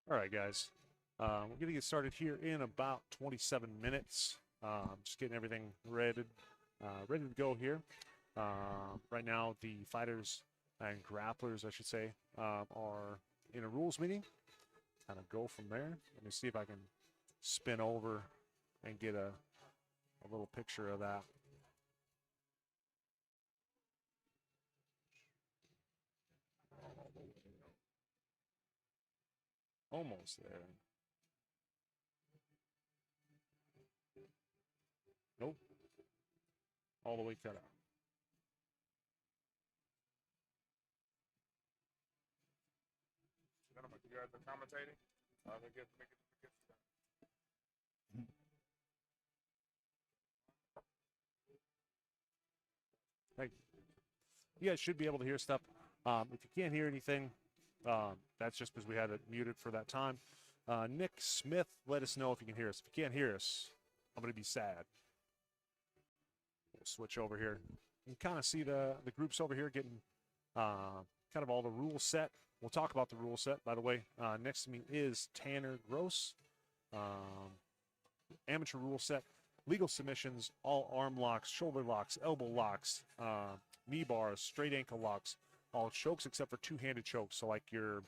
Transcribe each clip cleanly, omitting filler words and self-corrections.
All right, guys. We're going to get started here in about 27 minutes. Just getting everything ready to go here. Right now, the fighters and grapplers, I should say, are in a rules meeting. Kind of go from there. Let me see if I can spin over and get a little picture of that. Almost there. Nope. All the way cut out. Gentlemen, you guys are commentating? Hey, you guys should be able to hear stuff. If you can't hear anything, that's just because we had it muted for that time. Nick Smith, let us know if you can hear us. If you can't hear us, I'm going to be sad. We'll switch over here. You can kind of see the groups over here getting kind of all the rules set. We'll talk about the rule set, by the way. Next to me is Tanner Gross. Amateur rule set. Legal submissions, all arm locks, shoulder locks, elbow locks, knee bars, straight ankle locks, all chokes except for two-handed chokes. So like you're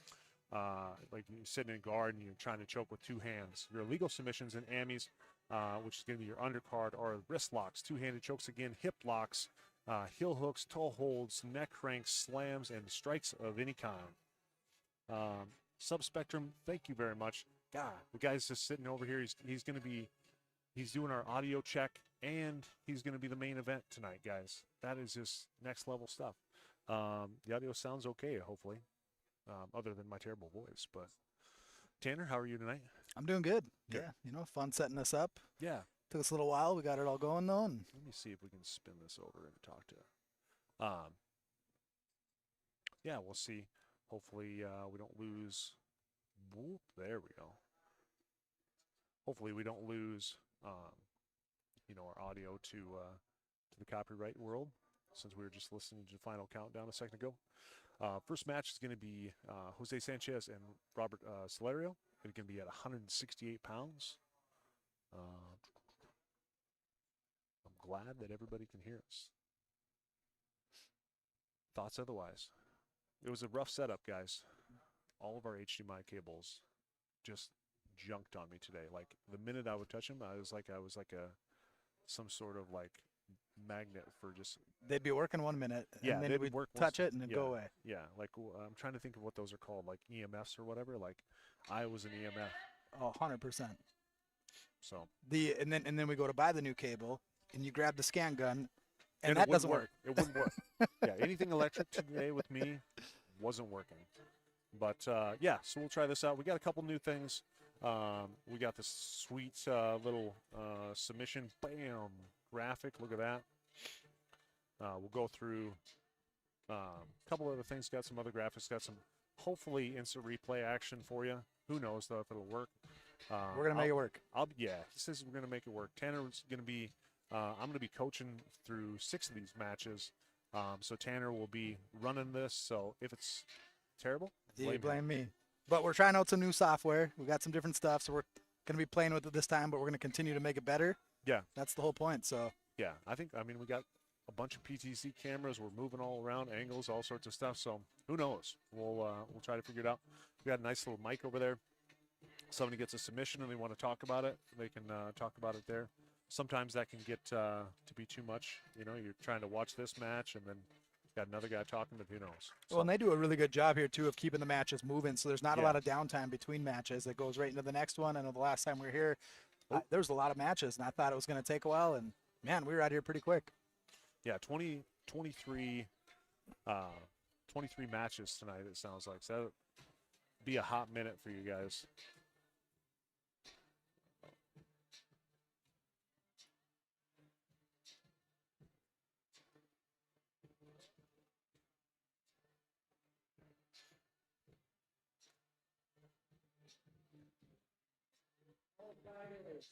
sitting in guard and you're trying to choke with two hands. Your illegal submissions and ammies, which is going to be your undercard, are wrist locks, two-handed chokes again, hip locks, heel hooks, toe holds, neck cranks, slams, and strikes of any kind. Subspectrum, thank you very much. God, the guy's just sitting over here. He's doing our audio check, and he's going to be the main event tonight, guys. That is just next level stuff. The audio sounds okay, hopefully, other than my terrible voice. But Tanner, how are you tonight? I'm doing good. Good. Yeah, fun setting this up. Yeah. Took us a little while. We got it all going though. And let me see if we can spin this over and talk to. Yeah, we'll see. Hopefully, we don't lose. Whoop, there we go. Hopefully, we don't lose. Our audio to the copyright world, since we were just listening to the final countdown a second ago. First match is going to be Jose Sanchez and Robert Solorio. It's going to be at 168 pounds. I'm glad that everybody can hear us. Thoughts otherwise? It was a rough setup, guys. All of our HDMI cables just junked on me today. Like the minute I would touch them, I was like some sort of like magnet for just. They'd be working 1 minute, yeah, and then we'd touch it and it'd go away. Yeah, like I'm trying to think of what those are called, like EMFs or whatever. Like I was an EMF. Oh, 100%. So and then we go to buy the new cable, and you grab the scan gun, and it that doesn't work. It wouldn't work. Yeah, anything electric today with me wasn't working. But yeah, so we'll try this out. We got a couple new things. We got this sweet little submission, bam, graphic. Look at that. We'll go through a couple other things. Got some other graphics. Got some, hopefully, instant replay action for you. Who knows, though, if it'll work. We're going to make it work. Yeah, he says we're going to make it work. Tanner's going to be, I'm going to be coaching through 6 of these matches. So Tanner will be running this. So if it's terrible, blame me. But we're trying out some new software. We got some different stuff, so we're going to be playing with it this time, but we're going to continue to make it better. Yeah. That's the whole point. So yeah, I mean, we got a bunch of PTC cameras. We're moving all around, angles, all sorts of stuff. So who knows? We'll try to figure it out. We got a nice little mic over there. Somebody gets a submission and they want to talk about it, they can talk about it there. Sometimes that can get to be too much. You know, you're trying to watch this match and then got another guy talking, but who knows? So. Well, and they do a really good job here, too, of keeping the matches moving. So there's not a lot of downtime between matches. It goes right into the next one. I know the last time we were here, there was a lot of matches, and I thought it was going to take a while. And, man, we were out here pretty quick. Yeah, 23 matches tonight, it sounds like. So that would be a hot minute for you guys.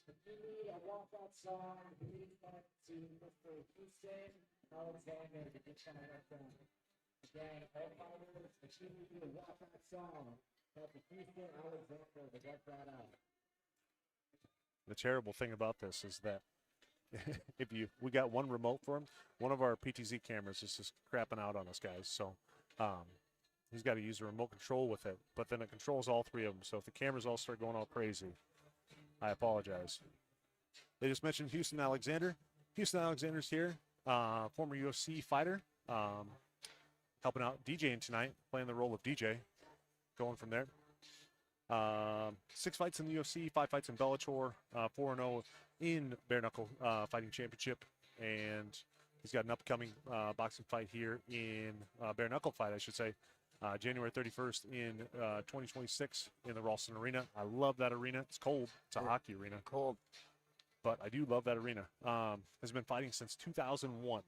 Continue a walkout song leading up to Mr. Houston, Alexander, the big fan of them. Again, all fighters, continue a walkout song Got the Houston Alexander to get that out. The terrible thing about this is that we got one remote for him. One of our PTZ cameras is just crapping out on us guys. So he's got to use a remote control with it. But then it controls all three of them. So if the cameras all start going all crazy, I apologize. They just mentioned Houston Alexander. Houston Alexander's here, former UFC fighter, helping out DJing tonight, playing the role of DJ, going from there. 6 fights in the UFC, 5 fights in Bellator, 4-0 in Bare Knuckle Fighting Championship, and he's got an upcoming boxing fight here in Bare Knuckle fight, I should say, January 31st in 2026 in the Ralston Arena. I love that arena. It's cold. It's a hockey arena. Cold. But I do love that arena. Has been fighting since 2001.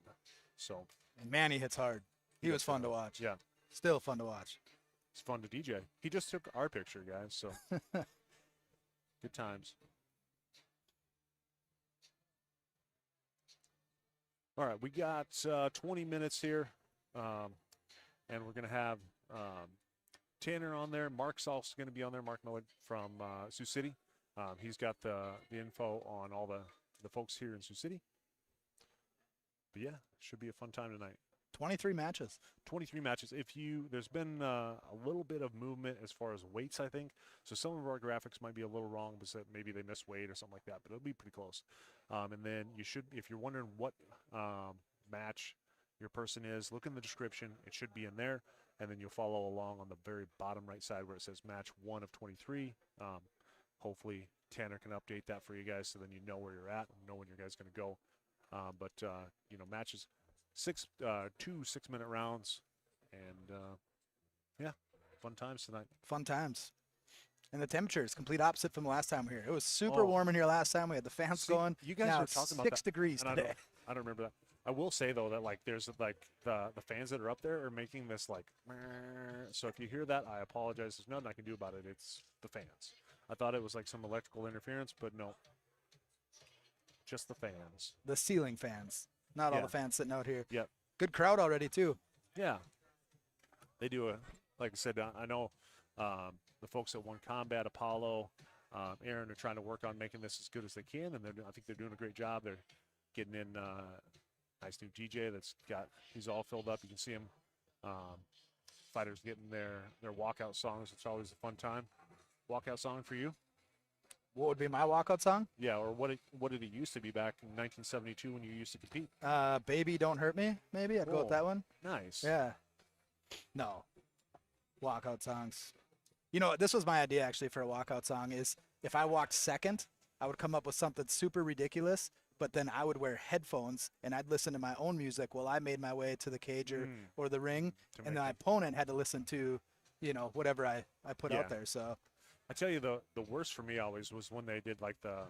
So. And man, he hits hard. He was fun to watch. Yeah. Still fun to watch. It's fun to DJ. He just took our picture, guys. So good times. All right, we got 20 minutes here, and we're going to have Tanner on there. Mark's also going to be on there. Mark Millard from Sioux City. He's got the info on all the folks here in Sioux City. But yeah, should be a fun time tonight. 23 matches. 23 matches. There's been a little bit of movement as far as weights, I think. So some of our graphics might be a little wrong, but maybe they missed weight or something like that. But it'll be pretty close. And then you should, if you're wondering what match your person is, look in the description. It should be in there. And then you'll follow along on the very bottom right side where it says match 1 of 23. Hopefully Tanner can update that for you guys so then you know where you're at and know when your guys going to go. But matches. 2 6-minute rounds, and yeah, fun times tonight. Fun times. And the temperature is complete opposite from the last time we were here. It was super warm in here last time. We had the fans going. You guys now were it's talking about 6 that, degrees and today. I don't remember that. I will say though that there's the fans that are up there are making this so if you hear that, I apologize. There's nothing I can do about it. It's the fans. I thought it was like some electrical interference, but no, just the fans. The ceiling fans. Not all Yeah. the fans sitting out here. Yep. Good crowd already, too. Yeah. They do like I said, I know the folks at One Combat, Apollo, Aaron are trying to work on making this as good as they can, and I think they're doing a great job. They're getting in nice new DJ he's all filled up. You can see him. Fighters getting their walkout songs. It's always a fun time. Walkout song for you? What would be my walkout song? Yeah, or what did it used to be back in 1972 when you used to compete? Baby Don't Hurt Me, maybe. I'd go with that one. Nice. Yeah. No. Walkout songs. This was my idea actually for a walkout song is if I walked second, I would come up with something super ridiculous, but then I would wear headphones and I'd listen to my own music while I made my way to the cage or the ring, and my opponent had to listen to, whatever I put out there. So I tell you, the worst for me always was when they did like the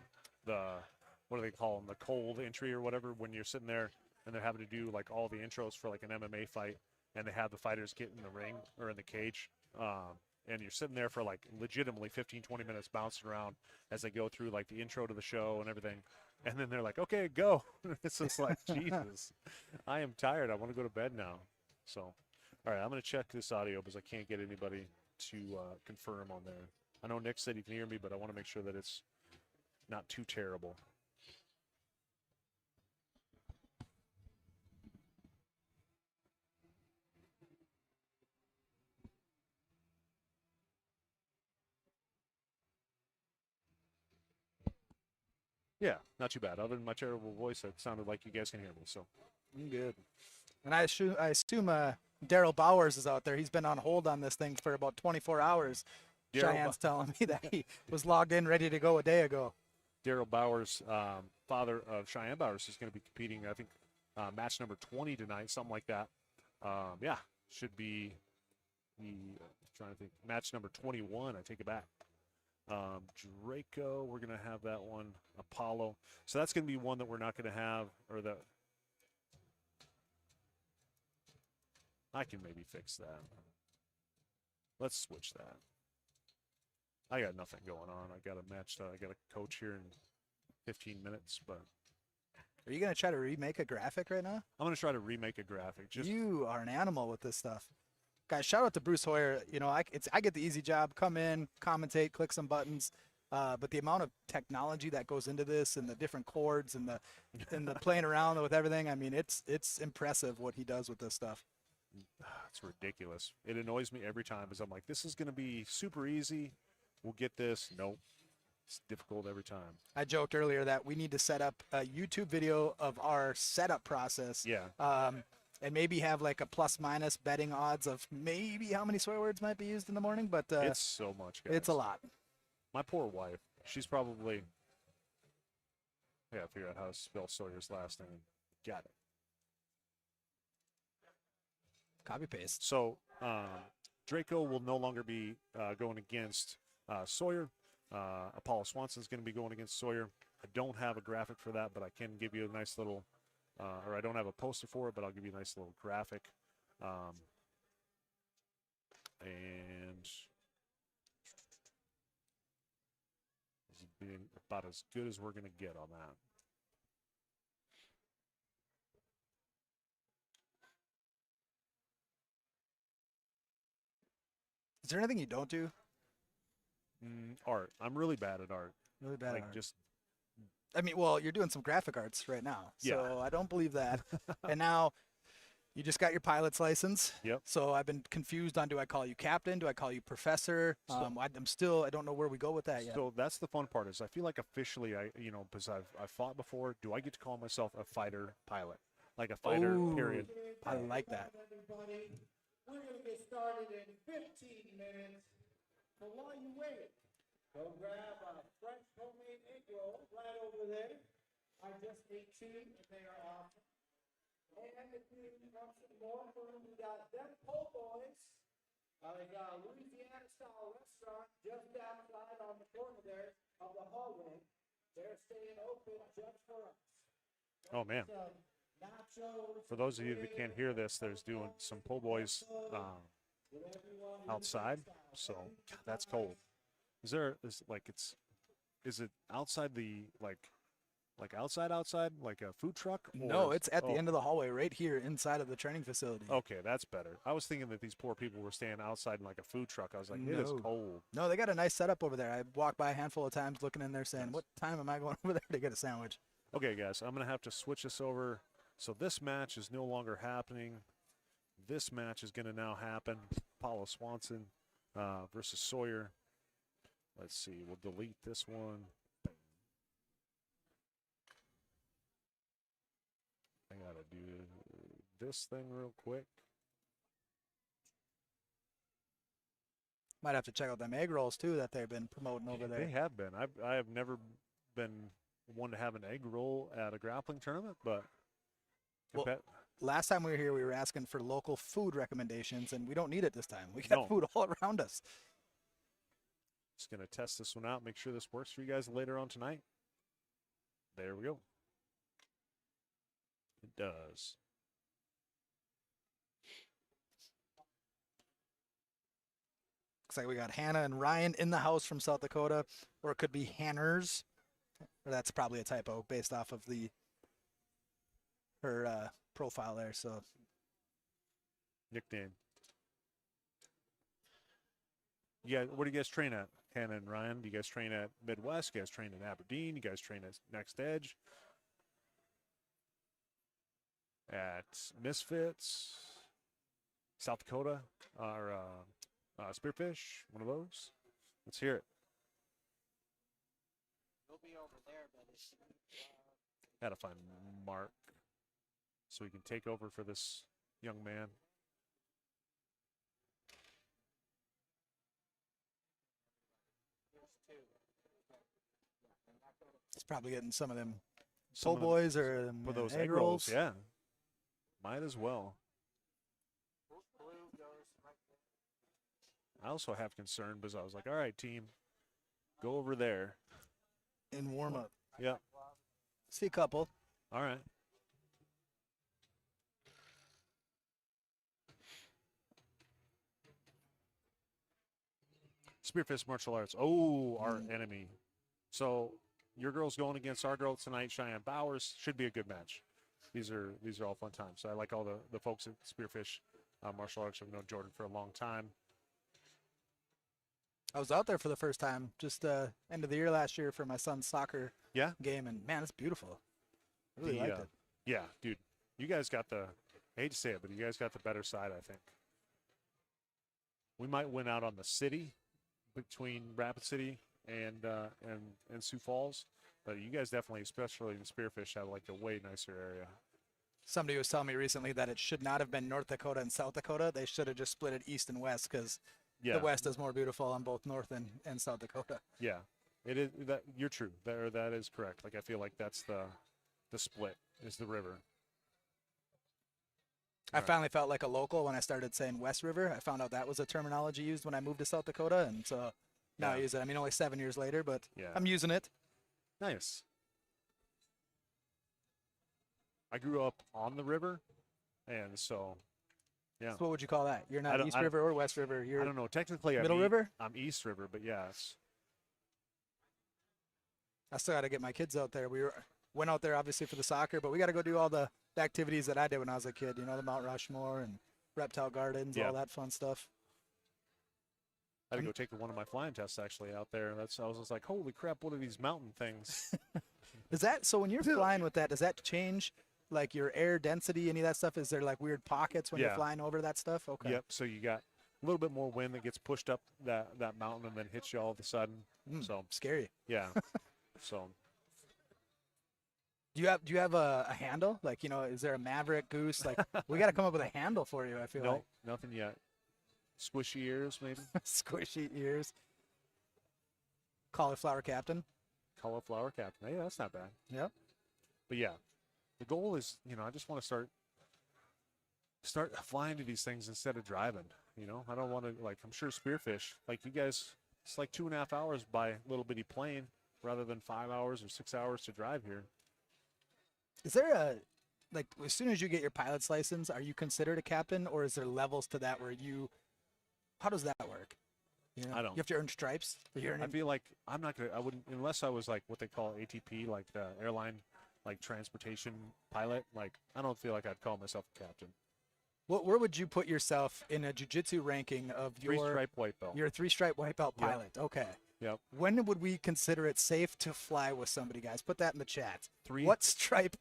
what do they call them, the cold entry or whatever, when you're sitting there and they're having to do like all the intros for like an MMA fight, and they have the fighters get in the ring or in the cage, and you're sitting there for like legitimately 15-20 minutes bouncing around as they go through like the intro to the show and everything, and then they're like, okay, go. It's just like, Jesus, I am tired. I want to go to bed now. So, all right, I'm going to check this audio because I can't get anybody to confirm on there. I know Nick said he can hear me, but I want to make sure that it's not too terrible. Yeah, not too bad. Other than my terrible voice, it sounded like you guys can hear me, so I'm good. And I assume Daryl Bowers is out there. He's been on hold on this thing for about 24 hours. Cheyenne's telling me that he was logged in ready to go a day ago. Daryl Bowers, father of Cheyenne Bowers, is going to be competing, I think, match number 20 tonight, something like that. Yeah, should be trying to think, match number 21, I take it back. Draco, we're going to have that one. Apollo. So that's going to be one that we're not going to have, or that I can maybe fix that. Let's switch that. I got nothing going on. I got a match. I got a coach here in 15 minutes, but. Are you going to try to remake a graphic right now? I'm going to try to remake a graphic. You are an animal with this stuff. Guys, shout out to Bruce Hoyer. You know, I get the easy job, come in, commentate, click some buttons. But the amount of technology that goes into this and the different chords and the playing around with everything, I mean, it's impressive what he does with this stuff. It's ridiculous. It annoys me every time as I'm like, this is going to be super easy. We'll get this. Nope. It's difficult every time. I joked earlier that we need to set up a YouTube video of our setup process. Yeah. And maybe have like a plus minus betting odds of maybe how many swear words might be used in the morning. But It's so much, guys. it's a lot. My poor wife. She's probably, figure out how to spell Sawyer's last name. Got it. Copy paste. So Draco will no longer be going against Sawyer. Apollo Swanson's going to be going against Sawyer. I don't have a graphic for that, but I can give you a nice little, or I don't have a poster for it, but I'll give you a nice little graphic. And this is being about as good as we're going to get on that. Is there anything you don't do? Art. I'm really bad at art. Really bad Like at art. just I mean, well, you're doing some graphic arts right now, so Yeah. I don't believe that. And now you just got your pilot's license. Yep. So I've been confused on, do I call you captain? Do I call you professor? I don't know where we go with that yet. So that's the fun part is I feel like officially because I've fought before, do I get to call myself a fighter pilot? Like a fighter, Ooh. period. I like that. Everybody, we're going to get started in 15 minutes. So while you wait, go grab a fresh homemade egg roll right over there. I just ate 2 and they are awesome. And if you want some more food, we got them po' boys. They got a Louisiana-style restaurant just outside on the corner there of the hallway. They're staying open just for us. Oh man. Some nachos, For those of you that can't hear this, there's doing some po' boys outside. So God, that's cold. Is it outside the like outside like a food truck? No, it's at the end of the hallway right here inside of the training facility. Okay, that's better. I was thinking that these poor people were staying outside in like a food truck. I was like, it is No. cold. No, they got a nice setup over there. I walked by a handful of times looking in there saying, what time am I going over there to get a sandwich? Okay, guys, I'm going to have to switch this over. So this match is no longer happening. This match is going to now happen. Apollo Swanson versus Sawyer. Let's see. We'll delete this one. I got to do this thing real quick. Might have to check out them egg rolls, too, that they've been promoting over there. They have been. I have never been one to have an egg roll at a grappling tournament, but Well, last time we were here, we were asking for local food recommendations, and we don't need it this time. We got No. food all around us. just going to test this one out, make sure this works for you guys later on tonight. There we go. It does. Looks like we got Hannah and Rhyen in the house from South Dakota, or it could be Hanners. Or that's probably a typo based off of her profile there. So Nickname. Yeah, where do you guys train at? Hannah and Rhyen, do you guys train at Midwest? You guys train in Aberdeen? You guys train at Next Edge? At Misfits? South Dakota? Or Spearfish? One of those? Let's hear it. We'll be over there, but it's Gotta find Mark so he can take over for this young man. it's probably getting some of them Some po' of them- boys or them, For those egg rolls. yeah. Might as well. blue goes right there. I also have concern because I was like, all right, team, go over there. In warm up. Yeah. See a couple. All right. Spearfist Martial Arts. Oh, our enemy. So your girl's going against our girl tonight, Cheyenne Bowers. Should be a good match. These are all fun times. So I like all the folks at Spearfish martial arts. I've known Jordan for a long time. I was out there for the first time just end of the year last year for my son's soccer Yeah? game, and man, it's beautiful. I really The, liked it. Yeah, dude. You guys got the, I hate to say it, but you guys got the better side, I think. We might win out on the city between Rapid City and Sioux Falls, but you guys definitely, especially in Spearfish, have like a way nicer area. Somebody was telling me recently that it should not have been North Dakota and South Dakota. They should have just split it east and west because Yeah, the west is more beautiful on both North and South Dakota. yeah. It is that you're true. That is correct. Like I feel like that's the split is the river. I finally felt like a local when I started saying West River. I found out that was a terminology used when I moved to South Dakota, and so now I Yeah. use it. I mean, only 7 years later, but Yeah. I'm using it. Nice. I grew up on the river, and so yeah. So what would you call that? You're I not don't- East I don't- River or West River. I You're don't know. Technically, Middle River? I'm East River, but yeah, it's I still got to get my kids out there. Went out there obviously for the soccer, but we got to go do all the activities that I did when I was a kid. You know, the Mount Rushmore and reptile gardens, Yeah. all that fun stuff. I had to go take one of my flying tests actually out there. I was just like, holy crap! What are these mountain things? Is that so? When you're flying with that, does that change like your air density? Any of that stuff? Is there like weird pockets when you're Yeah. flying over that stuff? Okay. Yep. So you got a little bit more wind that gets pushed up that mountain and then hits you all of a sudden. So Scary. yeah. So Do you have a handle? Like, you know, is there a Maverick Goose? Like, we got to come up with a handle for you. I feel no, like nothing yet. Squishy ears maybe. squishy ears. Cauliflower Captain. Cauliflower captain. Yeah, that's not bad. Yep. But yeah, the goal is, I just want to start flying to these things instead of driving. I don't want to, like, I'm sure Spearfish, like you guys, it's like 2.5 hours by little bitty plane rather than 5 hours or 6 hours to drive here. Is there like, as soon as you get your pilot's license, are you considered a captain, or is there levels to that where how does that work? I don't. You have to earn stripes? I feel like I wouldn't, unless I was like what they call ATP, like the airline, like transportation pilot, like I don't feel like I'd call myself a captain. Where would you put yourself in a jiu-jitsu ranking of Three-stripe white belt. your 3-stripe white belt Yep. pilot? Okay. Yep. When would we consider it safe to fly with somebody, guys? Put that in the chat. Three. What stripe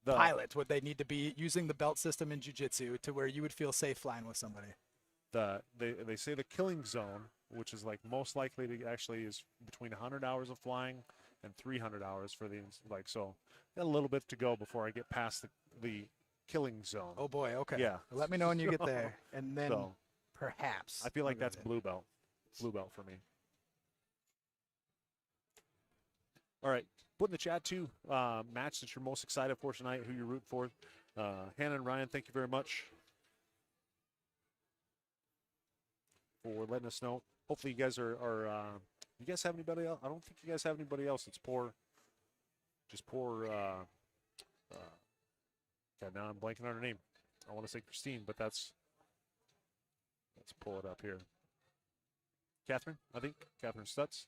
The pilot would they need to be using the belt system in jiu-jitsu to where you would feel safe flying with somebody? they say the killing zone, which is like most likely to actually is between 100 hours of flying and 300 hours for the like. So got a little bit to go before I get past the killing zone. Oh boy, okay. Yeah. Let me know when you get there, and then So perhaps I feel like we'll that's go blue belt for me. All right, put in the chat too. Match that you're most excited for tonight, who you're rooting for. Hannah and Ryan, thank you very much for letting us know. Hopefully, you guys are. You guys have anybody else? I don't think you guys have anybody else that's poor. Just poor. God, now I'm blanking on her name. I want to say Christine, but let's pull it up here. Catherine, I think Catherine Stutz.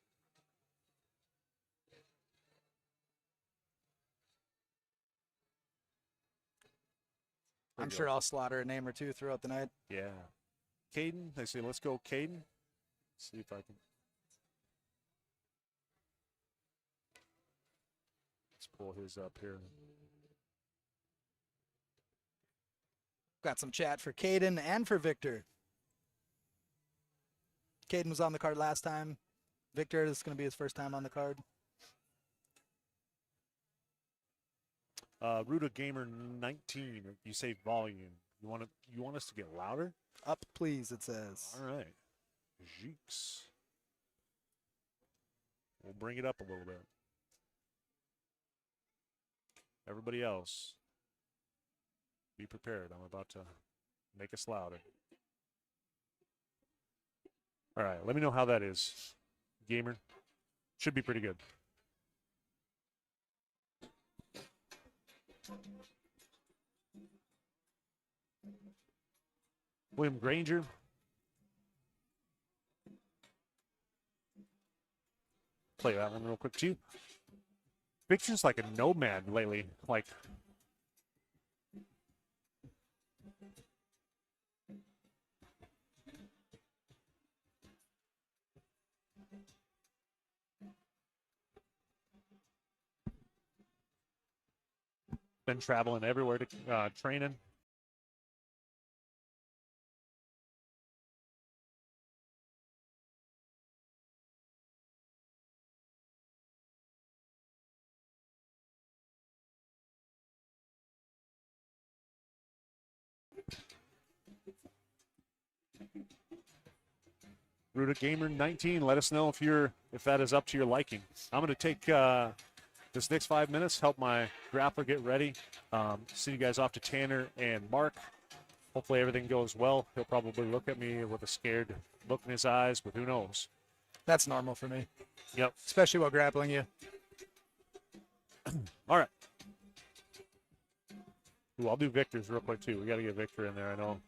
I'm sure I'll slaughter a name or two throughout the night. Yeah. Kaden, they say, let's go, Kaden. See if I can. Let's pull his up here. Got some chat for Kaden and for Victor. Kaden was on the card last time. Victor, this is going to be his first time on the card. Ruda Gamer 19, you say volume. You want us to get louder? Up, please, it says. All right. Jeeks. We'll bring it up a little bit. Everybody else, be prepared. I'm about to make us louder. All right, let me know how that is, Gamer. Should be pretty good. William Grainger. Play that one real quick too. Victor's like a nomad lately. Like Been traveling everywhere to training. Ruta Gamer 19, let us know if that is up to your liking. I'm going to take this next 5 minutes, help my grappler get ready. Send you guys off to Tanner and Mark. Hopefully everything goes well. He'll probably look at me with a scared look in his eyes, but who knows? That's normal for me. Yep. Especially while grappling you. All right. Ooh, I'll do Victor's real quick, too. We got to get Victor in there, I know.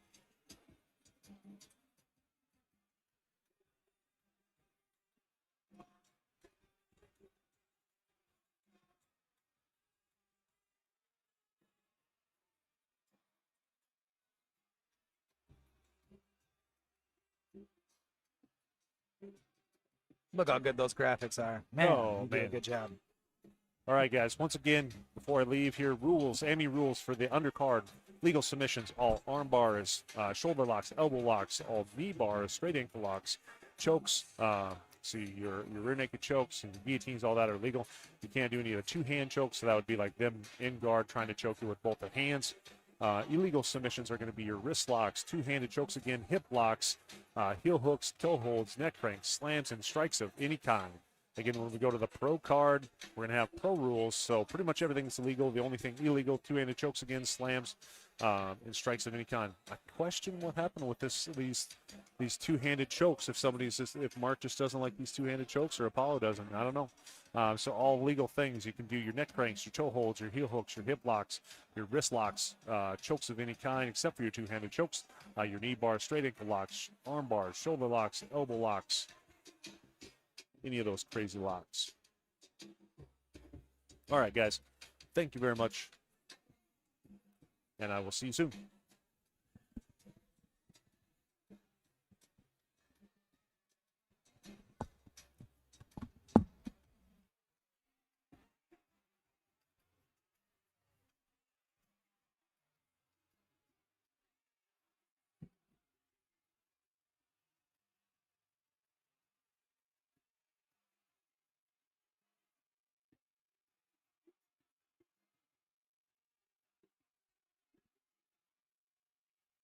Look how good those graphics are. Man, Oh, you did a man. good job. All right, guys. Once again, before I leave here, any rules for the undercard. Legal submissions, all arm bars, shoulder locks, elbow locks, all knee bars, straight ankle locks, chokes. See, your rear naked chokes and guillotines, all that are legal. You can't do any of the two-hand chokes, so that would be like them in guard trying to choke you with both their hands. Illegal submissions are going to be your wrist locks, two-handed chokes again, hip locks, heel hooks, toe holds, neck cranks, slams, and strikes of any kind. Again, when we go to the pro card, we're going to have pro rules, so pretty much everything's illegal. The only thing illegal, two-handed chokes again, slams, and strikes of any kind. I question what happened with these two-handed chokes. If Mark just doesn't like these two-handed chokes or Apollo doesn't, I don't know. So all legal things. You can do your neck cranks, your toe holds, your heel hooks, your hip locks, your wrist locks, chokes of any kind except for your two-handed chokes, your knee bars, straight ankle locks, arm bars, shoulder locks, elbow locks, any of those crazy locks. All right, guys. Thank you very much. And I will see you soon.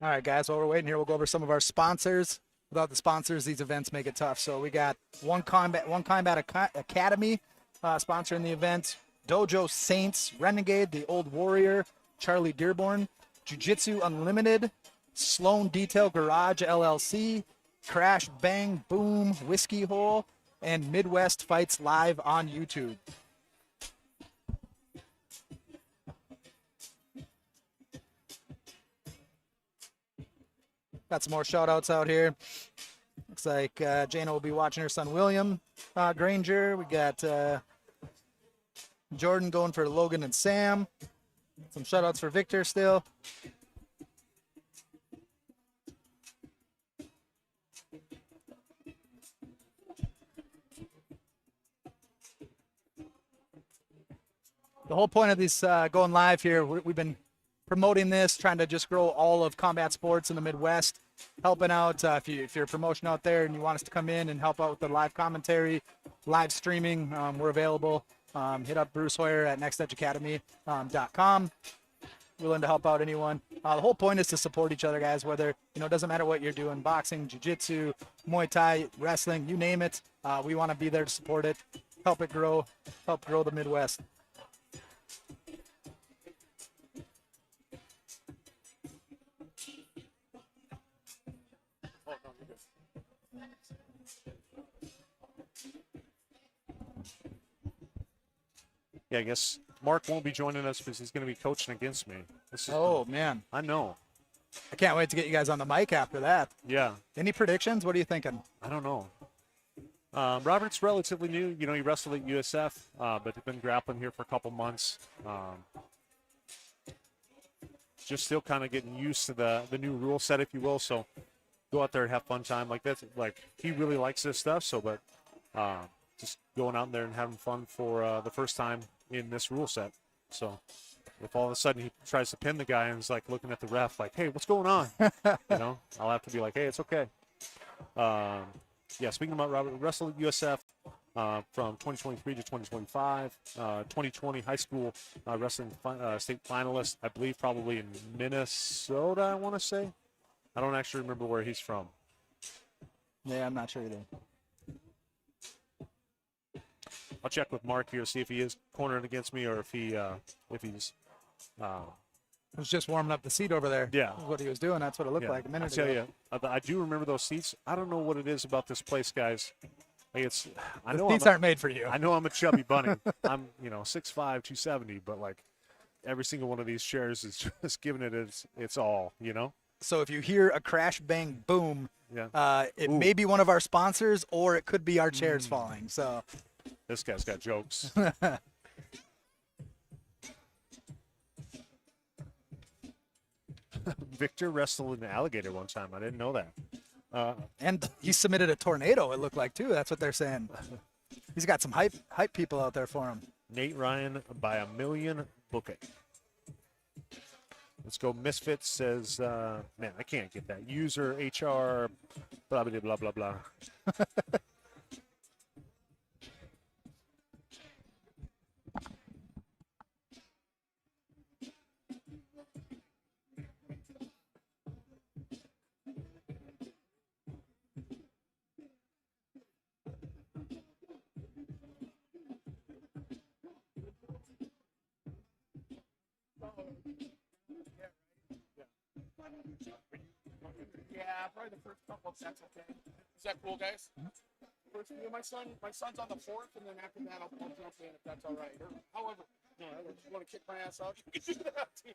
All right, guys, while we're waiting here, we'll go over some of our sponsors. Without the sponsors, these events make it tough. So we got One Combat Academy sponsoring the event, Dojo Saints, Renegade, The Old Warrior, Charlie Dearborn, Jiu-Jitsu Unlimited, Sloan Detail Garage LLC, Crash Bang Boom Whiskey Hole, and Midwest Fights Live on YouTube. Got some more shout outs out here. Looks like Jana will be watching her son William Grainger. We got Jordan going for Logan and Sam. Some shout outs for Victor still. The whole point of this going live here, we've been promoting this, trying to just grow all of combat sports in the Midwest, helping out if you're a promotion out there and you want us to come in and help out with the live commentary, live streaming, we're available. Hit up Bruce Hoyer at nextedgeacademy.com. Willing to help out anyone. The whole point is to support each other, guys, whether, it doesn't matter what you're doing, boxing, jiu-jitsu, Muay Thai, wrestling, you name it. We want to be there to support it, help it grow, help grow the Midwest. Yeah, I guess Mark won't be joining us because he's going to be coaching against me. Man. I know. I can't wait to get you guys on the mic after that. Yeah. Any predictions? What are you thinking? I don't know. Robert's relatively new. He wrestled at USF, but he's been grappling here for a couple months. Just still kind of getting used to the new rule set, if you will. So go out there and have fun time. He really likes this stuff. So, just going out there and having fun for the first time in this rule set. So if all of a sudden he tries to pin the guy and is like looking at the ref like, hey, what's going on? I'll have to be like, hey, it's okay. Yeah, speaking about Robert, wrestled USF from 2023 to 2025. 2020 high school wrestling state finalist, I believe probably in Minnesota, I want to say. I don't actually remember where he's from. Yeah, I'm not sure either. I'll check with Mark here, see if he is cornering against me or if he's He was just warming up the seat over there. Yeah. That's what he was doing. That's what it looked like a minute I ago. tell you, I do remember those seats. I don't know what it is about this place, guys. Like I The know seats aren't made for you. I know I'm a chubby bunny. I'm 6'5", 270, but like every single one of these chairs is just giving it its all. So if you hear a crash, bang, boom, Yeah. it Ooh. may be one of our sponsors or it could be our chairs falling. So This guy's got jokes. Victor wrestled an alligator one time. I didn't know that. and he submitted a tornado, it looked like, too. That's what they're saying. He's got some hype people out there for him. Nate Rhyen by a million booking. Let's go. Misfits says, man, I can't get that. User HR, blah, blah, blah, blah, blah. Yeah, probably the first couple of sets, okay. Is that cool, guys? First few, my son's on the fourth, and then after that, I'll jump in if that's all right. Or, however, if you want to kick my ass out, you can do that too.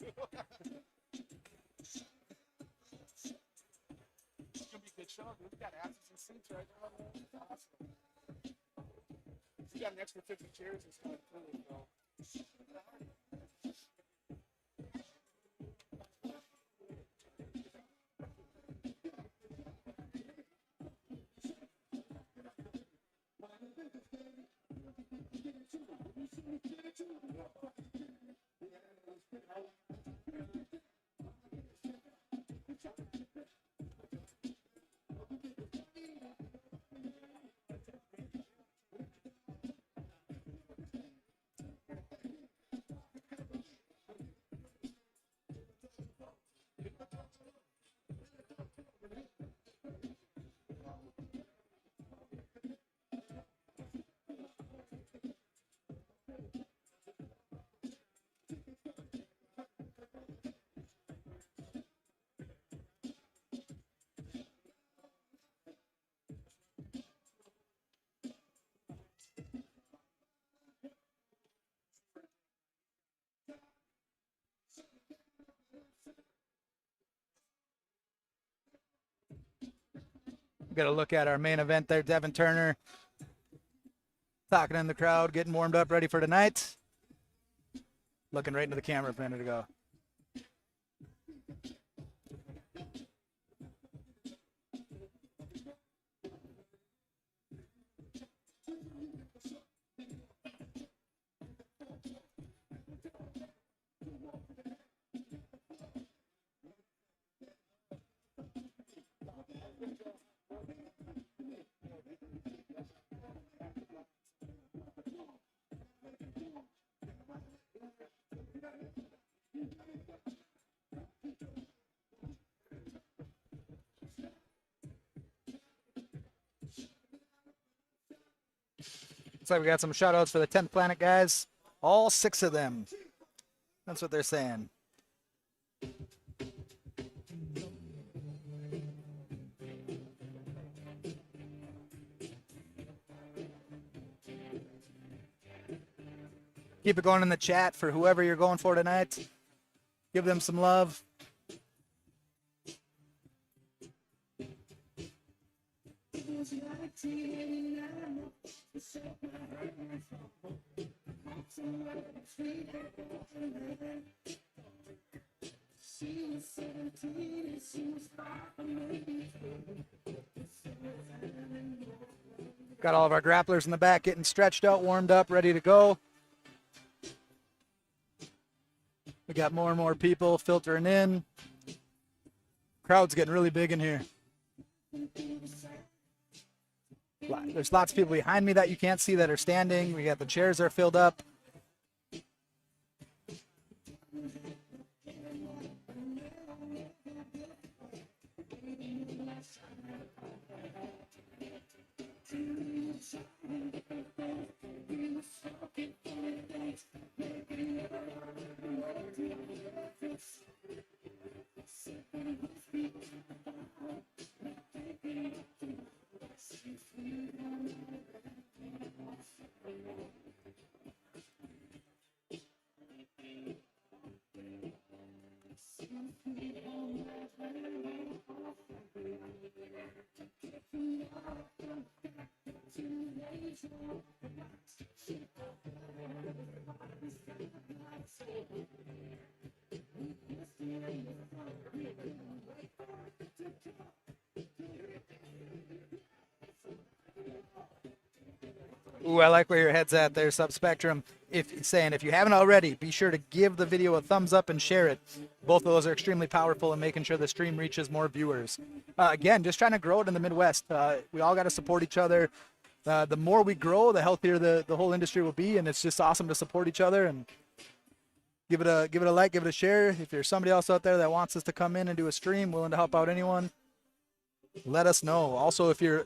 It's gonna be a good show, dude. We got asses and seats right now, man. It's awesome. We got an extra 50 chairs. It's kind of cool, so. Got to look at our main event there. Devin Turner talking in the crowd, getting warmed up, ready for tonight. Looking right into the camera a minute ago. Looks like we got some shout outs for the 10th Planet guys. All 6 of them. That's what they're saying. Keep it going in the chat for whoever you're going for tonight. Give them some love. Got all of our grapplers in the back getting stretched out, warmed up, ready to go. got more and more people filtering in. Crowd's getting really big in here. There's lots of people behind me that you can't see that are standing. We got the chairs are filled up. Ooh, I like where your head's at there, Subspectrum. If you haven't already, be sure to give the video a thumbs up and share it. Both of those are extremely powerful in making sure the stream reaches more viewers. Again, just trying to grow it in the Midwest. We all got to support each other. The more we grow, the healthier the whole industry will be, and it's just awesome to support each other. And give it a like, give it a share. If there's somebody else out there that wants us to come in and do a stream, willing to help out anyone, let us know. Also, if you're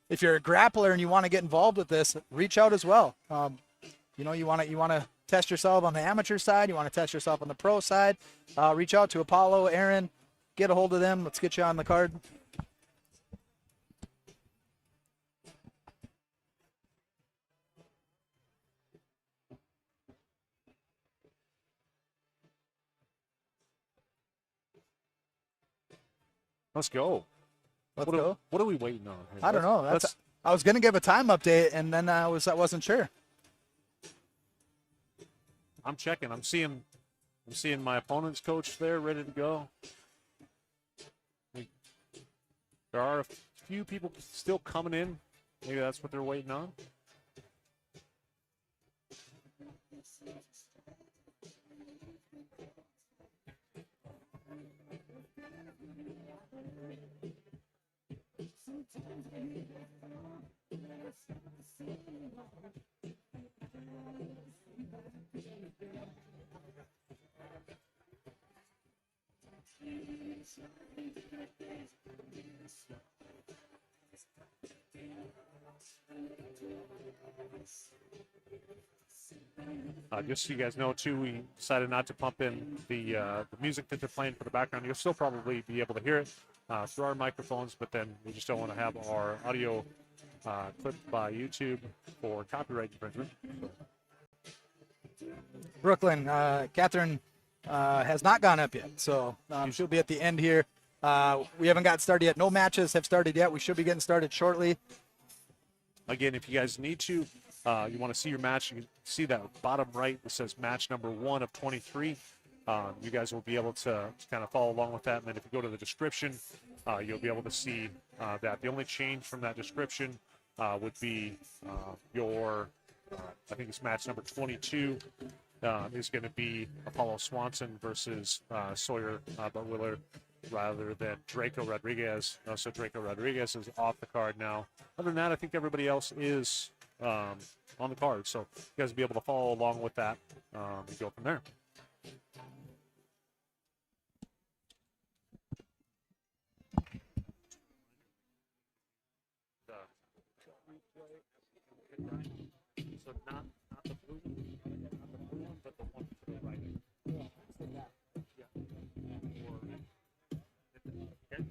a grappler and you want to get involved with this, reach out as well. You want to test yourself on the amateur side. You want to test yourself on the pro side. Reach out to Apollo, Aaron, get a hold of them. Let's get you on the card. Let's go. Let's go. What are we waiting on here? I don't know. I was gonna give a time update, and then I wasn't sure. I'm checking. I'm seeing my opponent's coach there, ready to go. There are a few people still coming in. Maybe that's what they're waiting on. Just so you guys know, too, we decided not to pump in the music that they're playing for the background. You'll still probably be able to hear it through our microphones, but then we just don't want to have our audio clipped by YouTube for copyright infringement. Brooklyn, Catherine has not gone up yet, so she'll be at the end here. We haven't got started yet. No matches have started yet. We should be getting started shortly. Again, if you guys need to, you want to see your match, you can see that bottom right that says match number 1 of 23. You guys will be able to kind of follow along with that. And then if you go to the description, you'll be able to see that. The only change from that description would be I think it's match number 22 is going to be Apollo Swanson versus Sawyer Butwiller rather than Draco Rodriguez. So Draco Rodriguez is off the card now. Other than that, I think everybody else is on the card. So you guys will be able to follow along with that and go from there. So not the blue one, but the one to the right. Yeah. Okay.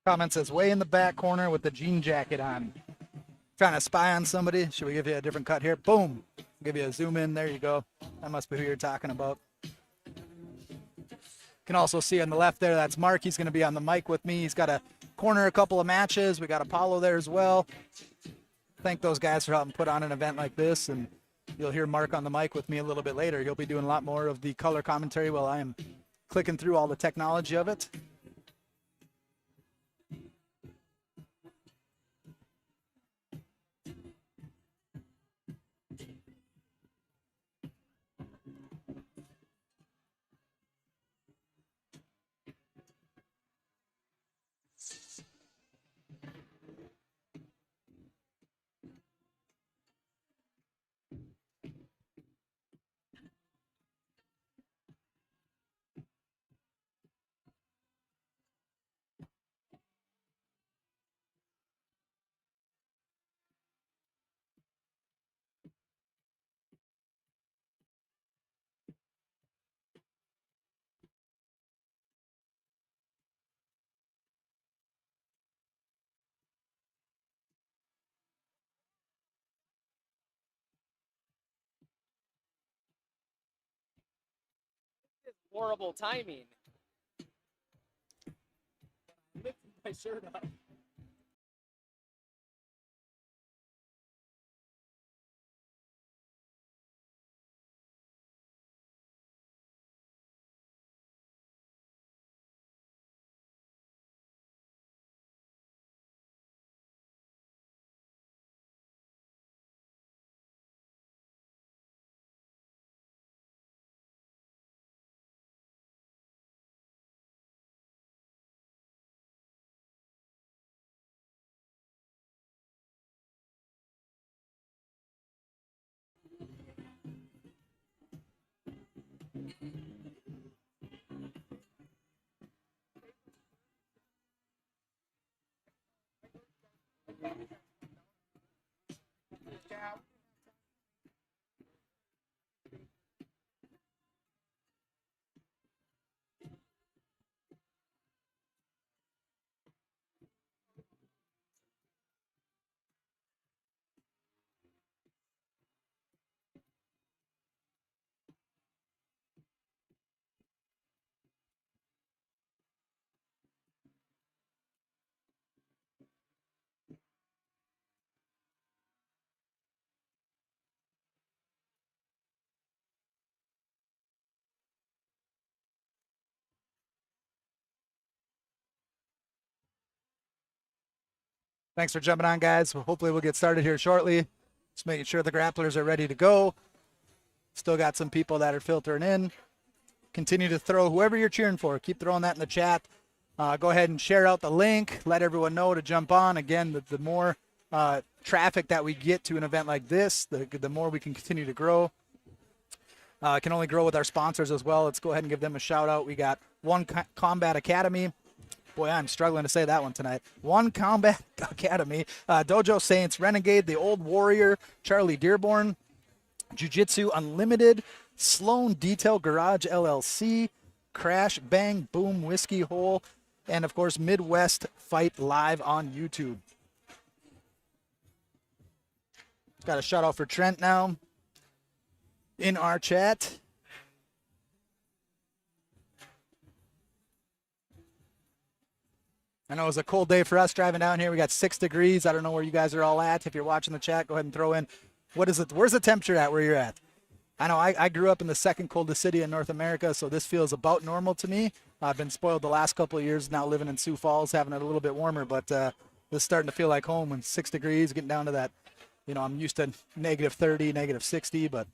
Comment says way in the back corner with the jean jacket on. Trying to spy on somebody. Should we give you a different cut here? Boom. Give you a zoom in. There you go. That must be who you're talking about. Can also see on the left there, that's Mark. He's going to be on the mic with me. He's got a corner a couple of matches. We got Apollo there as well. Thank those guys for helping put on an event like this, and you'll hear Mark on the mic with me a little bit later. He'll be doing a lot more of the color commentary while I am clicking through all the technology of it. Horrible timing. Lifted my shirt up. Thanks for jumping on, guys. Well, hopefully we'll get started here shortly. Just making sure the grapplers are ready to go. Still got some people that are filtering in. Continue to throw whoever you're cheering for. Keep throwing that in the chat. Go ahead and share out the link. Let everyone know to jump on. Again, the more traffic that we get to an event like this, the more we can continue to grow. Can only grow with our sponsors as well. Let's go ahead and give them a shout out. We got One Combat Academy. Boy, I'm struggling to say that one tonight. One Combat Academy, Dojo Saints, Renegade, The Old Warrior, Charlie Dearborn, Jiu-Jitsu Unlimited, Sloan Detail Garage LLC, Crash Bang Boom Whiskey Hole, and of course Midwest Fight Live on YouTube. Got a shout out for Trent now in our chat. I know it was a cold day for us driving down here. We got 6 degrees. I don't know where you guys are all at. If you're watching the chat, go ahead and throw in. What is it? Where's the temperature at where you're at? I know I grew up in the second coldest city in North America, so this feels about normal to me. I've been spoiled the last couple of years now living in Sioux Falls, having it a little bit warmer, but this is starting to feel like home when 6 degrees, getting down to that. You know, I'm used to negative 30, negative 60, but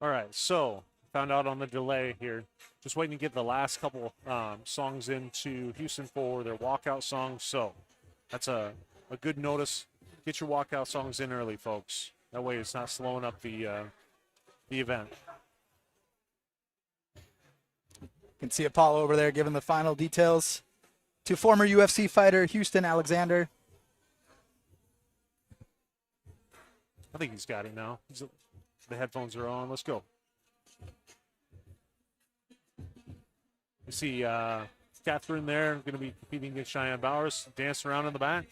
All right, so found out on the delay here. Just waiting to get the last couple songs into Houston for their walkout songs. So that's a good notice. Get your walkout songs in early, folks. That way it's not slowing up the event. you can see Apollo over there giving the final details to former UFC fighter Houston Alexander. I think he's got him now. The headphones are on. Let's go. See Catherine there, going to be competing against Cheyenne Bowers, dancing around in the back.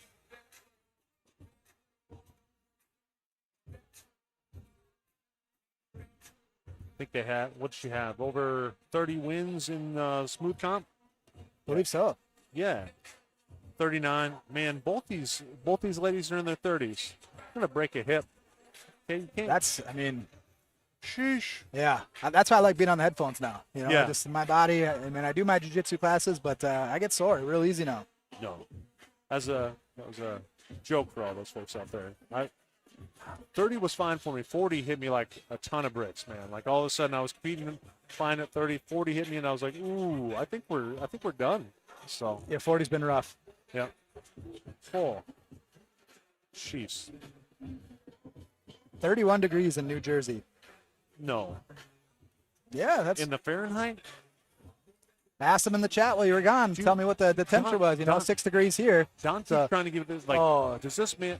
I think they had, what did she have? Over 30 wins in smooth comp? I believe so. Yeah. 39. Man, both these ladies are in their 30s. I'm going to break a hip. Okay, you can't. That's, I mean, Sheesh. yeah. That's why I like being on the headphones now. You know, Yeah. just my body. I mean, I do my jiu-jitsu classes, but I get sore real easy now. No. That was a joke for all those folks out there. 30 was fine for me. 40 hit me like a ton of bricks, man. Like all of a sudden I was competing fine at 30. 40 hit me and I was like, ooh, I think we're done. So Yeah, 40's been rough. yeah. Oh. Jeez. 31 degrees in New Jersey. No. Yeah, that's. In the Fahrenheit? Ask them in the chat while you were gone. Dude, Tell me what the temperature was. You know, Don- 6 degrees here. Don's So- trying to give it this like, Oh. does this mean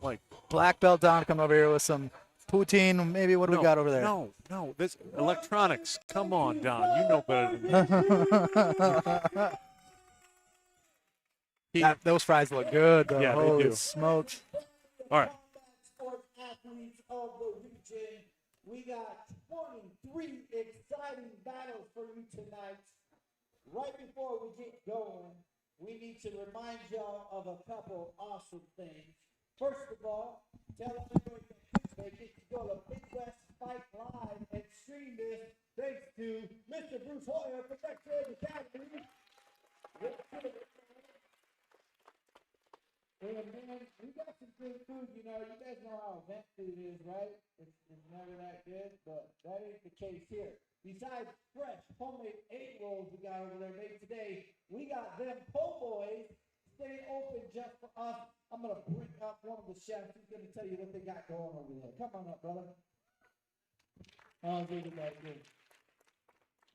like Black belt down, come over here with some poutine. Maybe what do we got over there? No, this electronics. Come on, Don. You know better than me. Those fries look good, though. Yeah, they Holy do. smokes. All right. Sports athletes of the region, we got 23 exciting battles for you tonight. Right before we get going, we need to remind y'all of a couple awesome things. First of all, tell them to make it to go to Big West Fight Live and stream this thanks to Mr. Bruce Hoyer from Next Academy. And man, we got some good food, you know. You guys know how event food is, right? It's never that good, but that ain't the case here. Besides fresh homemade egg rolls we got over there made today, we got them po' boys staying open just for us. I'm gonna bring up one of the chefs. He's gonna tell you what they got going over there. Come on up, brother. Oh, good, guys, good.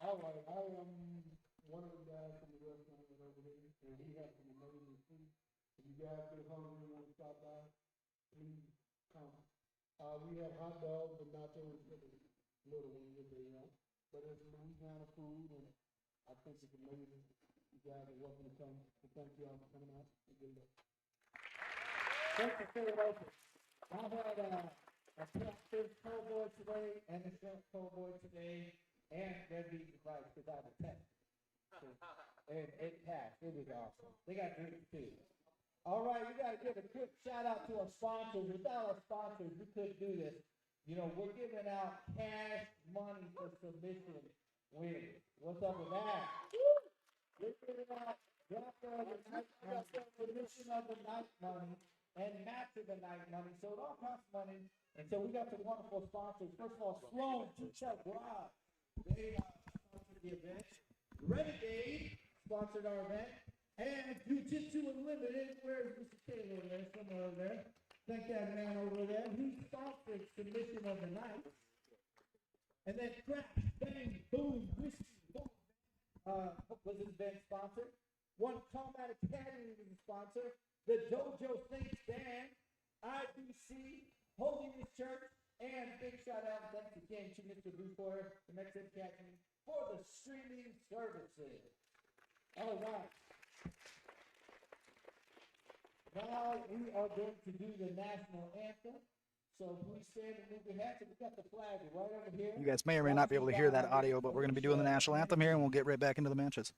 All right, I am one of the guys from the restaurant over here, and he has some amazing food. If you guys get hungry and want to stop by, please come. We have hot dogs and nachos for the little ones if they want. But it's Louisiana food, and I think it's amazing. You guys are welcome to come. So thank you all for coming out. Thanks for staying open. I had a fish po' boy today, and a shrimp po' boy today, and red beans and rice because I have a test. And it passed. It was awesome. They got drinks too. All right, we got to give a quick shout out to our sponsors. Without our sponsors, we couldn't do this. You know, we're giving out cash money for submission wins. What's up with that? We're giving out submission of the night money and match of the night money. So it all costs money. And so we got some wonderful sponsors. First of all, Sloan Teacher Garage. They sponsored the event. Renegade sponsored our event. And Jiu-Jitsu Unlimited, where's Mr. Taylor over there? Somewhere over there. Thank that man over there. He sponsored submission of the night. And then Crash, Bang, Boom, Whiskey, Boom. Was his event sponsor. One Combat Academy was a sponsor. The Dojo Thinks Band, IBC, Holiness Church, and big shout out thanks again to Mr. Bruce Hoyer, the Mexican Academy, for the streaming services. All right. Now we are going to do the national anthem. So please stand and move your hats. We got the flag right over here. You guys may or may not be able to hear that audio, but we're going to be doing the national anthem here, and we'll get right back into the matches.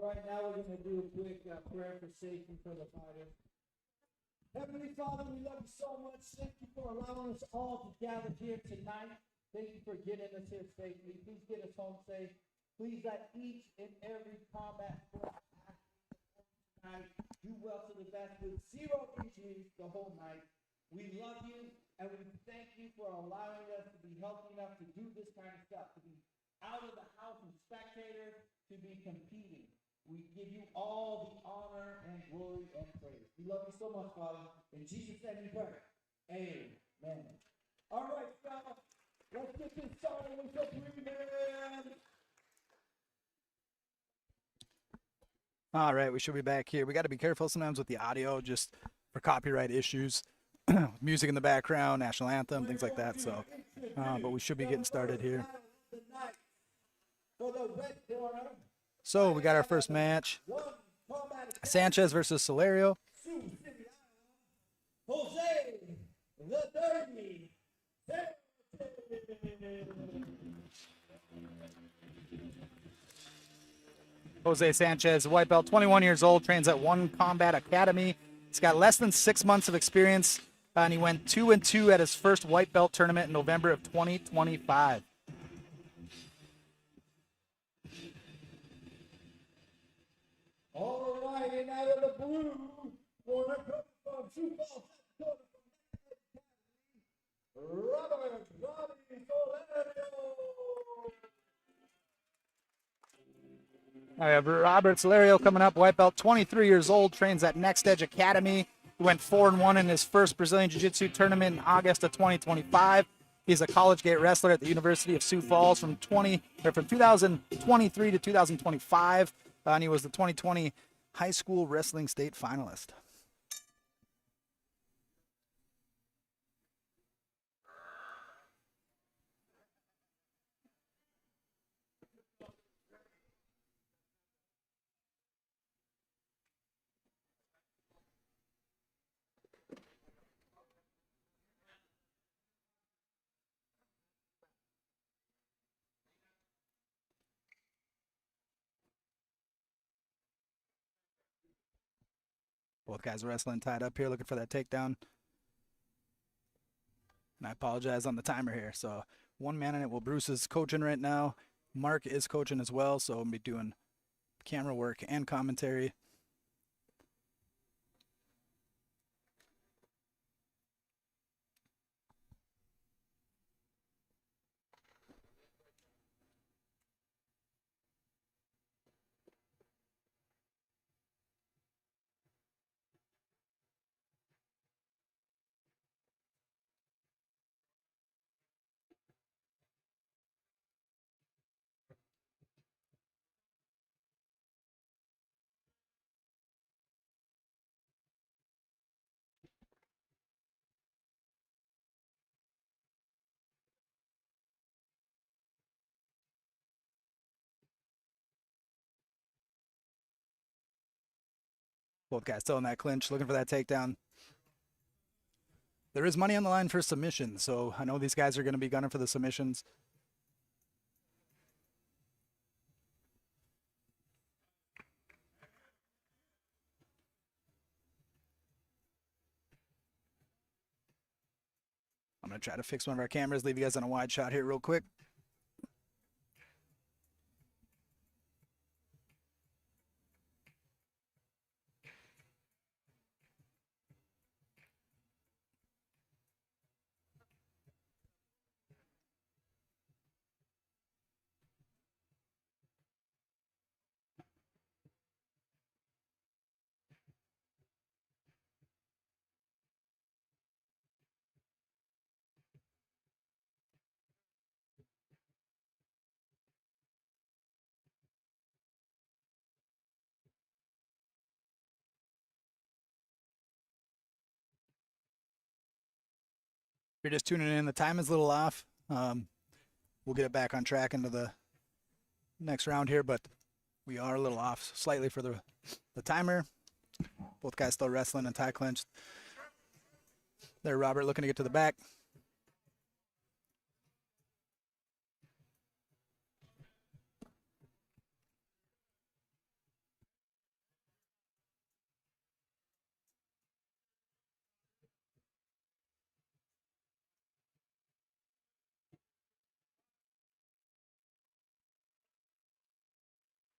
right, now we're going to do a quick prayer for safety for the fighters. Heavenly Father, we love you so much. Thank you for allowing us all to gather here tonight. Thank you for getting us here safely. Please get us home safe. Please let each and every combat sport tonight do well to the best with 0 injuries the whole night. We love you, and we thank you for allowing us to be healthy enough to do this kind of stuff, to be out of the house and spectator, to be competing. We give you all the honor and glory and praise. We love you so much, Father. In Jesus' name we pray. Amen. All right, fellas, let's get this started with the three-man. All right, we should be back here. We got to be careful sometimes with the audio, just for copyright issues. Music in the background, national anthem, things like that. So, but we should be getting started here. So we got our first match: Sanchez versus Solorio. Jose, the Derby. Jose Sanchez, white belt, 21 years old, trains at One Combat Academy. He's got less than 6 months of experience, and he went 2-2 at his first white belt tournament in November of 2025. All right, and out of the blue corner from Sioux Falls, Robert Solorio. I have Robert Solorio coming up, white belt, 23 years old, trains at Next Edge Academy. He went 4-1 in his first Brazilian Jiu-Jitsu tournament in August of 2025. He's a college gate wrestler at the University of Sioux Falls from 2023 to 2025, and he was the 2020 high school wrestling state finalist. Both guys wrestling tied up here, looking for that takedown. And I apologize on the timer here. So 1 man in it. Well, Bruce is coaching right now. Mark is coaching as well, so I'll be doing camera work and commentary. Both guys still in that clinch, looking for that takedown. There is money on the line for submission, so I know these guys are going to be gunning for the submissions. I'm going to try to fix one of our cameras, leave you guys on a wide shot here real quick. If you're just tuning in, the time is a little off. We'll get it back on track into the next round here, but we are a little off slightly for the timer. Both guys still wrestling and tie clinched. There, Robert looking to get to the back.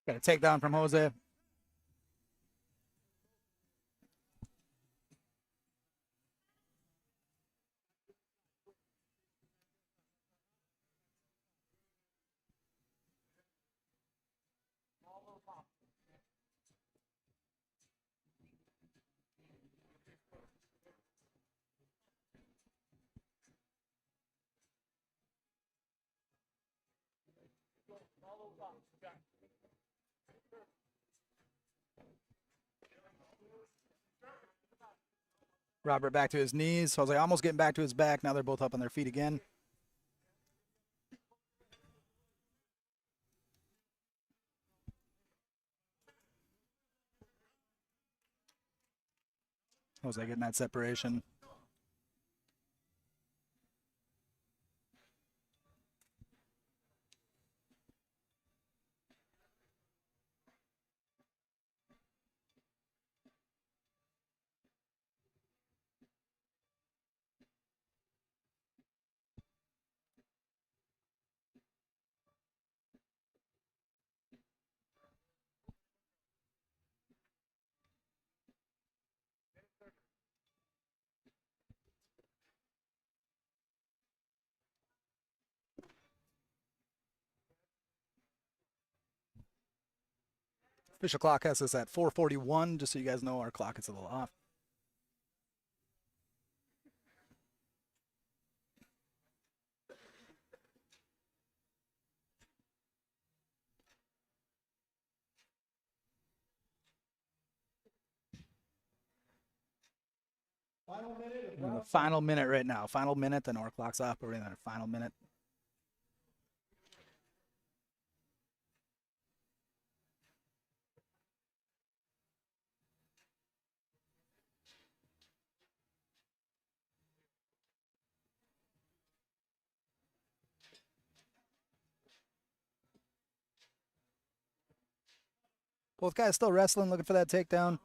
Got a takedown from Jose. Robert back to his knees. Jose almost getting back to his back. Now they're both up on their feet again. Jose getting that separation. Official clock has us at 4:41, just so you guys know our clock is a little off. Final minute of We're in the round final minute right now. Final minute, then our clock's off. We're in our final minute. Both guys still wrestling, looking for that takedown.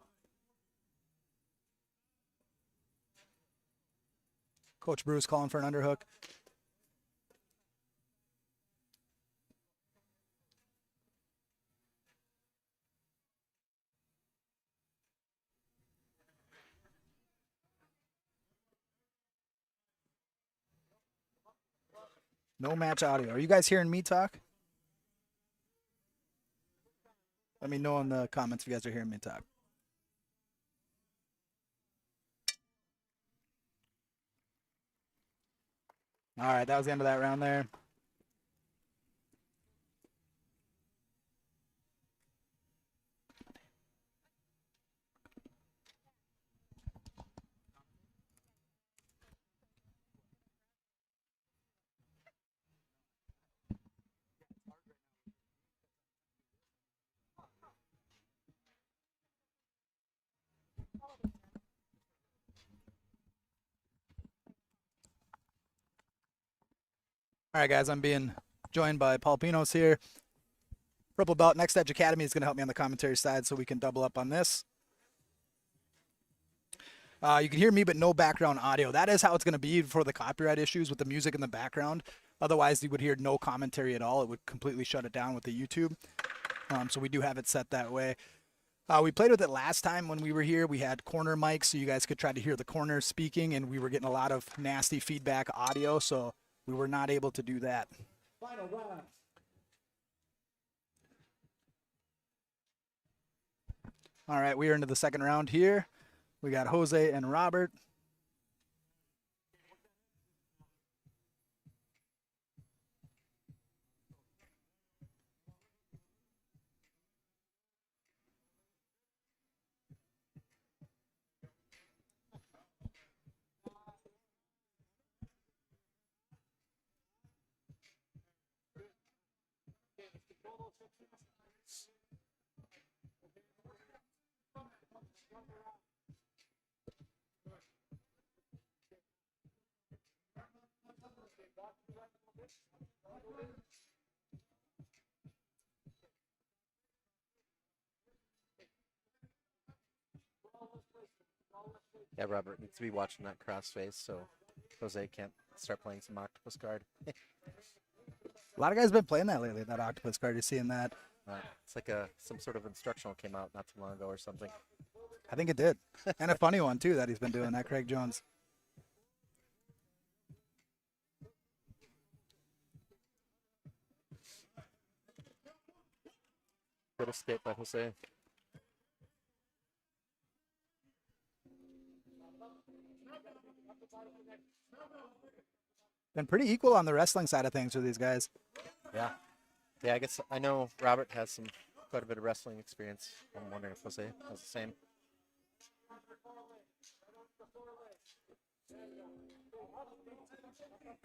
Coach Bruce calling for an underhook. No match audio. Are you guys hearing me talk? Let me know in the comments if you guys are hearing me talk. All right, that was the end of that round there. All right, guys, I'm being joined by Paul Pinos here. Purple Belt Next Edge Academy is going to help me on the commentary side so we can double up on this. You can hear me, but no background audio. That is how it's going to be for the copyright issues with the music in the background. Otherwise, you would hear no commentary at all. It would completely shut it down with the YouTube. So we do have it set that way. We played with it last time when we were here. We had corner mics, so you guys could try to hear the corner speaking, and we were getting a lot of nasty feedback audio, so we were not able to do that. final round. All right, we are into the second round here. We got Jose and Robert. Yeah, Robert needs to be watching that crossface so Jose can't start playing some octopus guard. A lot of guys been playing that lately, that octopus card. You're seeing that. It's like some sort of instructional came out not too long ago or something. I think it did. And a funny one, too, that he's been doing, that Craig Jones. Good escape by Jose. Been pretty equal on the wrestling side of things with these guys. Yeah. Yeah, I guess I know Robert has quite a bit of wrestling experience. I'm wondering if Jose has the same.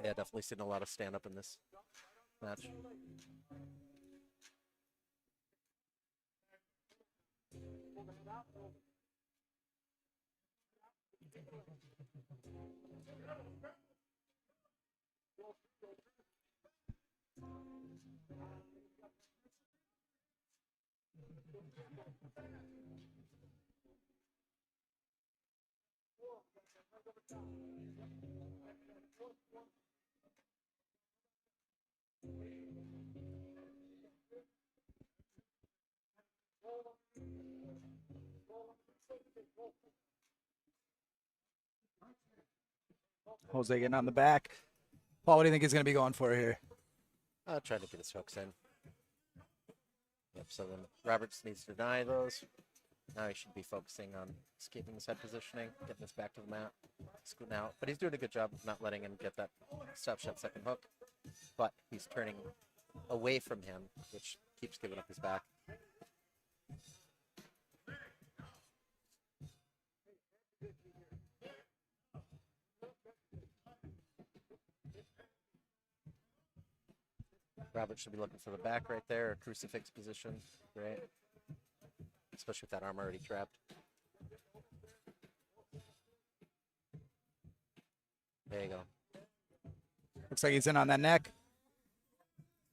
Yeah, definitely seen a lot of stand-up in this match. Jose getting on the back. Paul, what do you think he's going to be going for here? I'll try to get his hooks in. Yep, so then Roberts needs to deny those. Now he should be focusing on escaping his head positioning, getting this back to the mat, scooting out. But he's doing a good job of not letting him get that stop shot second hook. But he's turning away from him, which keeps giving up his back. Robert should be looking for the back right there, a crucifix position. Great. Especially with that arm already trapped. There you go. Looks like he's in on that neck.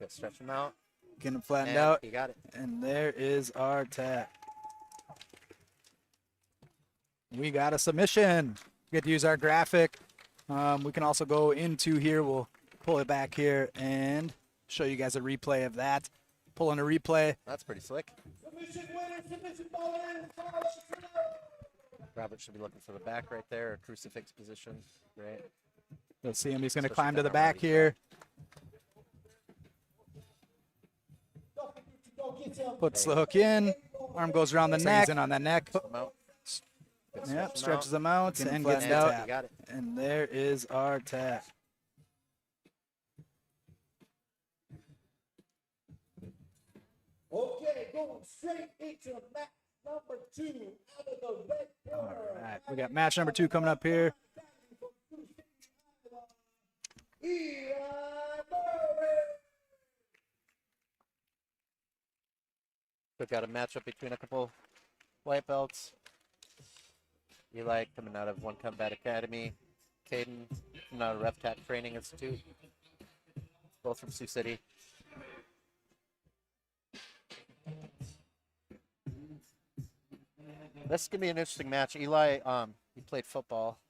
Good, stretch him out. Getting him flattened And out. he got it. And there is our tap. We got a submission. We get to use our graphic. We can also go into here. We'll pull it back here and show you guys a replay of that. Pull in a replay. That's pretty slick. Submission winner, submission winner. Robert should be looking for the back right there, a crucifix position. Great. You'll see him. He's going to Especially climb with to the that arm back already here. Don't forget to go get your Puts the hook in. Arm goes around the neck. He's in on that neck. Come out. Good, Yep, stretch him stretches out. him out and gets And out. he got it. And there is our tap. Okay, going straight into match number 2 out of the red corner. All right, we got match number 2 coming up here. We've got a matchup between a couple white belts. Eli coming out of One Combat Academy. Kaden coming out of RevTac Training Institute. Both from Sioux City. This is gonna be an interesting match. Eli, he played football,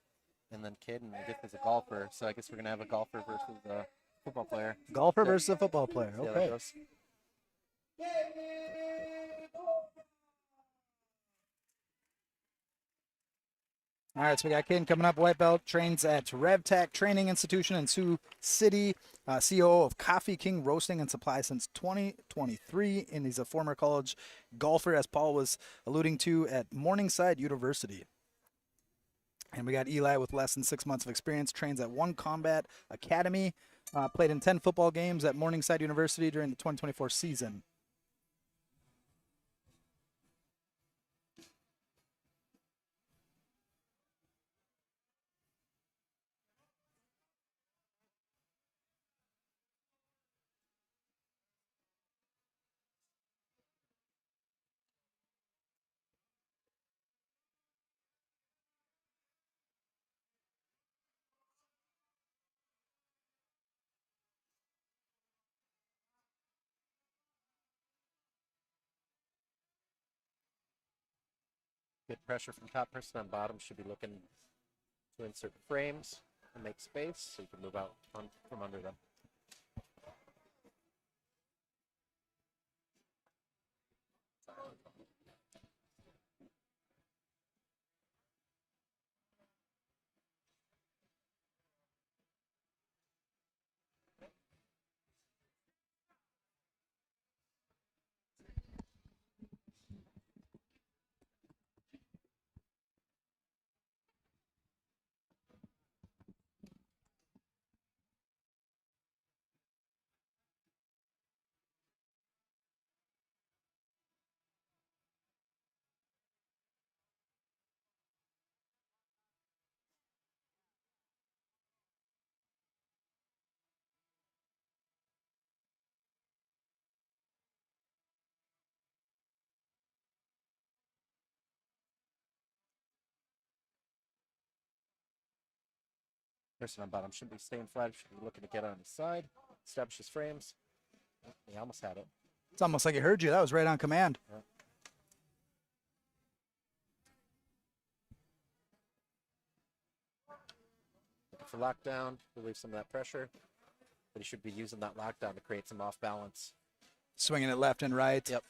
and then Kaden, I guess, is a golfer. So I guess we're gonna have a golfer versus a football player. Golfer versus a football player. See how that Okay. goes. All right, so we got Kaden coming up, white belt, trains at RevTac Training Institution in Sioux City, COO of Coffee King Roasting and Supply since 2023, and he's a former college golfer, as Paul was alluding to, at Morningside University. And we got Eli with less than 6 months of experience, trains at One Combat Academy, played in 10 football games at Morningside University during the 2024 season. Good pressure from top person on bottom. Should be looking to insert frames and make space so you can move out from under them. Person on bottom shouldn't be staying flat. Should be looking to get on his side. Establish his frames. He almost had it. It's almost like he heard you. That was right on command. Yeah. Looking for lockdown. Relieve some of that pressure. But he should be using that lockdown to create some off balance. Swinging it left and right. Yep.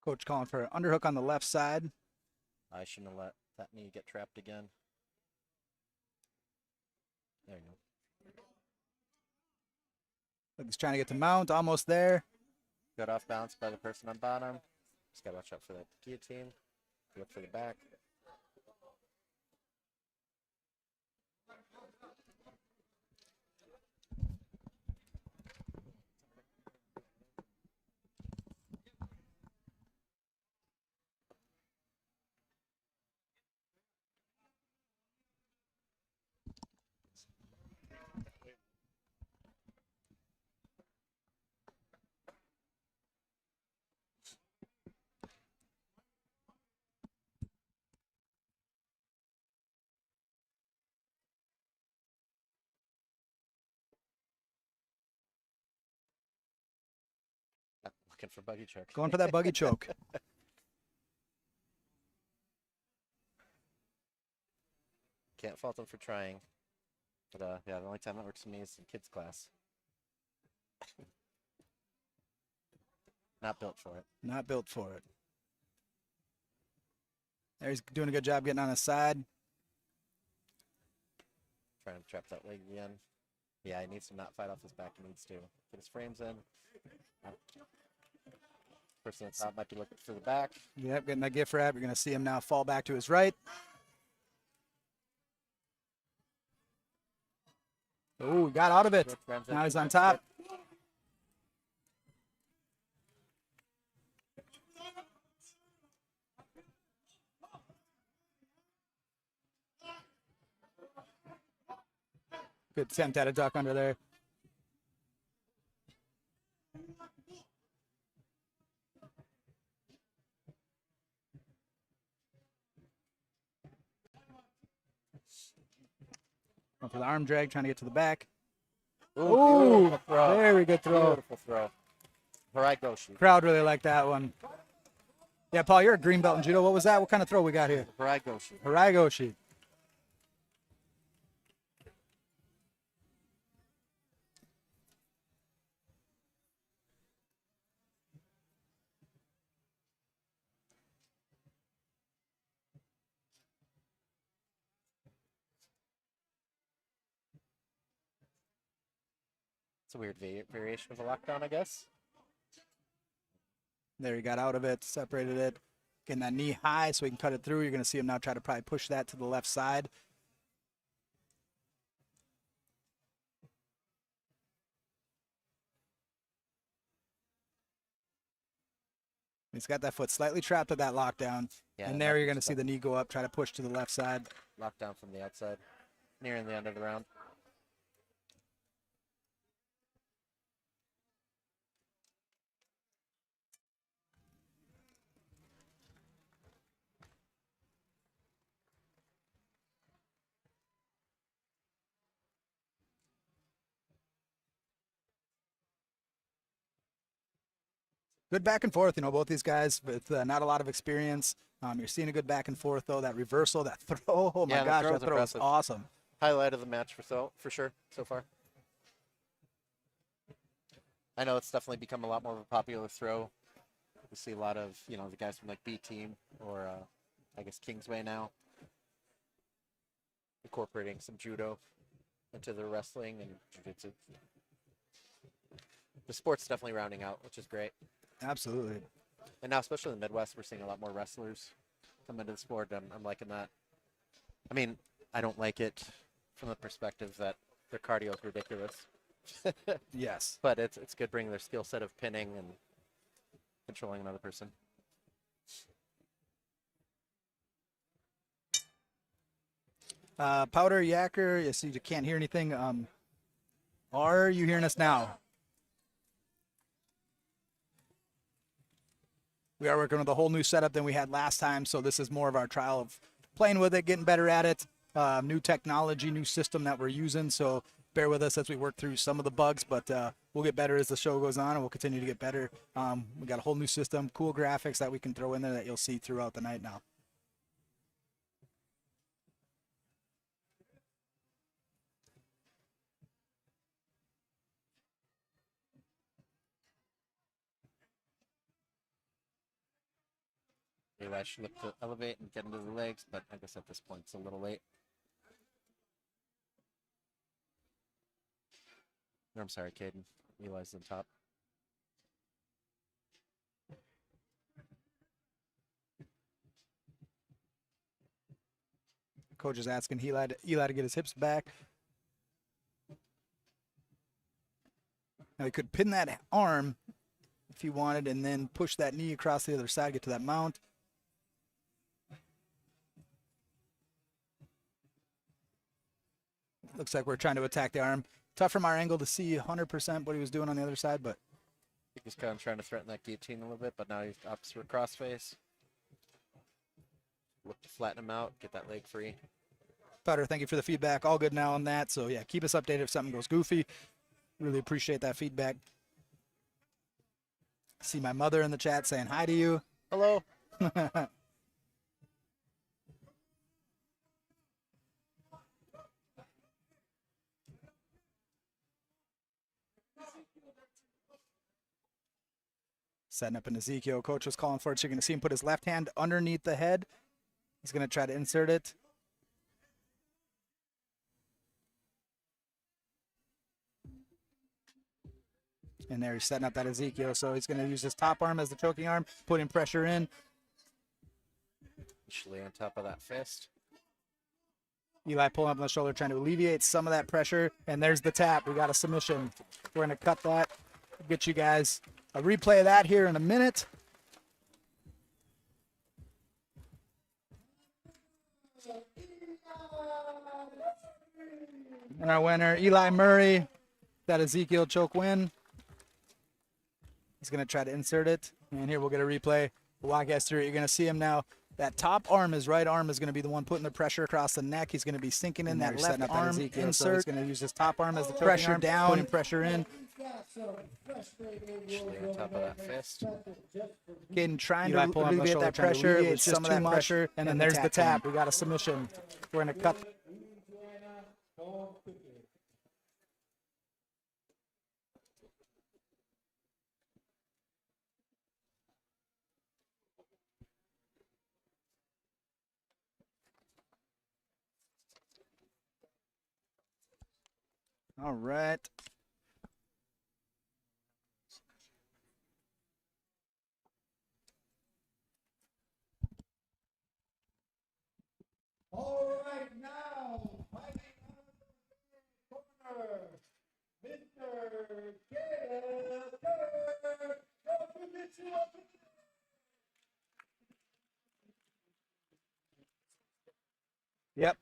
Coach calling for an underhook on the left side. I shouldn't have let that knee get trapped again. There you go. Look, he's trying to get to mount. Almost there. Got off balance by the person on bottom. Just gotta watch out for that guillotine. Look for the back. Looking for buggy choke. Going for that buggy choke. Can't fault him for trying. But yeah, the only time that works for me is in kids class. Not built for it. Not built for it. There, he's doing a good job getting on his side. Trying to trap that leg again. Yeah, he needs to not fight off his back. He needs to get his frames in. Person on top might be looking for the back. Yep, getting that gift wrap. You're going to see him now fall back to his right. Oh, got out of it. Now he's on top. Good attempt at a duck under there. Going for the arm drag, trying to get to the back. Ooh, beautiful throw. Very good throw. Beautiful throw. Hooray, go shoot. Crowd really liked that one. Yeah, Paul, you're a green belt in judo. What was that? What kind of throw we got here? Hooray, go shoot. Haragoshi. It's a weird variation of a lockdown, I guess. There, he got out of it, separated it. Getting that knee high so he can cut it through. You're going to see him now try to probably push that to the left side. He's got that foot slightly trapped at that lockdown. Yeah, and there you're going to see the knee go up, try to push to the left side. Lockdown from the outside. Nearing the end of the round. Good back and forth, you know, both these guys with not a lot of experience. You're seeing a good back and forth, though. That reversal, that throw, oh my Yeah, gosh, that that throw is impressive. awesome. Highlight of the match for sure so far. I know it's definitely become a lot more of a popular throw. We see a lot of, you know, the guys from like B Team or I guess Kingsway now incorporating some judo into their wrestling and jiu-jitsu. The sport's definitely rounding out, which is great. Absolutely. And now, especially in the Midwest, we're seeing a lot more wrestlers come into the sport. I'm liking that. I mean, I don't like it from the perspective that their cardio is ridiculous. Yes. But it's good bringing their skill set of pinning and controlling another person. Powder Yacker, yes, you can't hear anything. Are you hearing us now? We are working with a whole new setup than we had last time, so this is more of our trial of playing with it, getting better at it. New technology, new system that we're using, so bear with us as we work through some of the bugs, but we'll get better as the show goes on, and we'll continue to get better. We got a whole new system, cool graphics that we can throw in there that you'll see throughout the night now. Maybe I should look to elevate and get into the legs, but I guess at this point it's a little late. No, I'm sorry, Kaden. Eli's on top. Coach is asking Eli to get his hips back. Now he could pin that arm if he wanted and then push that knee across the other side, get to that mount. Looks like we're trying to attack the arm. Tough from our angle to see 100% what he was doing on the other side, but I think he's kind of trying to threaten that guillotine a little bit, but now he's opposite with crossface. Look to flatten him out, get that leg free. Powder, thank you for the feedback. All good now on that. So yeah, keep us updated if something goes goofy. Really appreciate that feedback. See my mother in the chat saying hi to you. Hello. Setting up an Ezekiel. Coach was calling for it. So you're going to see him put his left hand underneath the head. He's going to try to insert it. And there he's setting up that Ezekiel. So he's going to use his top arm as the choking arm, putting pressure in. Initially on top of that fist. Eli pulling up on the shoulder, trying to alleviate some of that pressure. And there's the tap. We got a submission. We're going to cut that. Get you guys a replay of that here in a minute. And our winner, Eli Murray, that Ezekiel choke win. He's going to try to insert it. And here we'll get a replay. We'll walk us through it. You're going to see him now. That top arm, his right arm, is going to be the one putting the pressure across the neck. He's going to be sinking in that left arm insert. So he's going to use his top arm as the pressure down, putting pressure in. Initially on top of that fist. Again, trying to alleviate that pressure. It's just too much. Pressure. And then there's the tap. We got a submission. We're going to cut. All right. All right, now, fighting out of the corner, Mr. Kaden. Yep.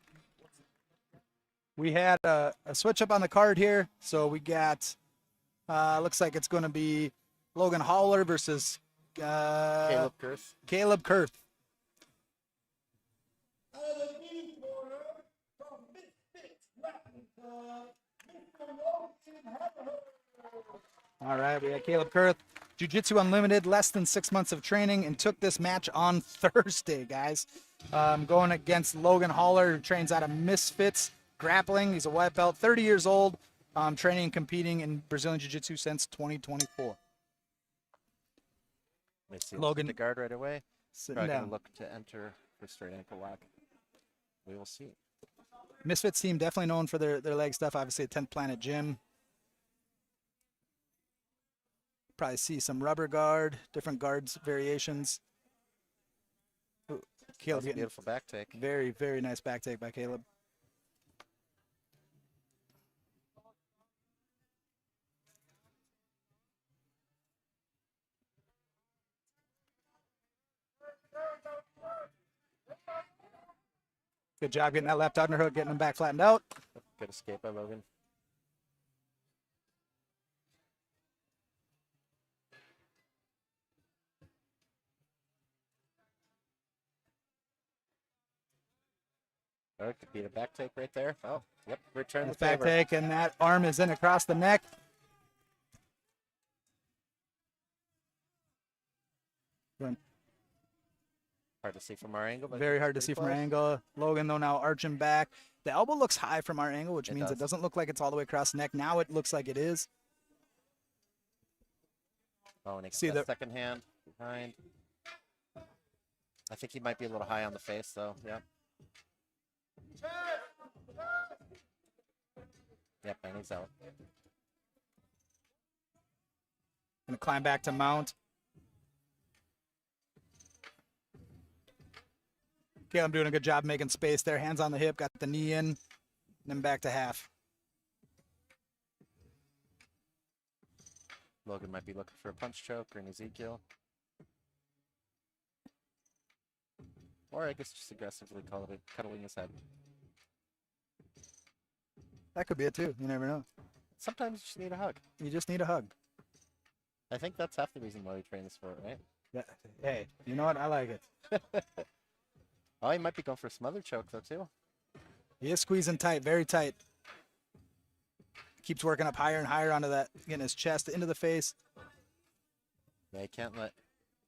We had a switch up on the card here. So we got, looks like it's going to be Logan Hallauer versus Caleb Kurth. Caleb Kurth. Out of the blue corner, from Misfits Grappling Club, Mr. Logan. All right, we got Caleb Kurth. Jiu-Jitsu Unlimited, less than 6 months of training, and took this match on Thursday, guys. Going against Logan Hallauer, who trains out of Misfits Grappling. He's a white belt, 30 years old, training and competing in Brazilian Jiu-Jitsu since 2024. Logan, the guard right away. sitting Probably going down. to look to enter for straight ankle lock. We will see. Misfits team definitely known for their leg stuff. Obviously, a 10th Planet Gym. probably see some rubber guard, different guards variations. Ooh, Caleb That's a getting beautiful back take. very, very nice back take by Caleb. Good job getting that left underhook, getting him back flattened out. Good escape by Logan. Or it could be the back take right there. Oh, yep. Return the That's back favor. take, and that arm is in across the neck. Good. Hard to see from our angle, but Very it's hard to pretty see from our close. angle. Logan, though, now arching back. The elbow looks high from our angle, which It means it does. doesn't look like it's all the way across the neck. Now it looks like it is. Oh, and he See got that the- second hand behind. I think he might be a little high on the face, though. Yep. Yep, and he's out. Gonna climb back to mount. Caleb doing a good job making space there. Hands on the hip, got the knee in, then back to half. Logan might be looking for a punch choke or an Ezekiel. Or I guess just aggressively cuddling his head. That could be it too. You never know. Sometimes you just need a hug. You just need a hug. I think that's half the reason why we train this sport, right? Yeah. Hey, you know what? I like it. Oh, he might be going for a smothered choke, though, too. He is squeezing tight, very tight. Keeps working up higher and higher onto that, getting his chest into the face. Yeah, he can't let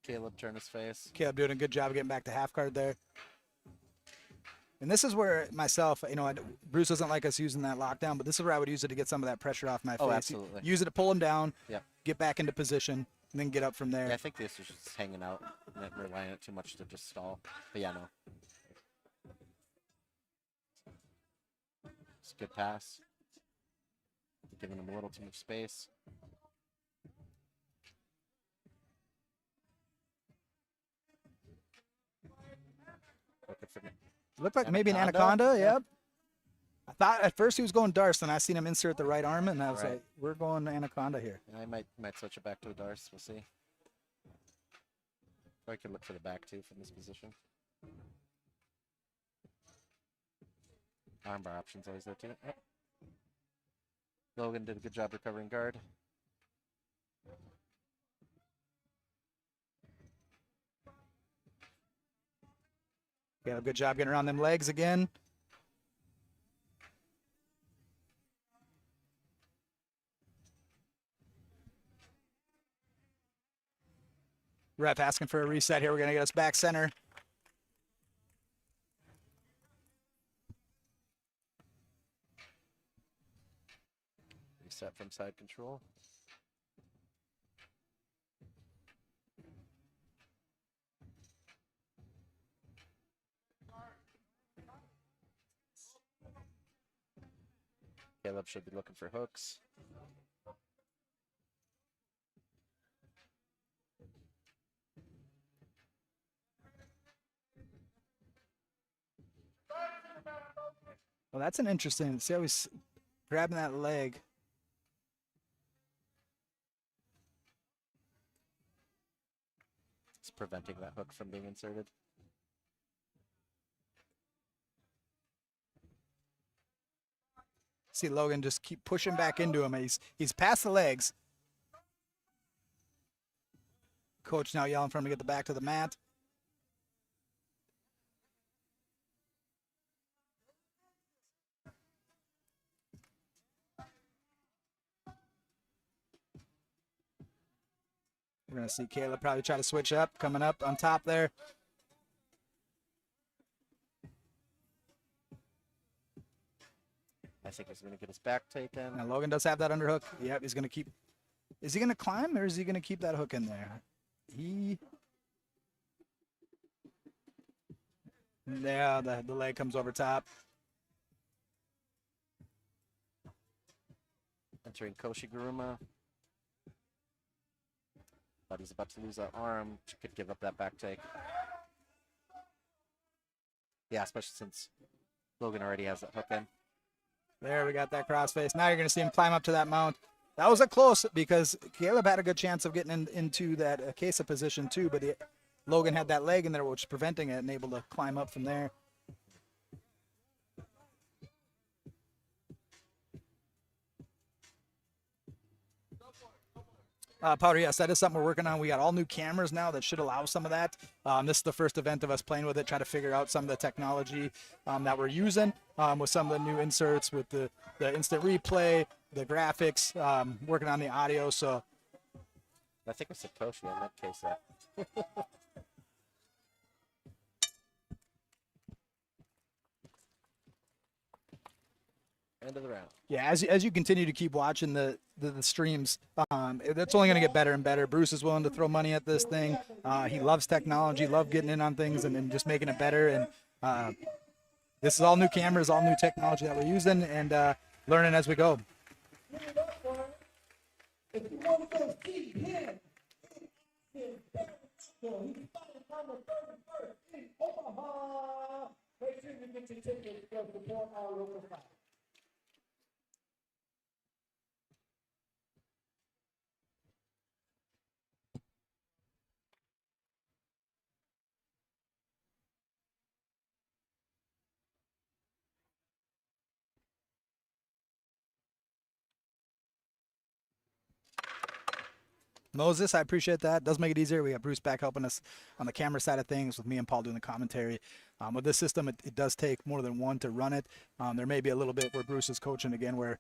Caleb turn his face. Caleb doing a good job of getting back to half guard there. And this is where myself, Bruce doesn't like us using that lockdown, but this is where I would use it to get some of that pressure off my face. Oh, absolutely. Use it to pull him down, Yep. get back into position, and then get up from there. Yeah, I think this is just hanging out, not relying on it too much to just stall. But yeah, no. It's a good pass. Giving him a little too much space. Looking for Looked like maybe an Anaconda? anaconda, Yeah. yep. I thought at first he was going Darce, and I seen him insert the right arm, and I was Right. like, we're going anaconda here. I might switch it back to a Darce. We'll see. Or I could look for the back too from this position. Armbar options always there too. Yep. Logan did a good job recovering guard. Got a good job getting around them legs again. Ref asking for a reset here. We're going to get us back center. Reset from side control. Caleb should be looking for hooks. Well, that's an interesting. See how he's grabbing that leg. It's preventing that hook from being inserted. See Logan just keep pushing back into him. He's past the legs. Coach now yelling for him to get the back to the mat. We're going to see Caleb probably try to switch up, coming up on top there. I think he's going to get his back taken. Now Logan does have that underhook. Yep, he's going to keep. Is he going to climb or is he going to keep that hook in there? Yeah, the leg comes over top. Entering Koshiguruma. He's about to lose that arm. Could give up that back take. Yeah, especially since Logan already has that hook in. There, we got that crossface. Now you're going to see him climb up to that mount. That was a close because Caleb had a good chance of getting into that Kesa position too, but Logan had that leg in there, which is preventing it, and able to climb up from there. Powder, yes, that is something we're working on. We got all new cameras now that should allow some of that. This is the first event of us playing with it, try to figure out some of the technology that we're using with some of the new inserts, with the instant replay, the graphics, working on the audio. So I think it's Satoshi in that case. End of the round. yeah, as you continue to keep watching the streams, that's only going to get better and better. Bruce is willing to throw money at this thing. He loves technology, love getting in on things and just making it better. And this is all new cameras, all new technology that we're using, and learning as we go. If you want to go see him, he's fighting on the 31st in Omaha. Make sure you get your tickets to support our local fight. Moses, I appreciate that. Does make it easier. We got Bruce back helping us on the camera side of things with me and Paul doing the commentary. With this system, it does take more than one to run it. There may be a little bit where Bruce is coaching again where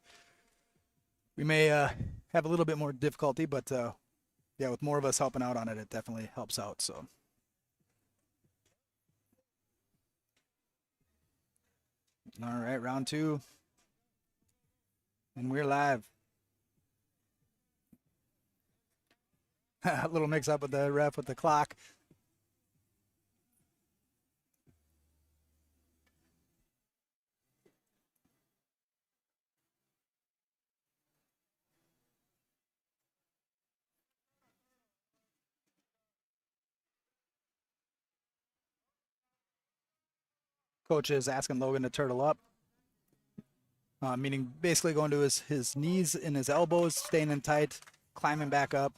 we may have a little bit more difficulty, but yeah, with more of us helping out on it, it definitely helps out. So. All right, round 2. And we're live. A little mix up with the ref with the clock. Coach is asking Logan to turtle up, meaning basically going to his knees and his elbows, staying in tight, climbing back up.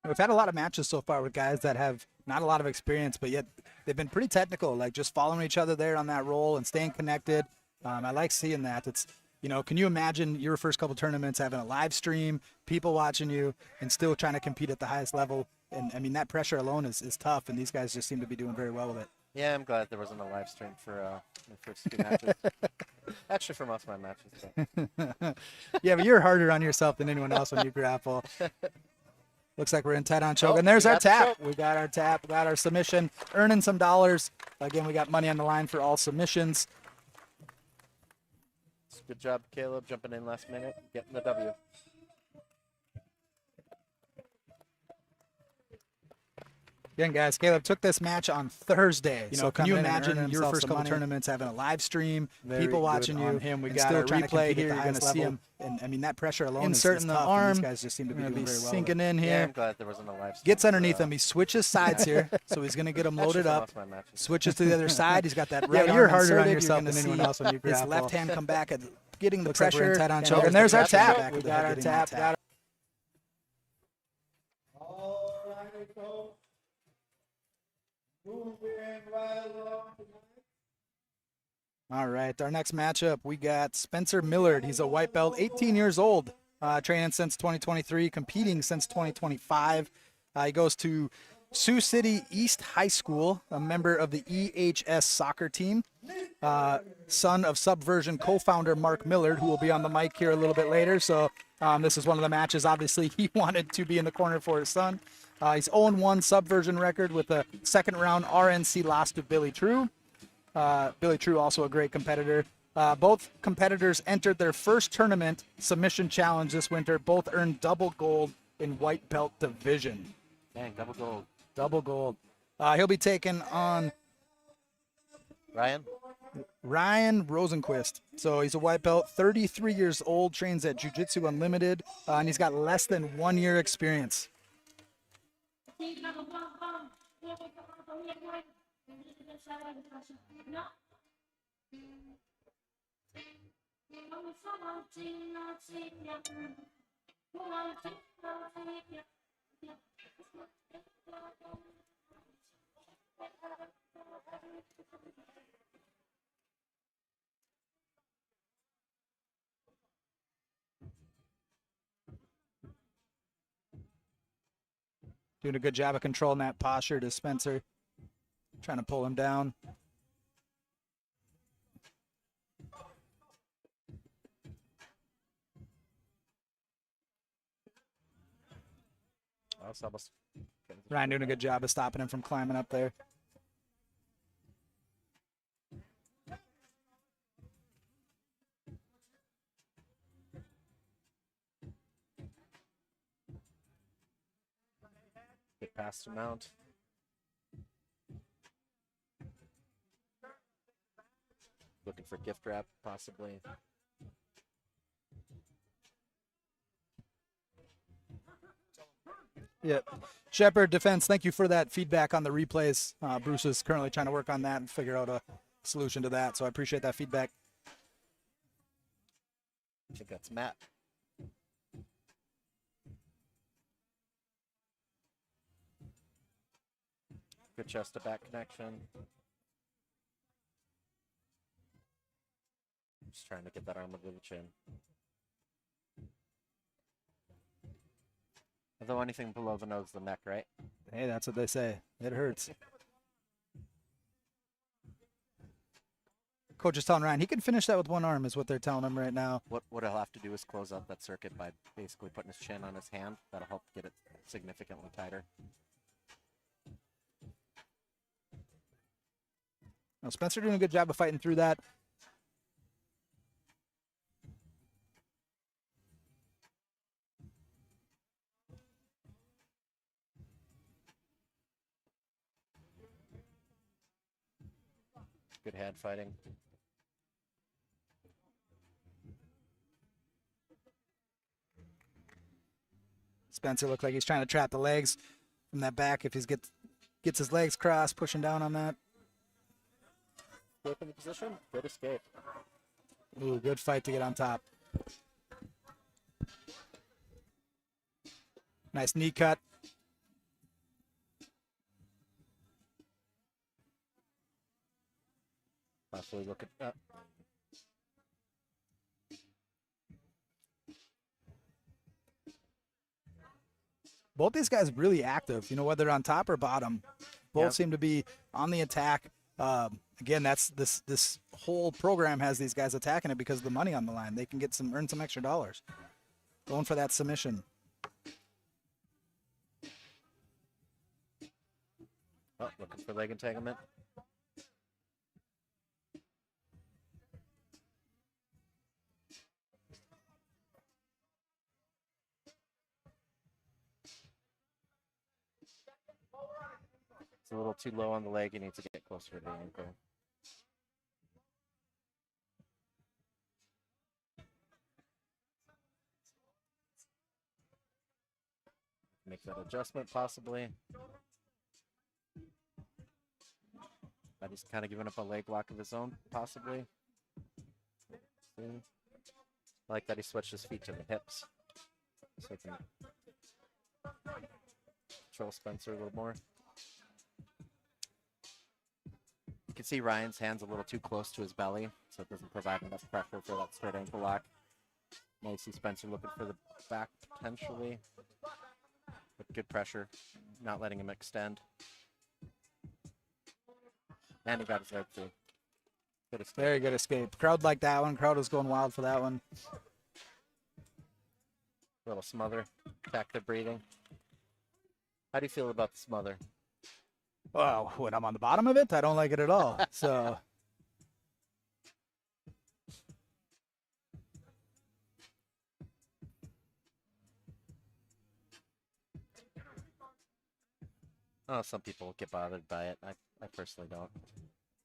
We've had a lot of matches so far with guys that have not a lot of experience, but yet they've been pretty technical, like just following each other there on that roll and staying connected. I like seeing that. It's, you know, can you imagine your first couple tournaments having a live stream, people watching you, and still trying to compete at the highest level? And I mean, that pressure alone is tough, and these guys just seem to be doing very well with it. Yeah, I'm glad there wasn't a live stream for my first 2 matches. Actually, for most of my matches. But. Yeah, but you're harder on yourself than anyone else when you grapple. Looks like we're in tight on choke. Oh, And there's we our got the tap. choke. We got our tap. We got our submission. Earning some dollars. Again, we got money on the line for all submissions. Good job, Caleb, jumping in last minute, getting the W. Again, guys, Caleb took this match on Thursday. You So know, can you coming in and imagine earning your himself first some couple money? tournaments having a live stream, Very people good watching you, on him. We and got still our trying to replay compete here. at the You're going to highest see level. him. And I mean, that pressure alone Insert is in the tough, and arm. these guys just seem to be Gonna doing be very well. sinking in Yeah, here. I'm glad there wasn't a live stream. Gets for, underneath him. He switches sides here, so he's going to get him actually, loaded for up. most of my matches. Switches to the other side. He's got that right Yeah, you're arm harder on inserted. yourself You're than gonna anyone see else when you his grapple. left hand come back at getting the Looks like pressure. we're in tight on And choke. there's And there's the our tap. tap. We We got got our our tap. tap. All right, folks. Moving right along tonight. All right, our next matchup, we got Spencer Millard. He's a white belt, 18 years old, training since 2023, competing since 2025. He goes to Sioux City East High School, a member of the EHS soccer team, son of Subversion co-founder Mark Millard, who will be on the mic here a little bit later. So this is one of the matches, obviously, he wanted to be in the corner for his son. He's 0-1 subversion record with a second round RNC loss to Billy Treu. Billy Treu, also a great competitor. Both competitors entered their first tournament submission challenge this winter. Both earned double gold in white belt division. Dang, double gold. Double gold. He'll be taking on Rhyen? Rhyen Rosenquist. So he's a white belt, 33 years old, trains at Jiu-Jitsu Unlimited, and he's got less than 1 year experience. Doing a good job of controlling that posture to Spencer. Trying to pull him down. Oh, it's almost... Rhyen doing a good job of stopping him from climbing up there. Get past him out. Looking for gift wrap, possibly. Yep. Shepard, Defense, thank you for that feedback on the replays. Bruce is currently trying to work on that and figure out a solution to that, so I appreciate that feedback. I think that's Matt. Good chest to back connection. Just trying to get that arm under the chin. Although anything below the nose, the neck, right? Hey, that's what they say. It hurts. Coach is telling Rhyen he can finish that with one arm, is what they're telling him right now. What he'll have to do is close out that circuit by basically putting his chin on his hand. That'll help get it significantly tighter. Now, Spencer doing a good job of fighting through that. Good hand fighting. Spencer looked like he's trying to trap the legs from that back. If he gets his legs crossed, pushing down on that. Escape in the position. Good escape. Ooh, good fight to get on top. Nice knee cut. Possibly looking up. Both these guys really active, you know, whether on top or bottom. Both Yeah. seem to be on the attack. Again, that's this whole program has these guys attacking it because of the money on the line. They can earn some extra dollars. Going for that submission. Oh, looking for leg entanglement. It's a little too low on the leg. You need to get closer to the ankle. Make that adjustment possibly. But he's kind of giving up a leg lock of his own, possibly. See? I like that he switched his feet to the hips. So he can control Spencer a little more. You can see Ryan's hand's a little too close to his belly, so it doesn't provide enough pressure for that straight ankle lock. Now you see Spencer looking for the back potentially. With good pressure, not letting him extend. And he got his leg through. Good escape. Very good escape. Crowd liked that one. Crowd was going wild for that one. Little smother. Attack the breathing. How do you feel about the smother? Well, when I'm on the bottom of it, I don't like it at all. So Oh, some people get bothered by it. I personally don't.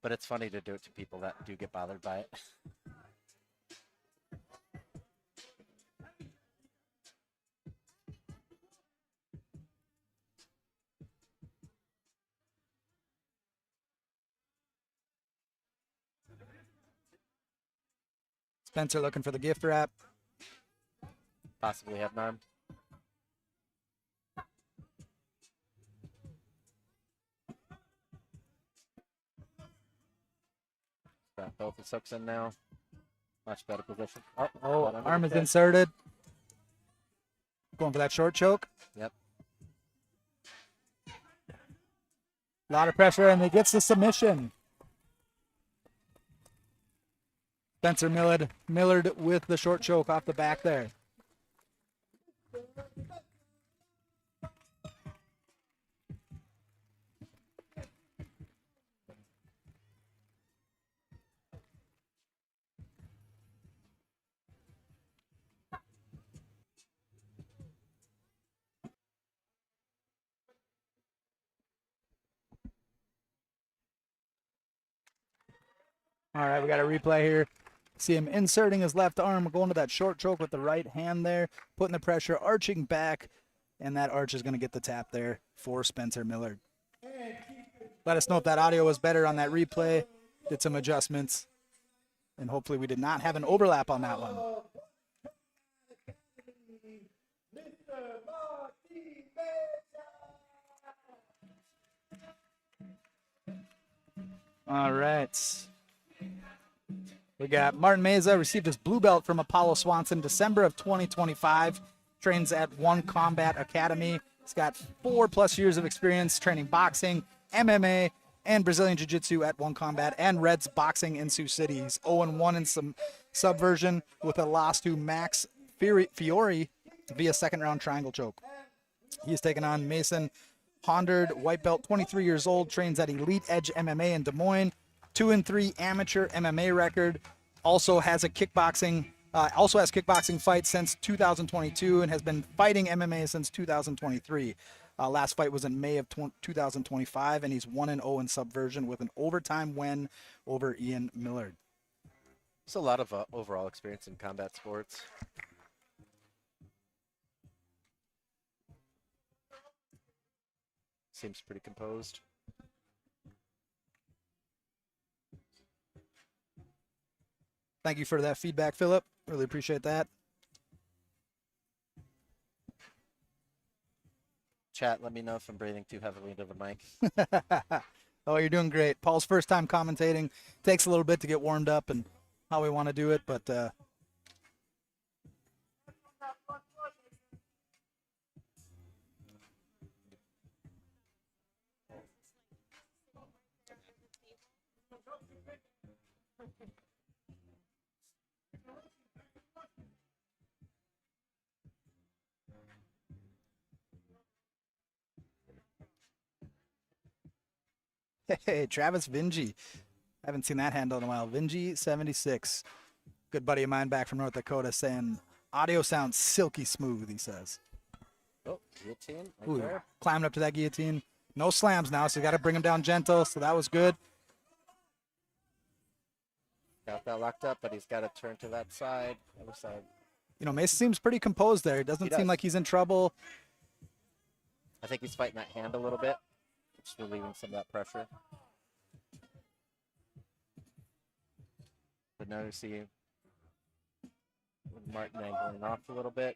But it's funny to do it to people that do get bothered by it. Spencer looking for the gift wrap. Possibly have an arm. Got both the sucks in now. Much better position. Oh, got under arm the is chin. inserted. Going for that short choke. Yep. A lot of pressure, and he gets the submission. Spencer Millard with the short choke off the back there. All right, we got a replay here. See him inserting his left arm, going to that short choke with the right hand there, putting the pressure, arching back, and that arch is going to get the tap there for Spencer Millard. Let us know if that audio was better on that replay. Did some adjustments, and hopefully we did not have an overlap on that one. All right. We got Martin Meza, received his blue belt from Apollo Swanson December of 2025. Trains at One Combat Academy. He's got 4+ years of experience training boxing, MMA, and Brazilian Jiu-Jitsu at One Combat and Reds Boxing in Sioux City. He's 0-1 in some subversion with a loss to Max Fiori via second-round triangle choke. He's taken on Mason Honderd, white belt, 23 years old, trains at Elite Edge MMA in Des Moines. 2-3 amateur MMA record. Also has kickboxing fights since 2022 and has been fighting MMA since 2023. Last fight was in May of 2025, and he's 1-0 in subversion with an overtime win over Ian Millard. There's a lot of overall experience in combat sports. Seems pretty composed. Thank you for that feedback, Philip. Really appreciate that. Chat, let me know if I'm breathing too heavily into the mic. Oh, you're doing great. Paul's first time commentating. Takes a little bit to get warmed up and how we want to do it, but hey, Travis Vingy. Haven't seen that handle in a while. Vingy76. Good buddy of mine back from North Dakota saying, audio sounds silky smooth, he says. Oh, guillotine right Ooh, there. climbing up to that guillotine. No slams now, so you got to bring him down gentle, so that was good. Got that locked up, but he's got to turn to that side, other side. You know, Mason seems pretty composed there. He doesn't seem does. like he's in trouble. I think he's fighting that hand a little bit, just relieving some of that pressure. But now you see Martin angling off a little bit.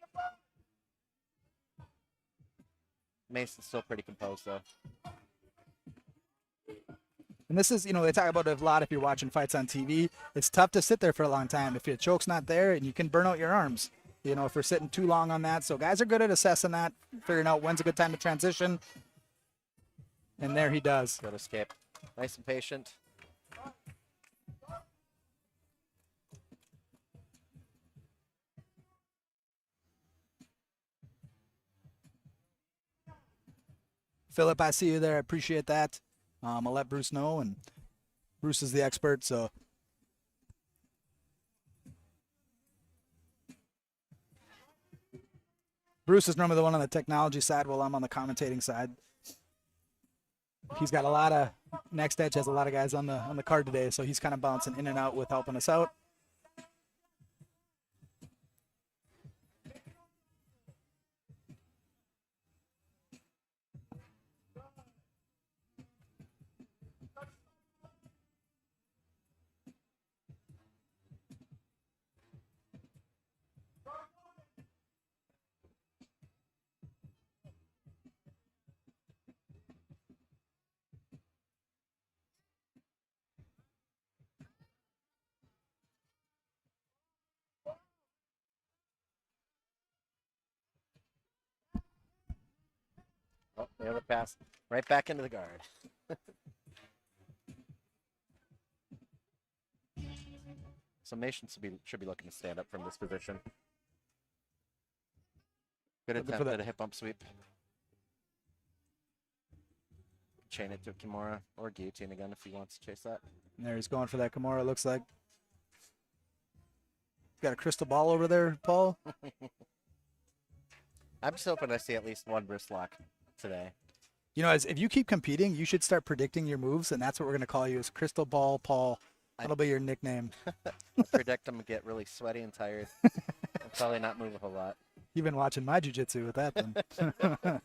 Mason's still pretty composed, though. And this is, you know, they talk about it a lot if you're watching fights on TV. It's tough to sit there for a long time if your choke's not there, and you can burn out your arms, you know, if you're sitting too long on that. So guys are good at assessing that, figuring out when's a good time to transition. And there he does. Good escape. Nice and patient. Philip, I see you there. I appreciate that. I'll let Bruce know, and Bruce is the expert, so. Bruce is normally the one on the technology side while I'm on the commentating side. He's got a lot of, Next Edge has a lot of guys on the card today, so he's kind of bouncing in and out with helping us out. Oh, the other pass. Right back into the guard. So Mason should be looking to stand up from this position. Good Looking for attempt that. at a hip bump sweep. Chain it to Kimura or guillotine again if he wants to chase that. And there he's going for that Kimura, looks like. Got a crystal ball over there, Paul. I'm just hoping I see at least one wrist lock today. You know, if you keep competing, you should start predicting your moves, and that's what we're going to call you, is Crystal Ball Paul. That'll be your nickname. I predict I'm going to get really sweaty and tired. I'll probably not move a whole lot. You've been watching my jiu-jitsu with that then.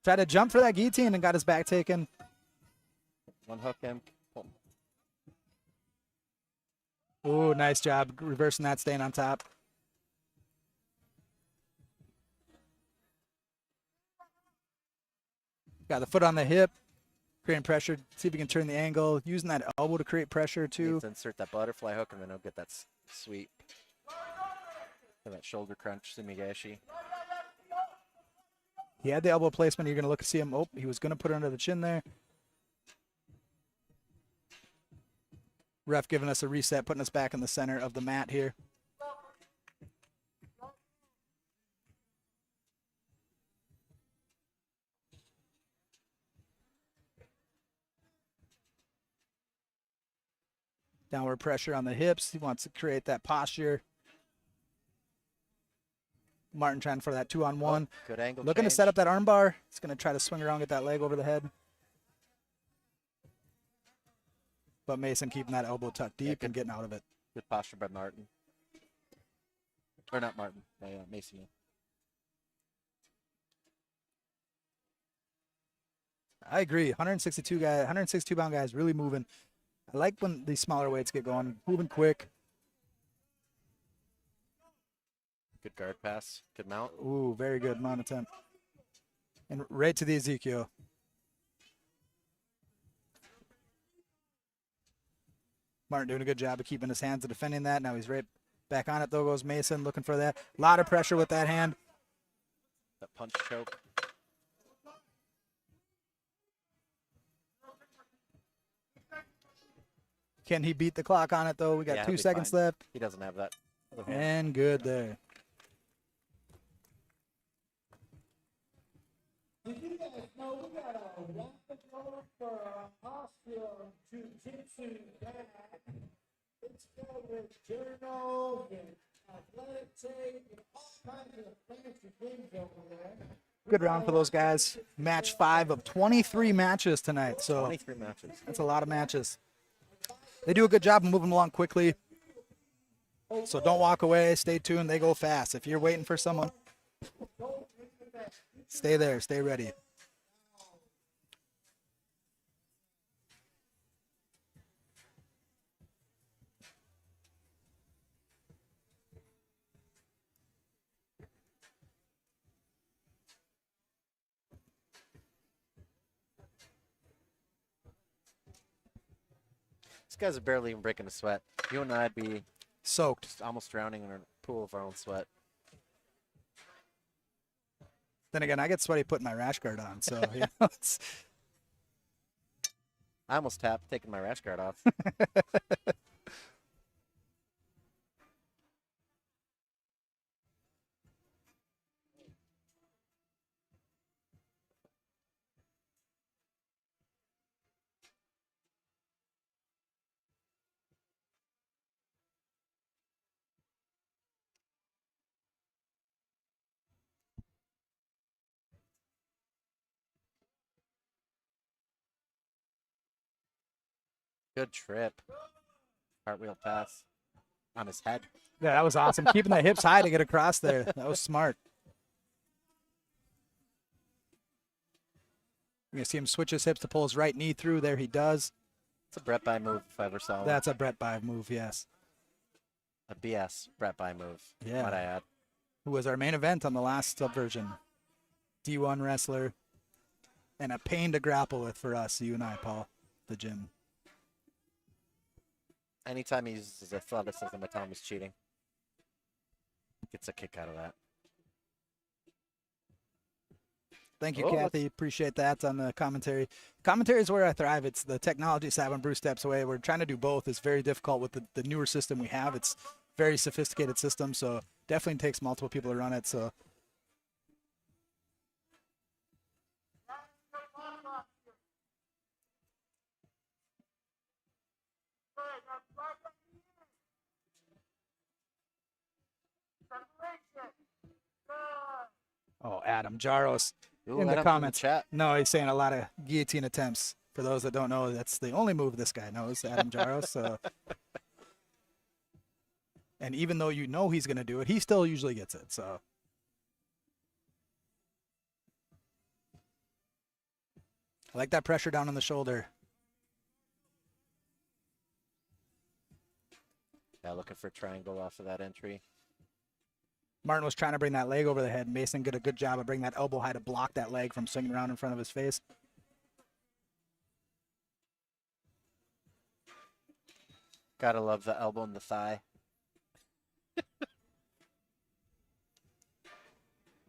Tried to jump for that guillotine and got his back taken. One hook him. Pull. Ooh, nice job reversing that, staying on top. Got the foot on the hip, creating pressure. See if you can turn the angle. Using that elbow to create pressure too. Needs to insert that butterfly hook and then he'll get that sweep. And that shoulder crunch, Sumigashi. He had the elbow placement. You're going to look to see him. Oh, he was going to put it under the chin there. Ref giving us a reset, putting us back in the center of the mat here. Downward pressure on the hips. He wants to create that posture. Martin trying for that 2-on-1. Oh, good angle Looking change. to set up that arm bar. He's going to try to swing around, get that leg over the head. But Mason keeping that elbow tucked deep good. and getting out of it. Good posture by Martin. Or not Martin, by Mason. I agree. 162-pound guys really moving. I like when these smaller weights get going, moving quick. Good guard pass. Good mount. Ooh, very good mount attempt. And right to the Ezekiel. Martin doing a good job of keeping his hands and defending that. Now he's right back on it, though, goes Mason looking for that. A lot of pressure with that hand. That punch choke. Can he beat the clock on it, though? We got Yeah, 2 he'll be seconds fine. left. He doesn't have that. other hand. And good there. Did you guys know we got a rapid road for Austria Jiu-Jitsu bag? It's filled with journals and athletic tape and all kinds of fancy things over there. Good round for those guys. Match 5 of 23 matches tonight. So 23 matches. that's a lot of matches. They do a good job of moving along quickly. So don't walk away. Stay tuned. They go fast. If you're waiting for someone, stay there. Stay ready. These guys are barely even breaking a sweat. You and I'd be Soaked. just almost drowning in a pool of our own sweat. Then again, I get sweaty putting my rash guard on. So, you know, it's, I almost tapped taking my rash guard off. Good trip. Cartwheel pass on his head. Yeah, that was awesome. Keeping the hips high to get across there. That was smart. You're going to see him switch his hips to pull his right knee through. There he does. It's a Brett by move if I ever saw one. That's a Brett Bive move, yes. A BS Brett by move. Yeah. Might I add. Who was our main event on the last subversion. D1 wrestler. And a pain to grapple with for us, you and I, Paul, the gym. Anytime he uses his athleticism, I tell him he's cheating. Gets a kick out of that. Thank you, Oh, Kathy. Appreciate that on the commentary. Commentary is where I thrive. It's the technology side when Bruce steps away. We're trying to do both. It's very difficult with the newer system we have. It's very sophisticated system, so definitely takes multiple people to run it. So oh, Adam Jaros Ooh, in Adam the from comments. chat. No, he's saying a lot of guillotine attempts. For those that don't know, that's the only move this guy knows, Adam Jaros. So, and even though you know he's going to do it, he still usually gets it. So, I like that pressure down on the shoulder. Yeah, looking for a triangle off of that entry. Martin was trying to bring that leg over the head. Mason did a good job of bringing that elbow high to block that leg from swinging around in front of his face. Gotta love the elbow in the thigh.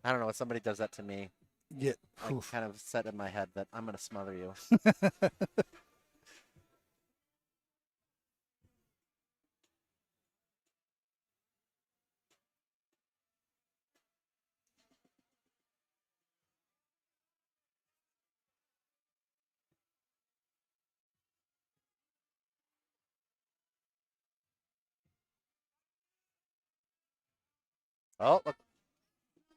I don't know, when somebody does that to me, Yeah. I kind of set in my head that I'm going to smother you. Oh, look.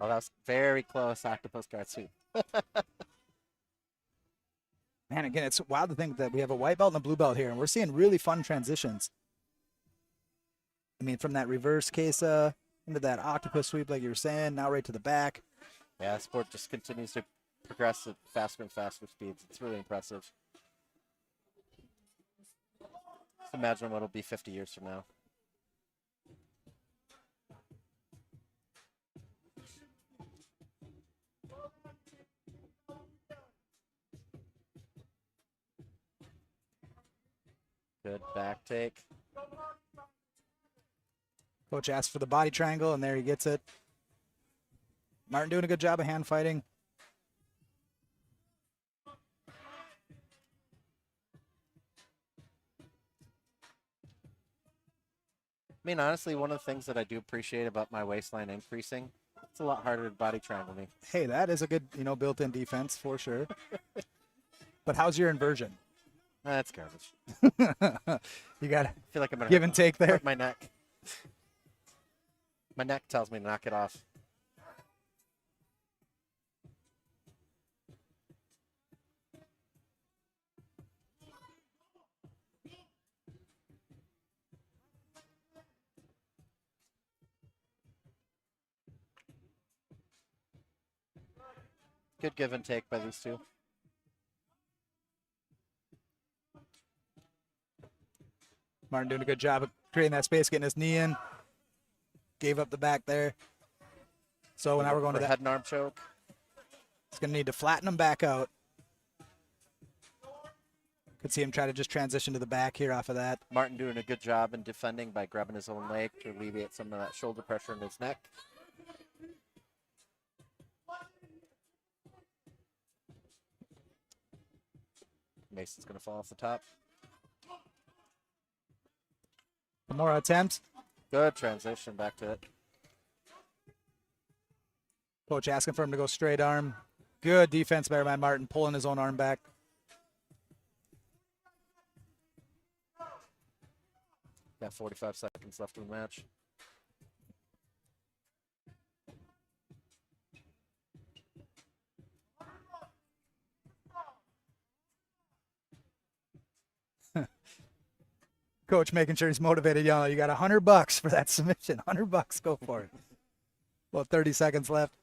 Oh, that was very close. Octopus guard sweep. Man, again, it's wild to think that we have a white belt and a blue belt here, and we're seeing really fun transitions. I mean, from that reverse case into that octopus sweep, like you were saying, now right to the back. Yeah, sport just continues to progress at faster and faster speeds. It's really impressive. Just imagine what it'll be 50 years from now. Good back take. Coach asks for the body triangle, and there he gets it. Martin doing a good job of hand fighting. I mean, honestly, one of the things that I do appreciate about my waistline increasing, it's a lot harder to body triangle me. Hey, that is a good, built-in defense for sure. But how's your inversion? That's garbage. You got to I feel like I'm gonna give and take there. hurt my neck. My neck tells me to knock it off. Good give and take by these two. Martin doing a good job of creating that space, getting his knee in. Gave up the back there. So now we're going to that. Head and arm choke. He's going to need to flatten him back out. Could see him try to just transition to the back here off of that. Martin doing a good job in defending by grabbing his own leg to alleviate some of that shoulder pressure in his neck. Mason's going to fall off the top. One more attempt. Good transition back to it. Coach asking for him to go straight arm. Good defense by Ryan Martin, pulling his own arm back. Got 45 seconds left in the match. Coach making sure he's motivated, yelling, you got $100 for that submission. $100, go for it. Well, 30 seconds left.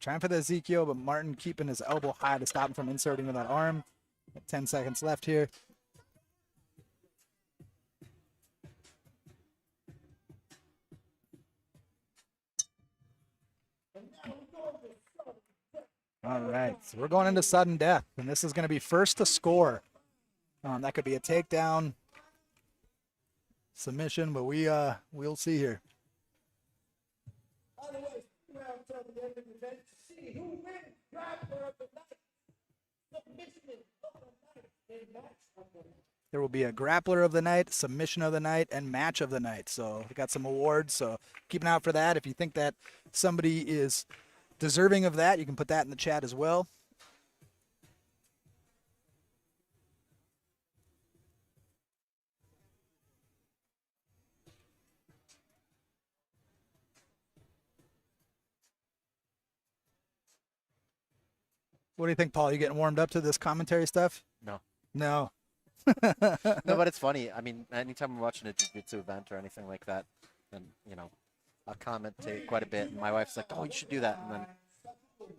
Trying for the Ezekiel, but Martin keeping his elbow high to stop him from inserting with that arm. 10 seconds left here. All right, so we're going into sudden death, and this is going to be first to score. That could be a takedown, submission, but we'll see here. By the way, stick around till the end of the event to see who wins Grappler of the Night, Submission of the Night, and Match of the Night. There will be a grappler of the night, submission of the night, and match of the night. So we got some awards, so keep an eye out for that. If you think that somebody is deserving of that, you can put that in the chat as well. What do you think, Paul? You getting warmed up to this commentary stuff? No. No. No, but it's funny. I mean, anytime I'm watching a jiu-jitsu event or anything like that, then, you know, I'll commentate quite a bit. And my wife's like, oh, you should do that. And then,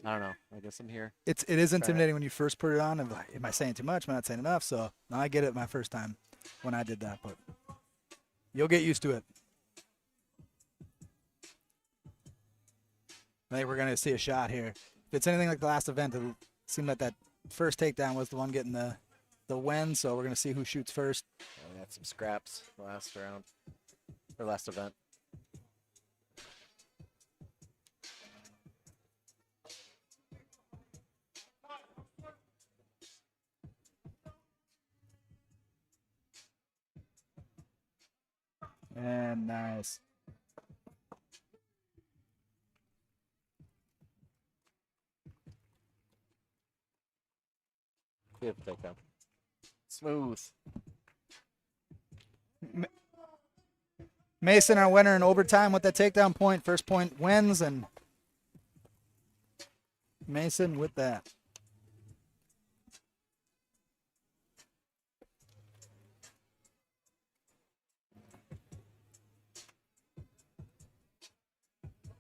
I don't know. I guess I'm here. It is intimidating when you first put it on. And like, am I saying too much? Am I not saying enough? So now I get it my first time when I did that. But you'll get used to it. I think we're going to see a shot here. If it's anything like the last event, it seemed like that first takedown was the one getting the win. So we're going to see who shoots first. We had some scraps last round, or last event. And nice. Good takedown. Smooth. Mason, our winner in overtime with that takedown point. First point wins, and Mason with that.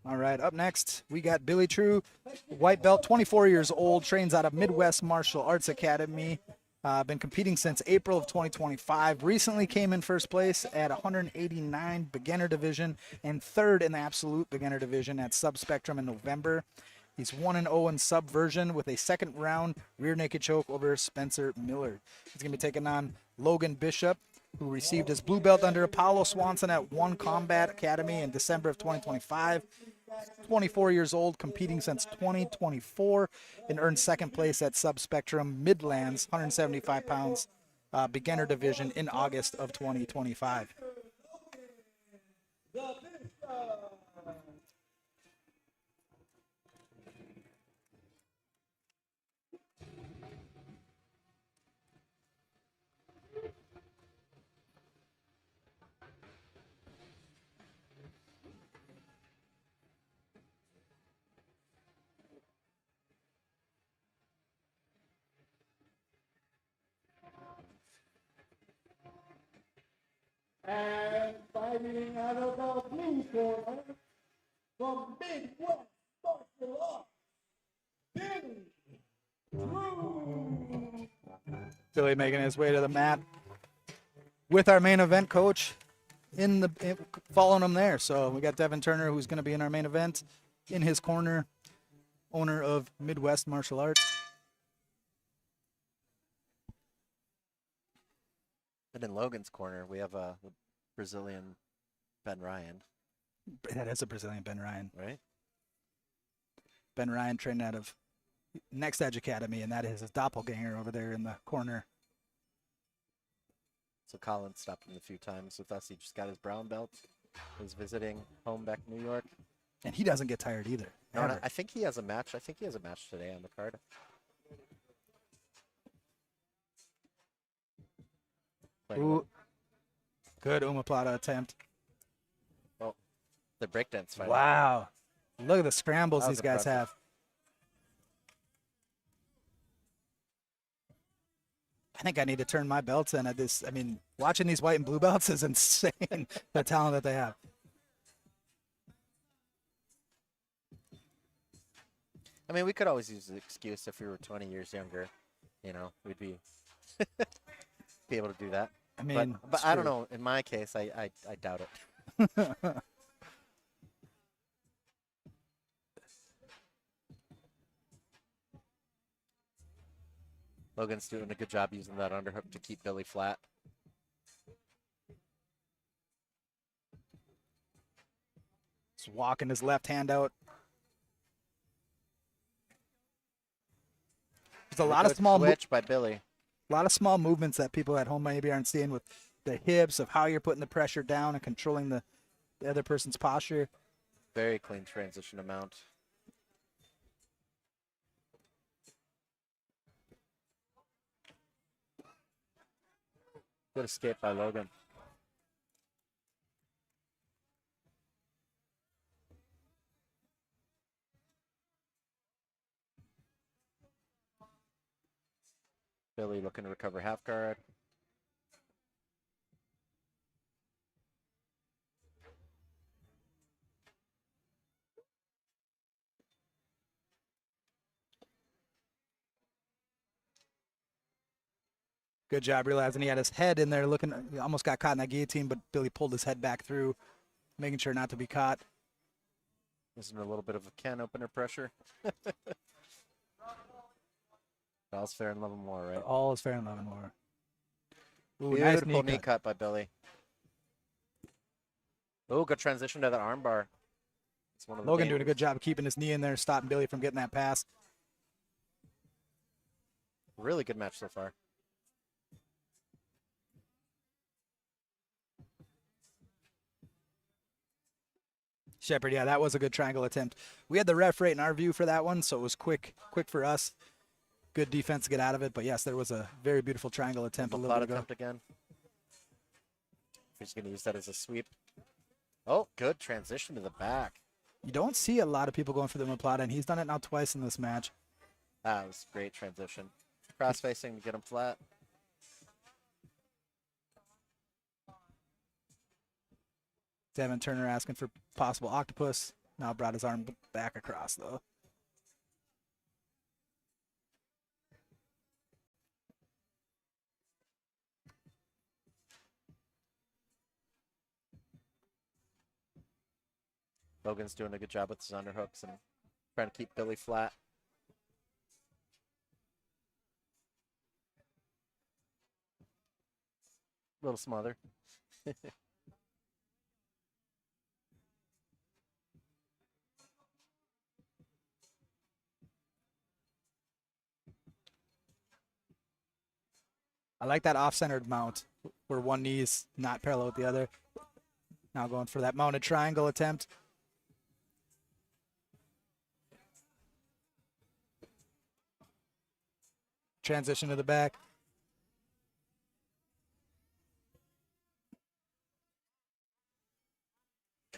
All right, up next, we got Billy Treu, white belt, 24 years old, trains out of Midwest Martial Arts Academy. Been competing since April of 2025. Recently came in first place at 189 beginner division and third in the absolute beginner division at Subspectrum in November. He's 1-0 in sub version with a second round rear naked choke over Spencer Millard. He's going to be taking on Logan Bishop, who received his blue belt under Apollo Swanson at One Combat Academy in December of 2025. 24 years old, competing since 2024, and earned second place at Subspectrum Midlands, 175 pounds, beginner division in August of 2025. And fighting out of the blue corner from Midwest Martial Arts, Billy Treu. Billy making his way to the mat with our main event coach following him there. So we got Devin Turner, who's going to be in our main event, in his corner, owner of Midwest Martial Arts. And in Logan's corner, we have the Brazilian Ben Rhyen, That is a Brazilian Ben Rhyen. right? Ben Rhyen training out of Next Edge Academy, and that is his doppelganger over there in the corner. So Colin stopped him a few times with us. He just got his brown belt. He's visiting home back in New York. And he doesn't get tired either. No, ever. I think he has a match. I think he has a match today on the card. Playing Ooh. Good omoplata attempt. the breakdance fight. Wow. Look at the scrambles That these was guys impressive. have. I think I need to turn my belts in at this. I mean, watching these white and blue belts is insane, the talent that they have. I mean, we could always use the excuse if we were 20 years younger. You know, we'd be able to do that. I mean, But it's I don't true. know. In my case, I doubt it. Logan's doing a good job using that underhook to keep Billy flat. Just walking his left hand out. There's a lot of Good small switch by Billy. a lot of small movements that people at home maybe aren't seeing with the hips of how you're putting the pressure down and controlling the other person's posture. Very clean transition amount. Good escape by Logan. Billy looking to recover half guard. Good job realizing he had his head in there looking, he almost got caught in that guillotine, but Billy pulled his head back through, making sure not to be caught. Using a little bit of a can opener pressure. All's fair in love and war, right? All is fair in love and war. Ooh, nice Beautiful knee knee cut. cut by Billy. Oh, good transition to that arm bar. It's one of the Logan doing a dangers. good job of keeping his knee in there, stopping Billy from getting that pass. Really good match so far. Shepard, yeah, that was a good triangle attempt. We had the ref right in our view for that one, so it was quick for us. Good defense to get out of it, but yes, there was a very beautiful triangle attempt a little Plot bit ago. attempt again. He's going to use that as a sweep. Oh, good transition to the back. You don't see a lot of people going for the Maplata, and he's done it now twice in this match. That was a great transition. Cross facing to get him flat. Devin Turner asking for possible octopus. Now brought his arm back across, though. Logan's doing a good job with his underhooks and trying to keep Billy flat. A little smother. I like that off-centered mount where one knee is not parallel with the other. Now going for that mounted triangle attempt. Transition to the back.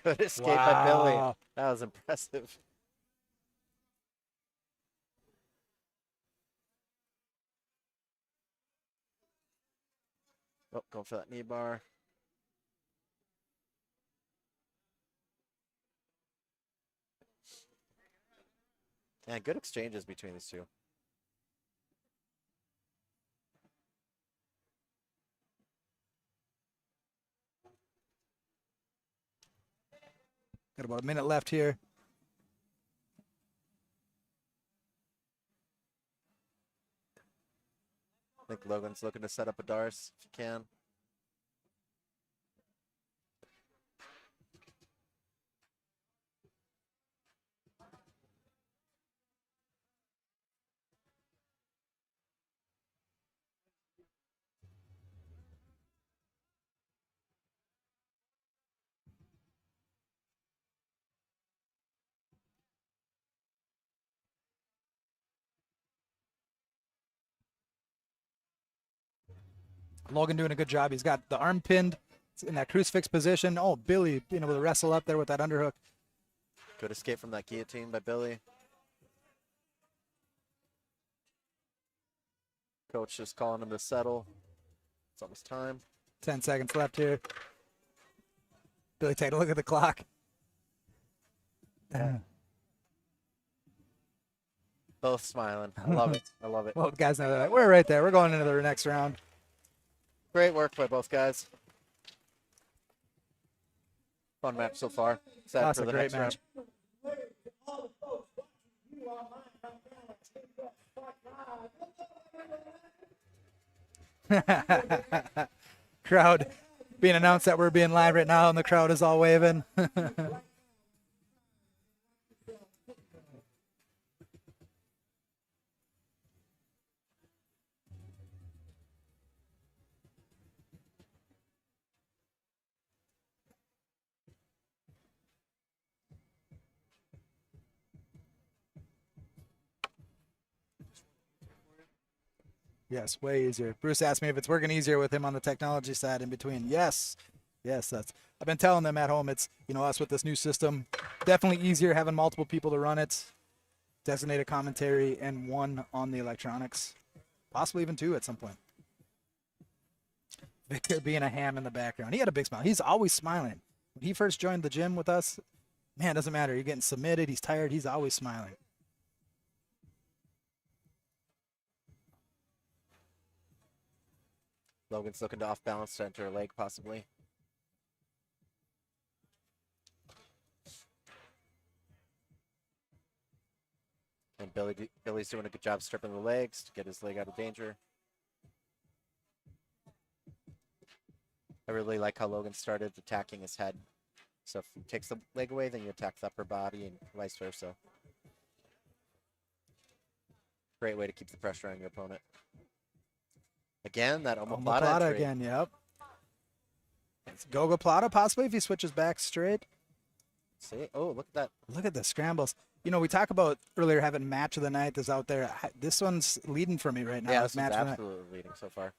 Good escape by Billy. Wow. That was impressive. Oh, going for that knee bar. Yeah, good exchanges between these two. Got about a minute left here. I think Logan's looking to set up a Darce if he can. Logan doing a good job. He's got the arm pinned in that crucifix position. Oh, Billy being able to wrestle up there with that underhook. Good escape from that guillotine by Billy. Coach just calling him to settle. It's almost time. 10 seconds left here. Billy, take a look at the clock. Both smiling. I love it. I love it. Both guys know that. We're right there. We're going into the next round. Great work by both guys. Fun match so far. Excited That's for a the great next match. round. All the folks watching you online, come down and take us fight live. Crowd being announced that we're being live right now, and the crowd is all waving. Yes, way easier. Bruce asked me if it's working easier with him on the technology side in between. Yes. Yes, that's I've been telling them at home it's, us with this new system, definitely easier having multiple people to run it. Designated commentary and one on the electronics. Possibly even two at some point. Victor being a ham in the background. He had a big smile. He's always smiling. When he first joined the gym with us, man, it doesn't matter. You're getting submitted, he's tired, he's always smiling. Logan's looking to off balance to enter a leg, possibly. And Billy's doing a good job stripping the legs to get his leg out of danger. I really like how Logan started attacking his head. So if he takes the leg away, then you attack the upper body and vice versa. Great way to keep the pressure on your opponent. Again, that omoplata Omoplata entry. again, yep. It's Gogo Plata possibly if he switches back straight. See? Oh, look at that. Look at the scrambles. We talk about earlier having match of the night that's out there. This one's leading for me right now. Yeah, as this is match of the night. absolutely leading so far.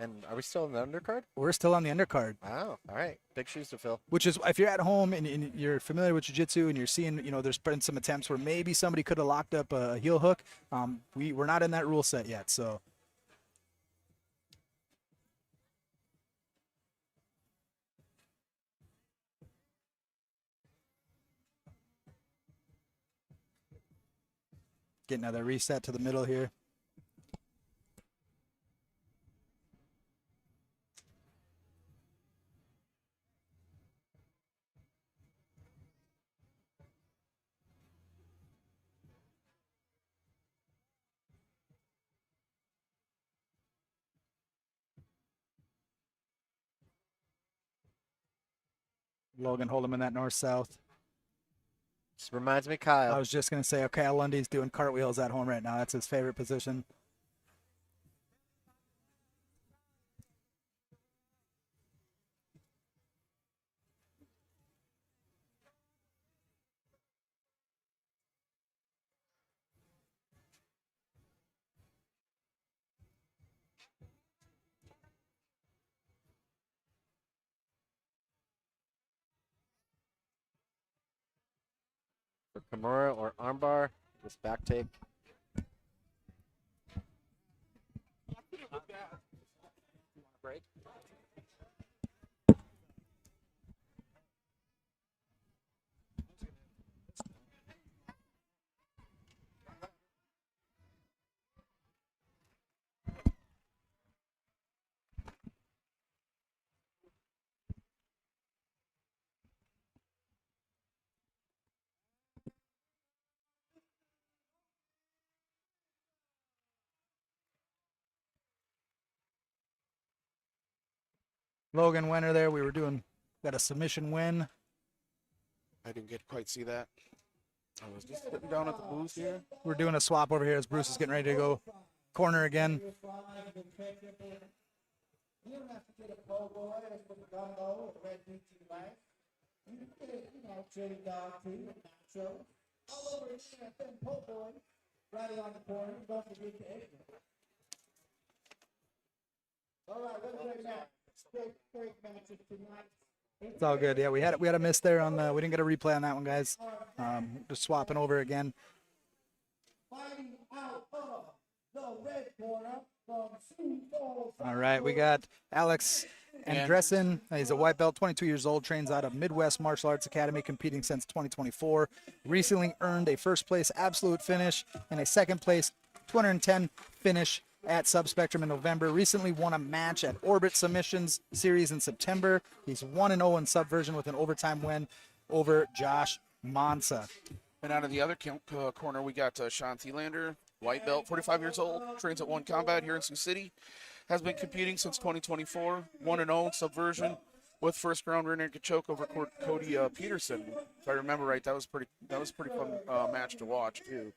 And are we still in the undercard? We're still on the undercard, Wow. All right. Big shoes to fill. which is if you're at home and you're familiar with jiu-jitsu and you're seeing, there's been some attempts where maybe somebody could have locked up a heel hook. We're not in that rule set yet, so. Get another reset to the middle here. Logan, hold him in that north-south. This reminds me of Kyle. I was just going to say, okay, Lundy's doing cartwheels at home right now. That's his favorite position. For Kimura or armbar, this back take. Break. Logan winner there. Got a submission win. I didn't get quite see that. I was just sitting down at the booth here. We're doing a swap over here as Bruce is getting ready to go corner again. You don't have to get a po' boy with a gumbo, a red BT life. You can get, chili dog tea, nacho. All over here, then po' boy, right on the corner. Don't forget to egg it. All right, what a great match. Great matches tonight. It's all good. Yeah, we had a miss there on the. We didn't get a replay on that one, guys. Just swapping over again. Fighting out of the red corner from Sioux Falls. All right, we got Alex Andresen. He's a white belt, 22 years old, trains out of Midwest Martial Arts Academy, competing since 2024. Recently earned a first place absolute finish and a second place 210 finish at Subspectrum in November. Recently won a match at Orbit Submissions Series in September. He's 1-0 in Subversion with an overtime win over Josh Monsma. And out of the other corner, we got Shaun Thelander, white belt, 45 years old, trains at One Combat here in Sioux City. Has been competing since 2024, 1-0 in Subversion with first round rear naked choke over Cody Peterson. If I remember right, that was pretty fun match to watch too.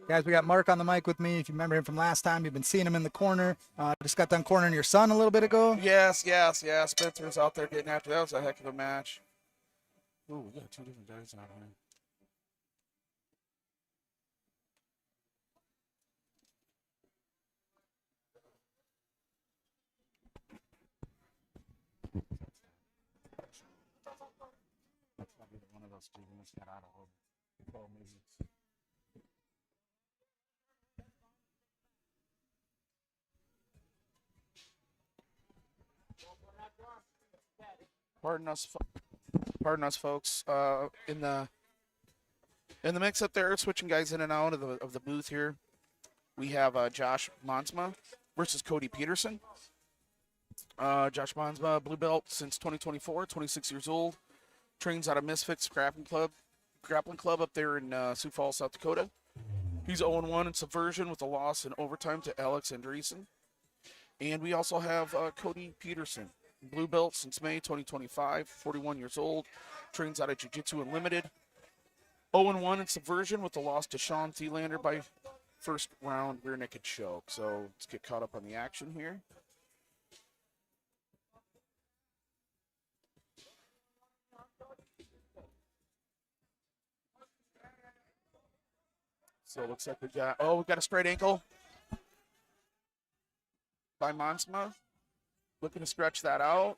Guys, we got Mark on the mic with me. If you remember him from last time, you've been seeing him in the corner. Just got done cornering your son a little bit ago. Yes. Spencer's out there getting after. That was a heck of a match. Ooh, we got two different guys out here. That's probably one of those students got out of well, maybe. Pardon us, folks. In the mix up there, switching guys in and out of the booth here. We have Josh Monsma versus Cody Peterson. Josh Monsma, blue belt since 2024, 26 years old. Trains out of Misfits Grappling Club up there in Sioux Falls, South Dakota. He's 0-1 in Subversion with a loss in overtime to Alex Andresen. And we also have Cody Peterson, blue belt since May 2025, 41 years old. Trains out of Jiu-Jitsu Unlimited. 0-1 in Subversion with a loss to Shaun Thelander by first round rear naked choke. So let's get caught up on the action here. So it looks like we got a straight ankle by Monsma. Looking to stretch that out.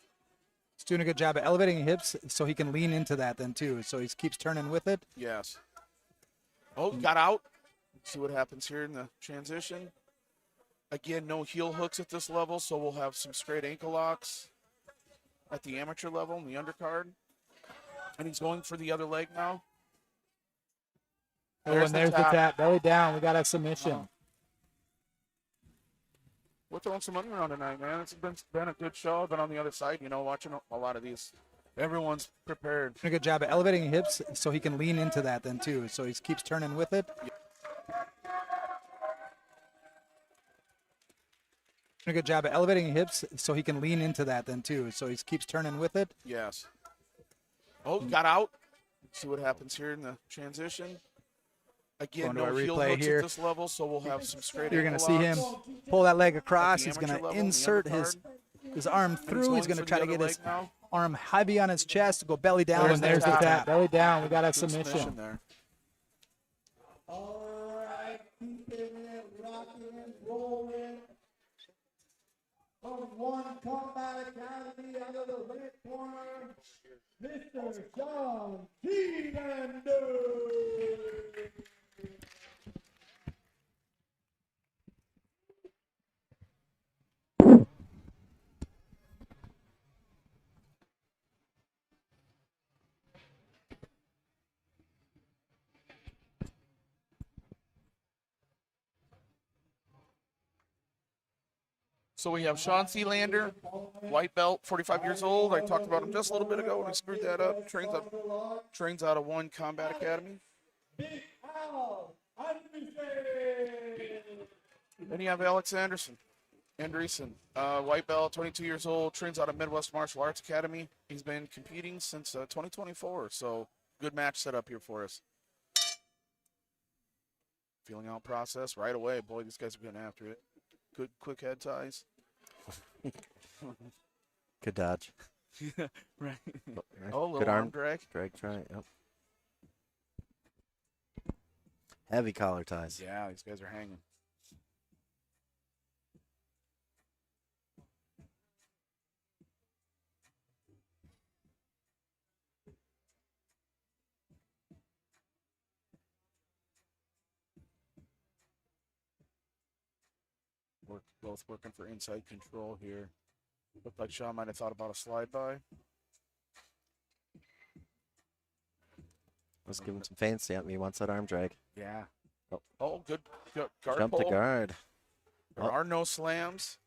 He's doing a good job of elevating his hips so he can lean into that then too. So he keeps turning with it. Yes. Oh, got out. Let's see what happens here in the transition. Again, no heel hooks at this level, so we'll have some straight ankle locks at the amateur level in the undercard. And he's going for the other leg now. Oh, and there's the tap. Belly down. We got a submission. We're throwing some money around tonight, man. It's been a good show. I've been on the other side, watching a lot of these. Everyone's prepared. Doing a good job of elevating his hips so he can lean into that then too. So he keeps turning with it. Doing a good job of elevating his hips so he can lean into that then too. So he keeps turning with it. Yes. Oh, got out. Let's see what happens here in the transition. Again, no heel hooks at this level, so we'll have some straight You're going to see him pull that leg across. He's going to insert his arm through. He's going to try to get his arm heavy on his chest, go belly down. Oh, and there's the tap. Belly down. We got a submission there. All right, keeping it rocking and rolling. From One Combat Academy out of the red corner, Mr. Shaun Thelander. So we have Shaun Thelander, white belt, 45 years old. I talked about him just a little bit ago when I screwed that up. Trains out of One Combat Academy. Big Al Andresen. Then you have Alex Andresen, white belt, 22 years old. Trains out of Midwest Martial Arts Academy. He's been competing since 2024. So good match set up here for us. Feeling out process right away. Boy, these guys are getting after it. Good quick head ties. Good dodge. Right. Oh, little good arm drag. Drag try. Yep. Heavy collar ties. Yeah, these guys are hanging. Both working for inside control here. Looked like Shaun might have thought about a slide by. Let's give him some feints. Yeah, he wants that arm drag. Yeah. Oh. Oh, good guard Jump pull. to guard. There Oh. are no slams.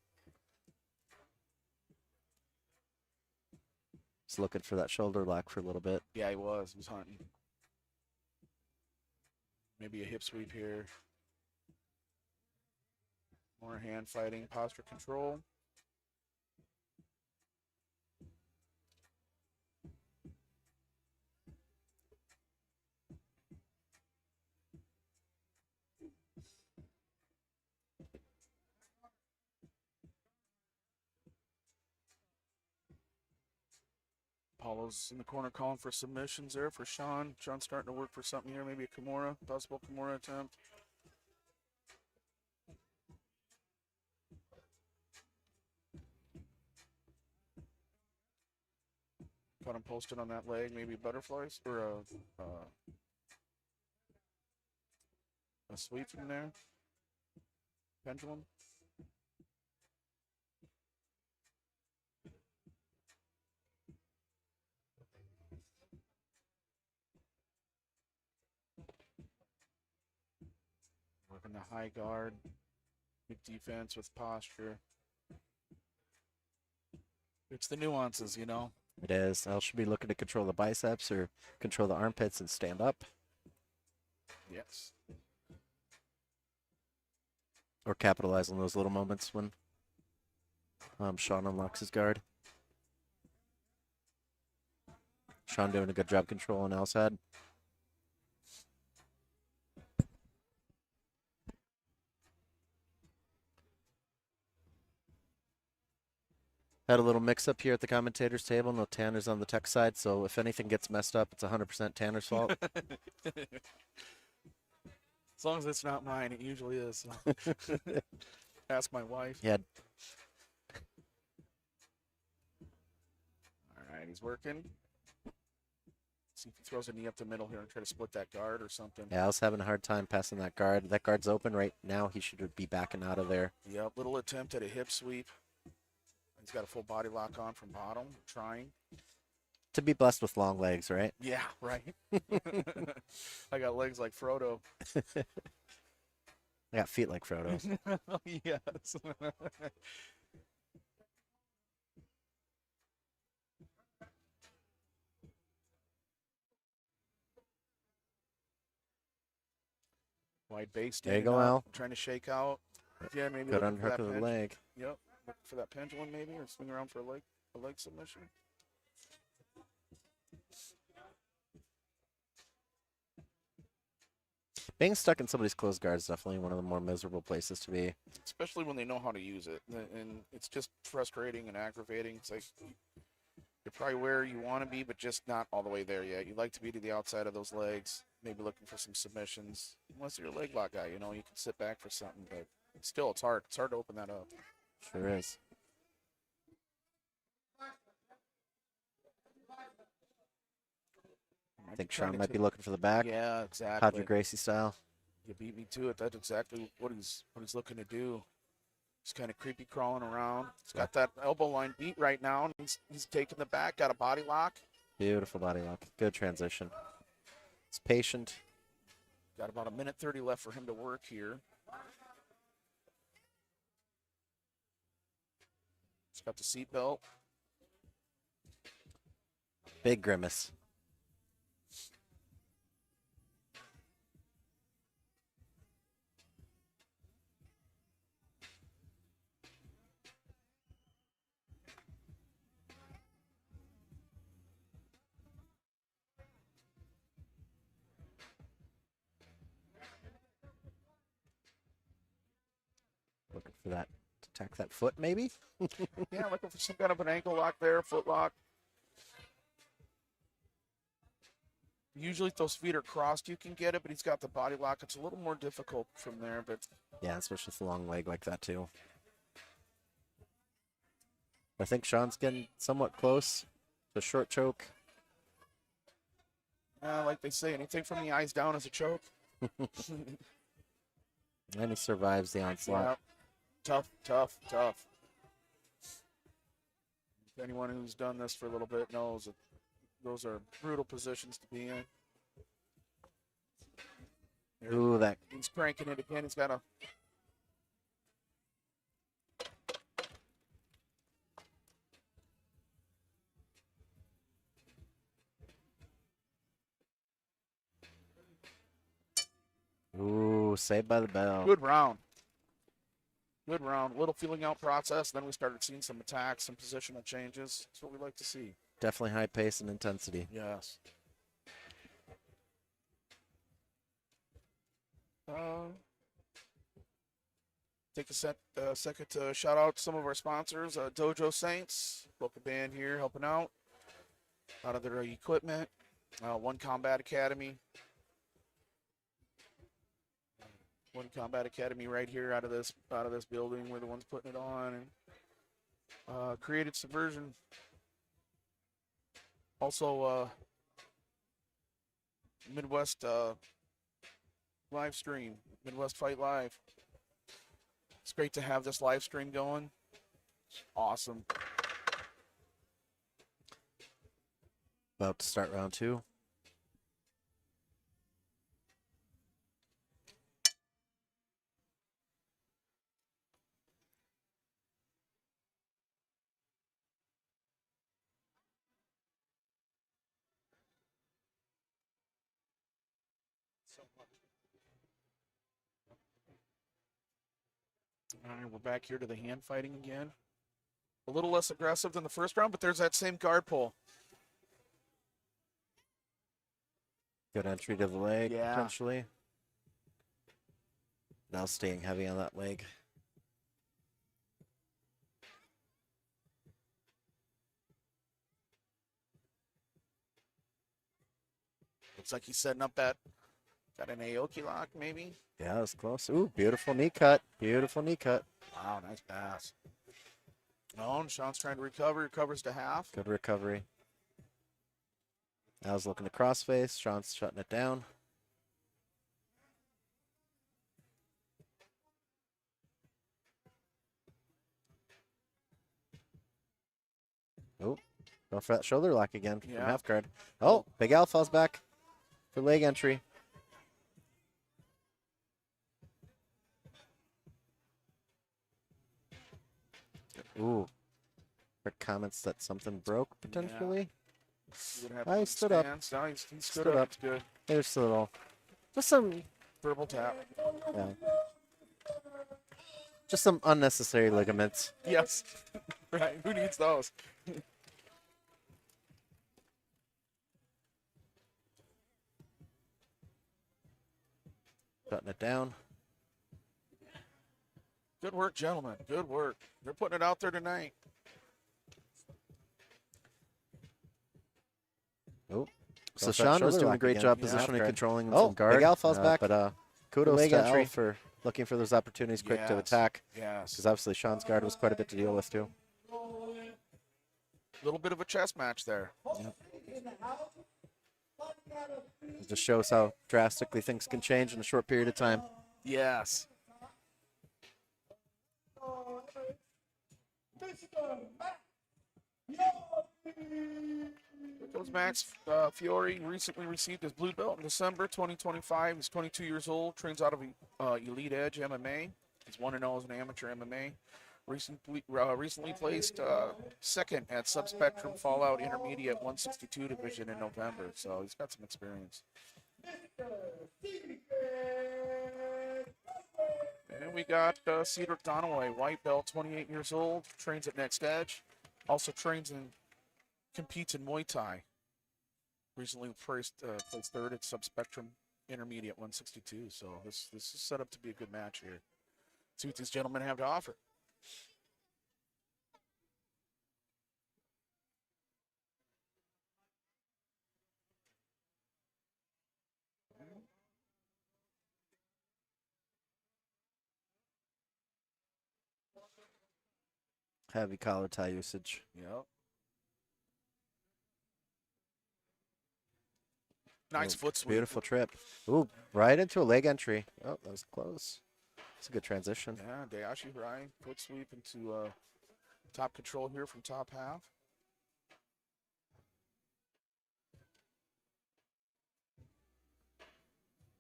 He's looking for that shoulder lock for a little bit. Yeah, he was. He was hunting. Maybe a hip sweep here. More hand fighting, posture control. Paulo's in the corner calling for submissions there for Shaun. Shaun's starting to work for something here. Maybe a Kimura, possible Kimura attempt. Got him posted on that leg. Maybe butterflies or a sweep from there. Pendulum. Working the high guard. Big defense with posture. It's the nuances, you know. It is. I should be looking to control the biceps or control the armpits and stand up. Yes. Or capitalize on those little moments when Shaun unlocks his guard. Shaun doing a good job controlling Al's head. Had a little mix-up here at the commentators table. No Tanner's on the tech side, so if anything gets messed up, it's 100% Tanner's fault. As long as it's not mine, it usually is. Ask my wife. Yeah. All right, he's working. See if he throws a knee up the middle here and try to split that guard or something. Yeah, I was having a hard time passing that guard. That guard's open right now. He should be backing out of there. Yep, little attempt at a hip sweep. He's got a full body lock on from bottom, trying. To be blessed with long legs, right? Yeah, right. I got legs like Frodo. I got feet like Frodo. Yes. Wide base. There you standing go, up, Al. Trying to shake out. Yeah, maybe Good looking for unhook that of the pinch. leg. Yep. Looking for that pendulum maybe, or swing around for a leg submission. Being stuck in somebody's closed guard is definitely one of the more miserable places to be. Especially when they know how to use it. And it's just frustrating and aggravating. It's like you're probably where you want to be, but just not all the way there yet. You'd like to be to the outside of those legs, maybe looking for some submissions. Unless you're a leg lock guy, you know, you can sit back for something, but still, it's hard. It's hard to open that up. Sure is. I think Shaun might be looking for the back. Yeah, exactly. Padre Gracie style. You beat me to it. That's exactly what he's looking to do. He's kind of creepy crawling around. He's got that elbow line beat right now. And he's taking the back, got a body lock. Beautiful body lock. Good transition. It's patient. Got about a minute 30 left for him to work here. He's got the seatbelt. Big grimace. Looking for that, to attack that foot maybe? Yeah, looking for some kind of an ankle lock there, foot lock. Usually if those feet are crossed, you can get it, but he's got the body lock. It's a little more difficult from there, but Yeah, especially with a long leg like that too. I think Shaun's getting somewhat close. The short choke. like they say, anything from the eyes down is a choke. And he survives the onslaught. Yeah. Tough, tough, tough. Anyone who's done this for a little bit knows that those are brutal positions to be in. Ooh, that He's cranking it again. He's got a. ooh, saved by the bell. Good round. Good round. Little feeling out process. Then we started seeing some attacks, some positional changes. That's what we like to see. Definitely high pace and intensity. Yes. Take a second to shout out some of our sponsors. Dojo Saints, local band here helping out of their equipment. One Combat Academy. One Combat Academy right here out of this building. We're the ones putting it on. And Created Subversion. Also Midwest live stream, Midwest Fight Live. It's great to have this live stream going. Awesome. About to start round 2. All right, we're back here to the hand fighting again. A little less aggressive than the first round, but there's that same guard pull. Good entry to the leg, Yeah. potentially. Now staying heavy on that leg. Looks like he's setting up that. Got an Aoki lock, maybe? Yeah, that was close. Ooh, beautiful knee cut. Beautiful knee cut. Wow, nice pass. No, and Shaun's trying to recover. Recovers to half. Good recovery. I was looking to crossface. Shaun's shutting it down. Oh, going for that shoulder lock again from Yeah. half guard. Oh, Big Al falls back for leg entry. Ooh. For comments that something broke potentially. See what happens I when he stood up. stands. No, he stood Stood up. up. It's good. There's a little, just some, Verbal tap. yeah. Just some unnecessary ligaments. Yes. Right. Who needs those? Shutting it down. Good work, gentlemen. Good work. They're putting it out there tonight. Oh, Go so for that Shaun was shoulder doing a lock great again. job Yeah. positioning, Guard. controlling him Oh, from guard. Big Al falls back. But kudos leg to entry. Al for looking for those opportunities quick to Yes. attack. Yes. Because obviously Shaun's guard was quite a bit to deal with too. Little bit of a chess match there. It just shows how drastically things can change in a short period of time. Yes. Here goes Max Fiori. Recently received his blue belt in December 2025. He's 22 years old. Trains out of Elite Edge MMA. He's 1-0 as an amateur MMA. Recently placed second at Subspectrum Fallout Intermediate 162 division in November. So he's got some experience. And we got Cedric Donaway, white belt, 28 years old, trains at Next Edge. Also trains and competes in Muay Thai. Recently placed third at Subspectrum Intermediate 162. So this is set up to be a good match here. See what these gentlemen have to offer. Heavy collar tie usage. Yep. Nice Ooh, foot sweep. Beautiful trip. Ooh, right into a leg entry. Oh, that was close. It's a good transition. Yeah, Dayashi Rhyen, foot sweep into top control here from top half.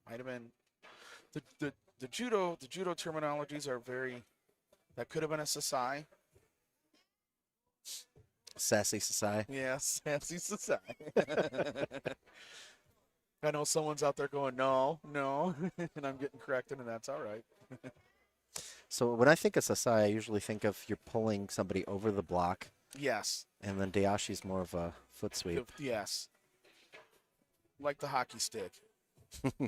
Might have been the judo terminologies are very, that could have been a Sasai. Sassy Sasai. Yes, Sassy Sasai. I know someone's out there going, no, and I'm getting corrected, and that's all right. So when I think of Sasai, I usually think of you're pulling somebody over the block, Yes, and then Dayashi's more of a foot sweep. yes. Like the hockey stick. I'm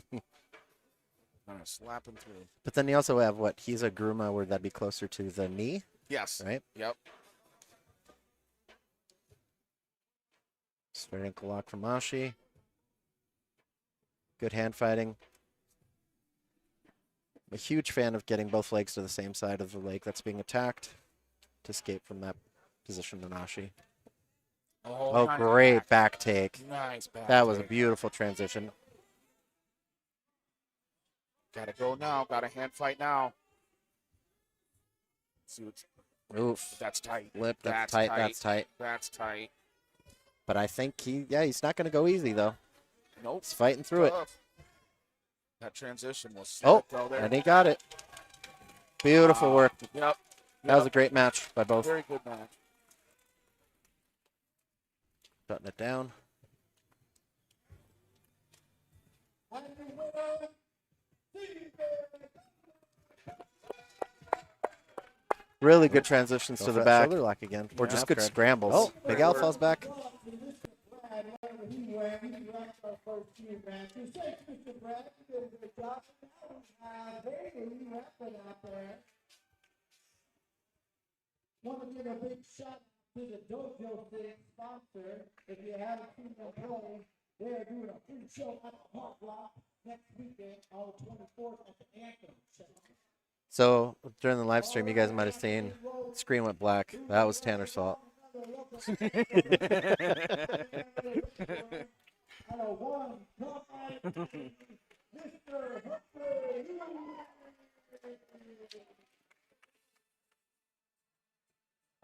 gonna slap him through. But then you also have what? He's a Gruma where that'd be closer to the knee, Yes. right? Yep. Straight ankle lock from Ashi. Good hand fighting. I'm a huge fan of getting both legs to the same side of the leg that's being attacked to escape from that position in Ashi. Oh, nice great back take. Nice back. That was a take. beautiful transition. Gotta go now. Got a hand fight now. See what's, Oof. that's tight. Lip, that's tight, that's tight. That's tight. But I think he's not going to go easy, though. Nope. He's fighting through it. Tough. That transition was Oh, slick out there. and he got it. Beautiful work. Yep. That was a great match by both. Very good match. Shutting it down. Really good transitions to the back. Shoulder lock again. Or just good scrambles. Oh, Big Al falls back. Want to give a big shout to the Dojo Thing sponsor. If you haven't seen them play, they're doing a free show at the Park Block next weekend on the 24th at the Anthem Center. So during the live stream, you guys might have seen the screen went black. That was Tanner's fault.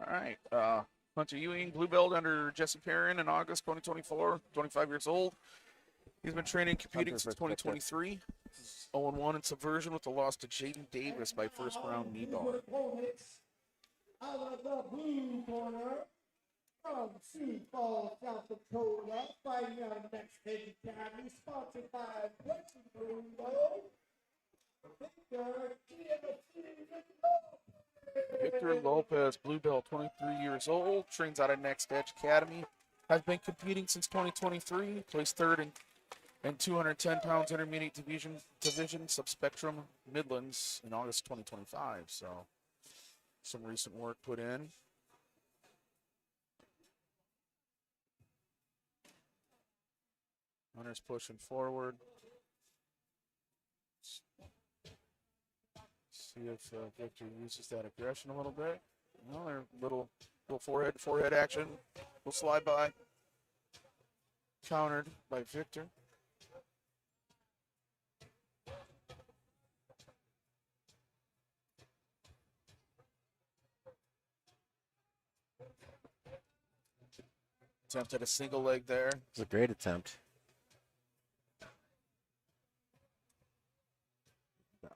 All right. Hunter Ewing, blue belt under Jesse Perrin in August 2024, 25 years old. He's been training and competing since 2023. 0-1 in subversion with a loss to Jaden Davis by first round knee bar. Out of the blue corner, from Sioux Falls, South Dakota, fighting out of Next State Academy, sponsored by Peterson, Victor Lopez, blue belt, 23 years old, trains out of Next Edge Academy. Has been competing since 2023. Placed third in 210 pounds intermediate division subspectrum Midlands in August 2025. So some recent work put in. Hunter's pushing forward. See if Victor uses that aggression a little bit. No, they're little forehead action. Will slide by. Countered by Victor. Attempted a single leg there. It was a great attempt.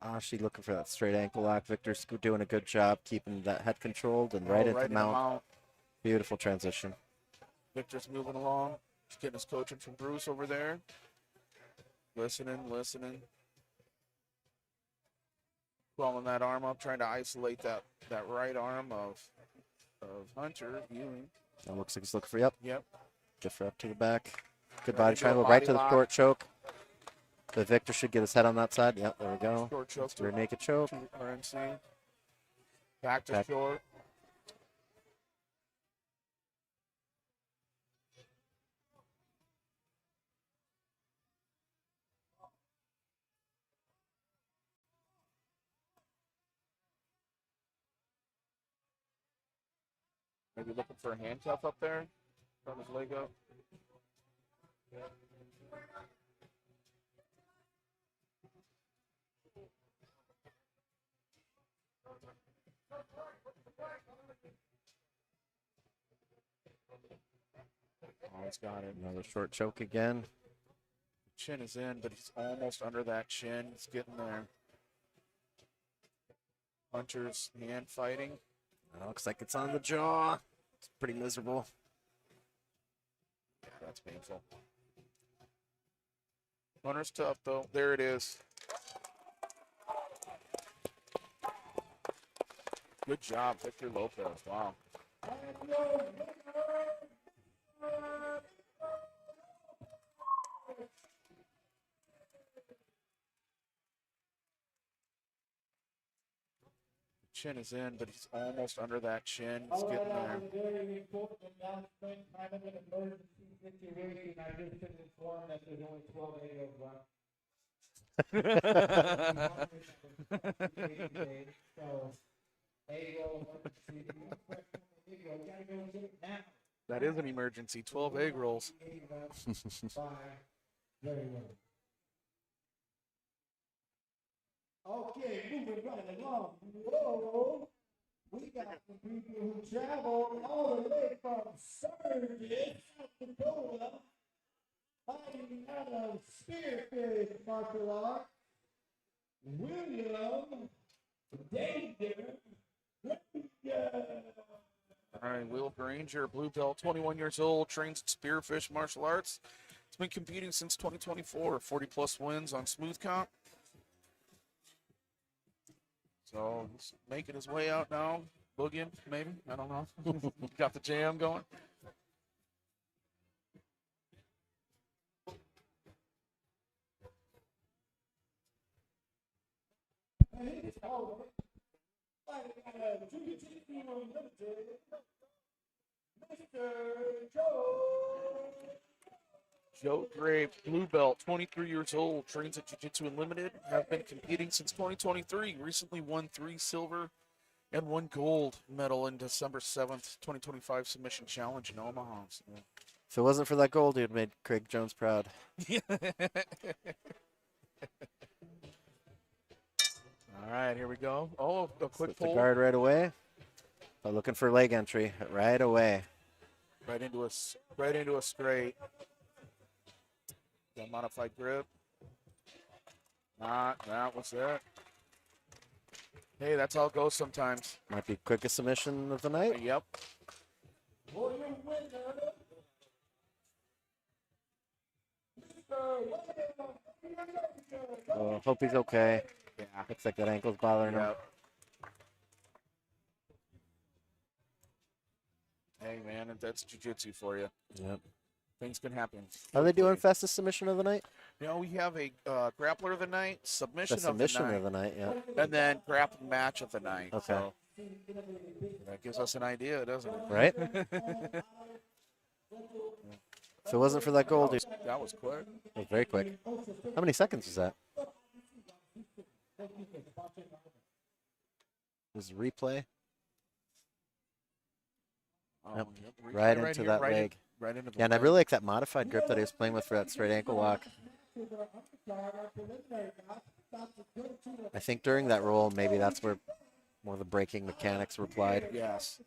Ashi looking for that straight ankle lock. Victor's doing a good job keeping that head controlled and right into mount. Beautiful transition. Victor's moving along. He's getting his coaching from Bruce over there. Listening. Crawling that arm up, trying to isolate that right arm of Hunter Ewing. That looks like he's looking for, yep. Get for up to the back. Good Right body into a triangle, body right to the lock. short choke. But Victor should get his head on that side. Yep, there we go. Short choke Rear naked choke. to RNC. Back to Back. short. Maybe looking for a handcuff up there. From his leg up. Oh, he's got it. Another short choke again. Chin is in, but he's almost under that chin. He's getting there. Puncher's hand fighting. Looks like it's on the jaw. It's pretty miserable. Yeah, that's painful. Hunter's tough, though. There it is. Good job, Victor Lopez. Wow. Chin is in, but he's almost under that chin. He's getting there. Very important announcement. Kind of an emergency situation. I just been informed that there's only 12 egg left. So, egg roll emergency. You gotta go get it now. That is an emergency. 12 egg rolls. Bye. Very well. Okay, moving right along. Whoa. We got some people who traveled all the way from Sanchez, South Dakota, fighting out of Spearfish martial art. William Danger. All right, Will Grainger, blue belt, 21 years old, trains at Spearfish Martial Arts. He's been competing since 2024, 40-plus wins on smooth comp. So he's making his way out now. Boogieing, maybe. I don't know. Got the jam going. Joe Grape, blue belt, 23 years old, trains at Jiu-Jitsu Unlimited, have been competing since 2023, recently won 3 silver and 1 gold medal in December 7th, 2025 Submission Challenge in Omaha. So, If it wasn't for that goal, dude, made Craig Jones proud. All right, here we go. Oh, a quick With the pull. guard right away. But looking for leg entry right away. Right into a straight. That modified grip. Not that was it. Hey, that's how it goes sometimes. Might be quickest submission of the night. Yep. Oh, hope he's okay. Yeah. Looks like that ankle's bothering him. Yep. Hey, man, that's jiu-jitsu for you. Yep. Things can happen. Are they doing fastest submission of the night? You know, we have a grappler of the night, submission, The submission of the night, yeah. and then grappling match of the night. Okay. So that gives us an idea, doesn't it? Right? If it wasn't for that goal, dude, it That was quick. was very quick. How many seconds is that? This is replay. Yep. Right into that leg. Right into the Yeah, and I leg. really like that modified grip that he was playing with for that straight ankle lock. I think during that roll, maybe that's where more of the breaking mechanics were applied. Yes.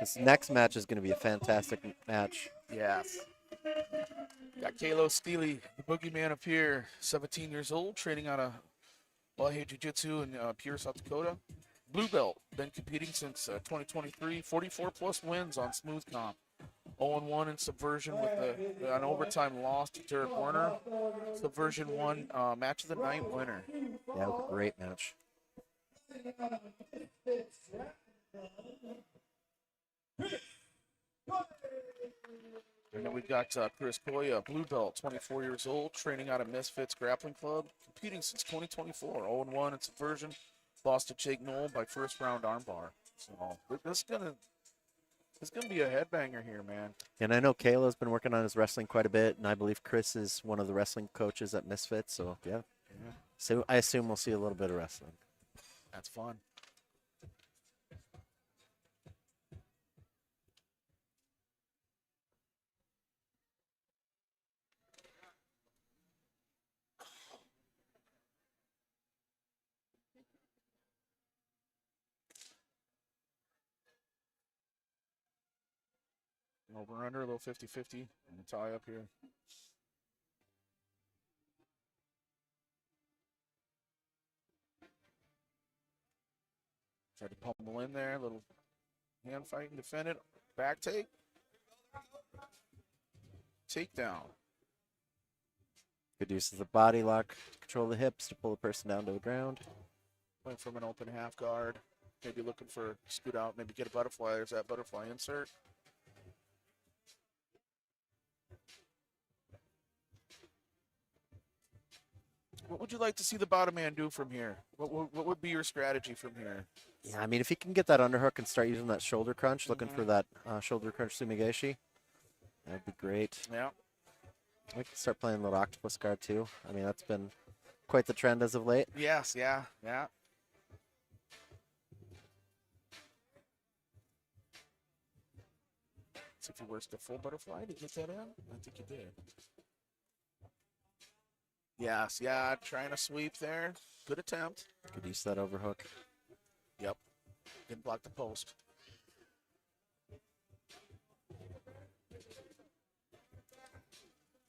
This next match is going to be a fantastic match. Yes. Got Kalo Steely, the boogeyman of Pierre, 17 years old, training out of Wahei Jiu-Jitsu in Pierre, South Dakota. Blue belt, been competing since 2023, 44-plus wins on smooth comp. 0-1 in subversion with an overtime loss to Derek Warner. Subversion 1 match of the night winner. Yeah, it was a great match. And then we've got Kris Coya, blue belt, 24 years old, training out of Misfits Grappling Club, competing since 2024, 0-1 in subversion, lost to Jake Knoll by first round armbar. So this is gonna be a headbanger here, man. And I know Kayla's been working on his wrestling quite a bit, and I believe Kris is one of the wrestling coaches at Misfits. So yeah. So I assume we'll see a little bit of wrestling. That's fun. Over under, a little 50-50. And a tie up here. Tried to pummel in there, a little hand fight and defend it. Back take. Takedown. Good use of the body lock to control the hips to pull the person down to the ground. Playing from an open half guard. Maybe looking for scoot out, maybe get a butterfly. There's that butterfly insert. What would you like to see the bottom man do from here? What would be your strategy from here? Yeah, I mean, if he can get that underhook and start using that shoulder crunch, looking for that shoulder crunch sumigashi, that'd be great. Yeah. We can start playing a little octopus guard too. I mean, that's been quite the trend as of late. Yes, yeah. See if he works the full butterfly to get that in. I think he did. Yes, yeah, trying to sweep there. Good attempt. Good use of that overhook. Yep. Didn't block the post.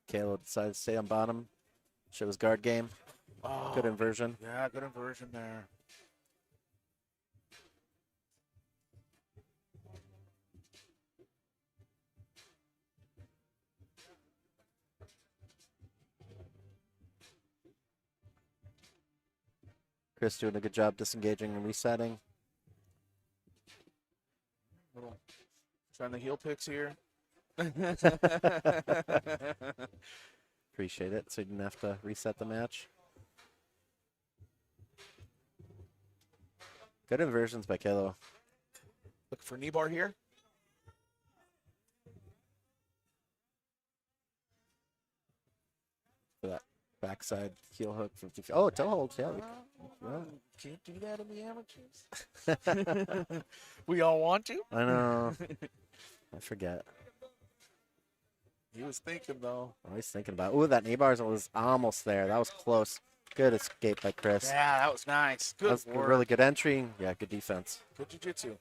Kalo decided to stay on bottom. Show his guard game. Oh, Good inversion. yeah, good inversion there. Kris doing a good job disengaging and resetting. Little trying the heel picks here. Appreciate it, so you didn't have to reset the match. Good inversions by Kalo. Looking for knee bar here. For that backside heel hook. 50. Oh, toe hold. Yeah. Can't do that in the amateurs. We all want to. I know. I forget. He was thinking though. Always thinking about. Ooh, that knee bars was almost there. That was close. Good escape by Kris. Yeah, that was nice. Good That was a work. really good entry. Yeah, good defense. Good jiu-jitsu.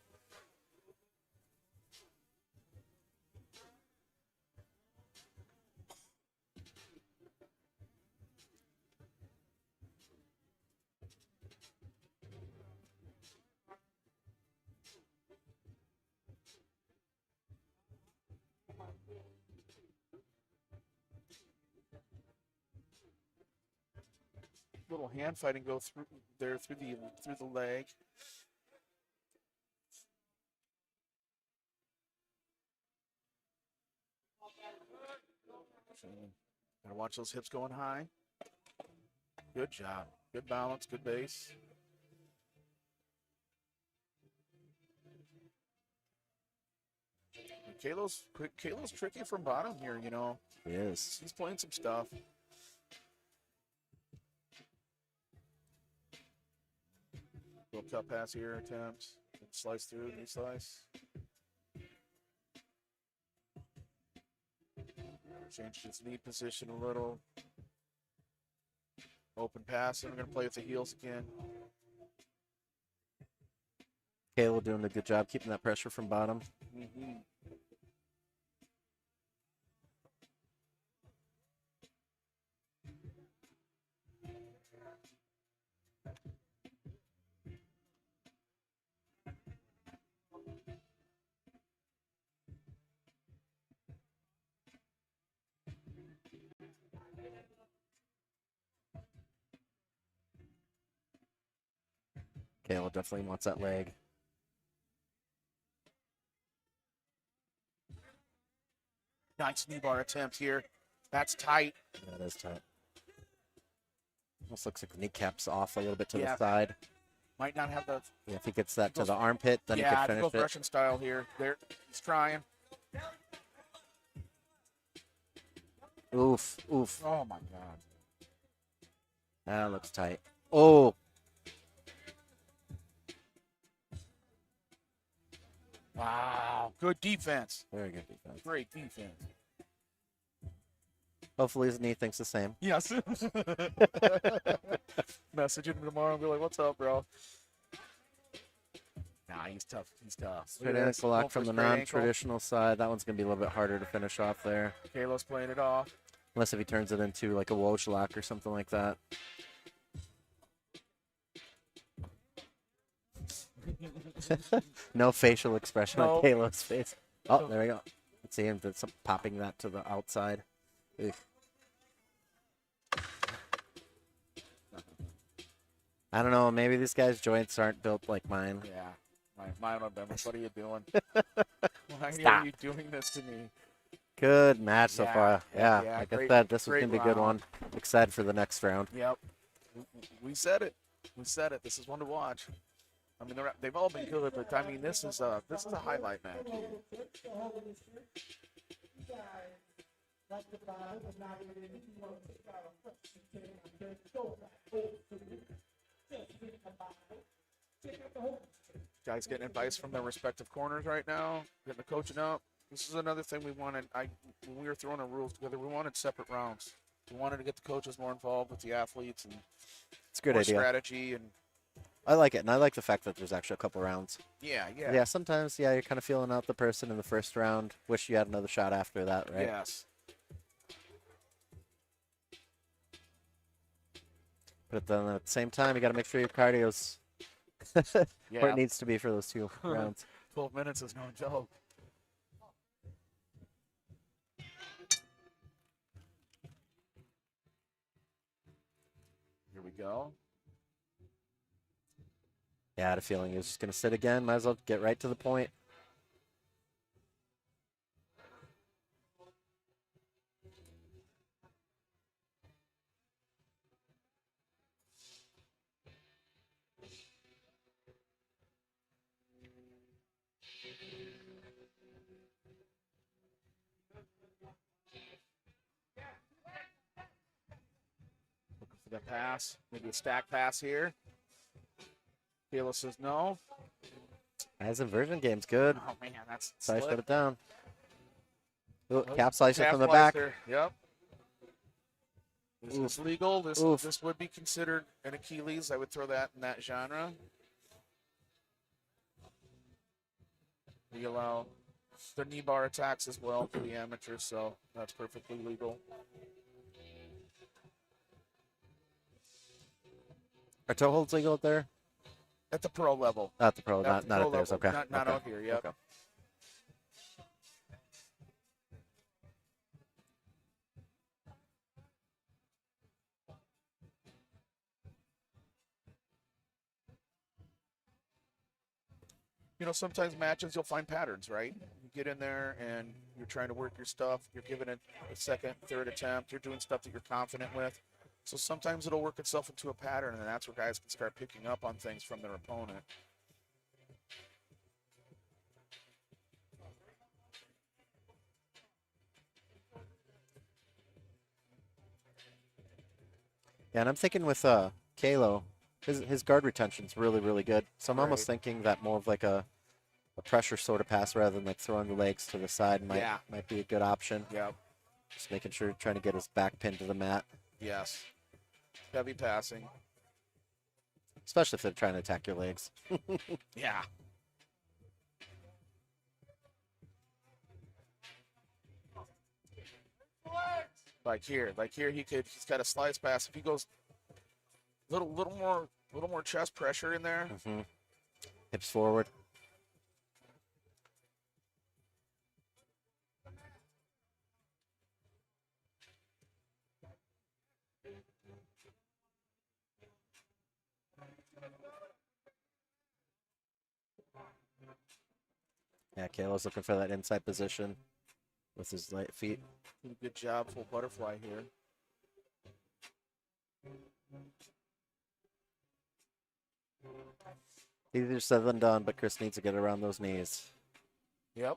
Little hand fighting go through there through the leg. Gotta watch those hips going high. Good job. Good balance. Good base. Kalo's tricky from bottom here. You know, He is. he's playing some stuff. Little cut pass here, attempts. Slice through, knee slice. Changed his knee position a little. Open pass, and we're going to play with the heels again. Kalo doing a good job keeping that pressure from bottom. Mm-hmm. Kalo definitely wants that leg. Nice knee bar attempt here. That's tight. Yeah, that is tight. Almost looks like the kneecap's off a little bit to Yeah. the side. Might not have the Yeah, if he gets that to the armpit, then he yeah, could to go finish it. Russian style here. There, he's trying. Oof, oof. Oh my God. That looks tight. Oh, Wow. Good defense. very good defense. Great defense. Hopefully his knee thinks the same. Yes. Message him tomorrow and be like, "What's up, bro?" Nah, he's tough. He's tough. Straight ankle lock from the non-traditional side. That one's going to be a little bit harder to finish off there. Kalo's playing it off. Unless if he turns it into like a Woj lock or something like that. No facial expression on Kalo's face. Oh, there we go. Let's see him popping that to the outside. Ugh. I don't know. Maybe these guys' joints aren't built like mine. Yeah. Mine are them. What are you doing? Why Stop. are you doing this to me? Good match so far. Yeah, like I said, this was great going to be a good one. round. Excited for the next round. Yep. We said it. We said it. This is one to watch. I mean, they've all been good, but I mean, this is a highlight match. Guys getting advice from their respective corners right now, getting the coaching up. This is another thing we wanted. When we were throwing our rules together, we wanted separate rounds. We wanted to get the coaches more involved with the athletes and It's a good more idea. strategy and I like it, and I like the fact that there's actually a couple rounds. yeah. Yeah, sometimes, you're kind of feeling out the person in the first round. Wish you had another shot after that, right? Yes. But then at the same time, you got to make sure your cardio's where Yeah. it needs to be for those 2 rounds. 12 minutes is no joke. Here we go. Yeah, I had a feeling he was just going to sit again. Might as well get right to the point. Looking for the pass. Maybe a stack pass here. Kalo says no. As inversion game's good. Oh, man, that's Slice slick. put it down. Ooh, cap slicer from the back. Capslicer, yep. This is legal. This would be considered an Achilles. I would throw that in that genre. We allow the knee bar attacks as well for the amateurs, so that's perfectly legal. Are toe holds legal out there? At the pro level. Not the pro, At not the pro at theirs. level. Okay. Not okay. out here, yep. Okay. You know, sometimes matches you'll find patterns, right? You get in there and you're trying to work your stuff. You're giving it a second, third attempt. You're doing stuff that you're confident with. So sometimes it'll work itself into a pattern, and that's where guys can start picking up on things from their opponent. Yeah, and I'm thinking with Kalo, his guard retention's really, really good. So I'm almost thinking that more of like a pressure sort of pass rather than like throwing the legs to the side might be a good option. Yep. Just making sure trying to get his back pinned to the mat. Yes. Heavy passing. Especially if they're trying to attack your legs. Yeah. Like here, he's got a slice pass. If he goes little more chest pressure in there. Mm-hmm. Hips forward. Yeah, Kalo's looking for that inside position with his light feet. Good job, full butterfly here. Easier said than done, but Kris needs to get around those knees. Yep.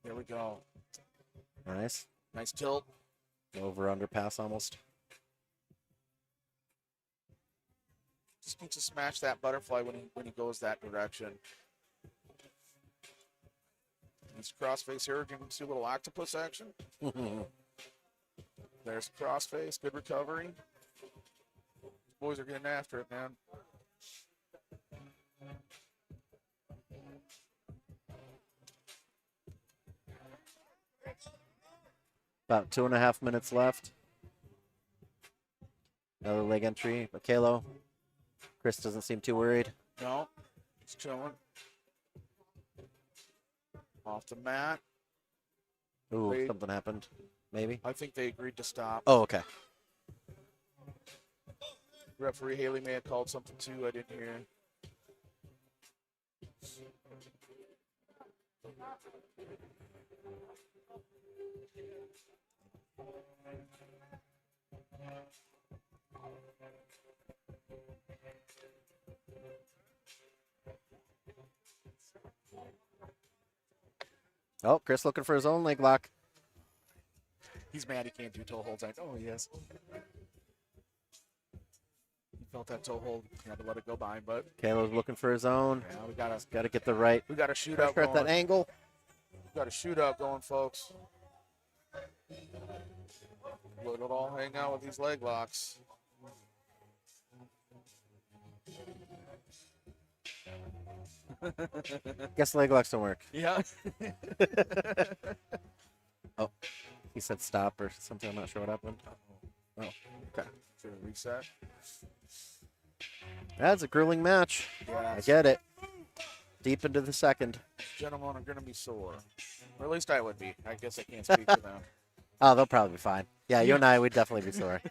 There we go. Nice. Nice tilt. Over under pass almost. Just needs to smash that butterfly when he goes that direction. He's crossface here. You can see a little octopus action. There's crossface. Good recovery. boys are getting after it, man. About 2.5 minutes left. Another leg entry. But Kalo. Kris doesn't seem too worried. No, he's chilling. Off the mat. Ooh, Wait. something happened. Maybe. I think they agreed to stop. Oh, okay. Referee Haley may have called something too. I didn't hear. Oh, Kris looking for his own leg lock. He's mad he can't do toe holds. Oh, he is. He felt that toe hold. He had to let it go by him, but Kalo's looking for his own. yeah, we Gotta get the right got a shootout pressure at that going. angle. Got a shootout going, folks. Let it all hang out with these leg locks. Guess leg locks don't work. Yeah. Oh, he said stop or something. I'm not sure what happened. Oh, okay. Should we reset? That's a grueling match. I Yes. get it. Deep into the second. Gentlemen are going to be sore. Or at least I would be. I guess I can't speak for them. Oh, they'll probably be fine. Yeah, you and I would definitely be sore.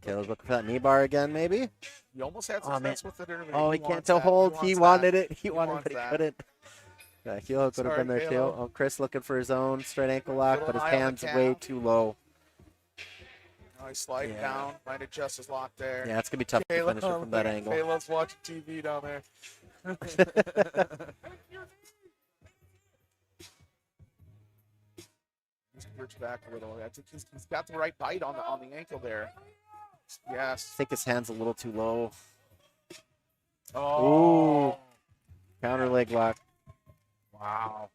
Kalo's looking for that knee bar again, maybe? You almost had Oh, man. success with it earlier. Oh, he wants can't tell that. hold. He wants wanted that. it. He wanted wants but he that. couldn't. Yeah, heel hook would have been Sorry, there too. Kalo. Oh, Kris looking for his own straight ankle lock, Little but his eye on the hand's calf. way too low. Oh, he's sliding Yeah. down. Might adjust his lock there. Yeah, it's going to be tough to finish it from that angle. Kalo's watching TV down there. He's perched back a little. I think he's got the right bite on the ankle there. Yes. I think his hand's a little too low. Oh. Ooh. Counter leg lock. Wow.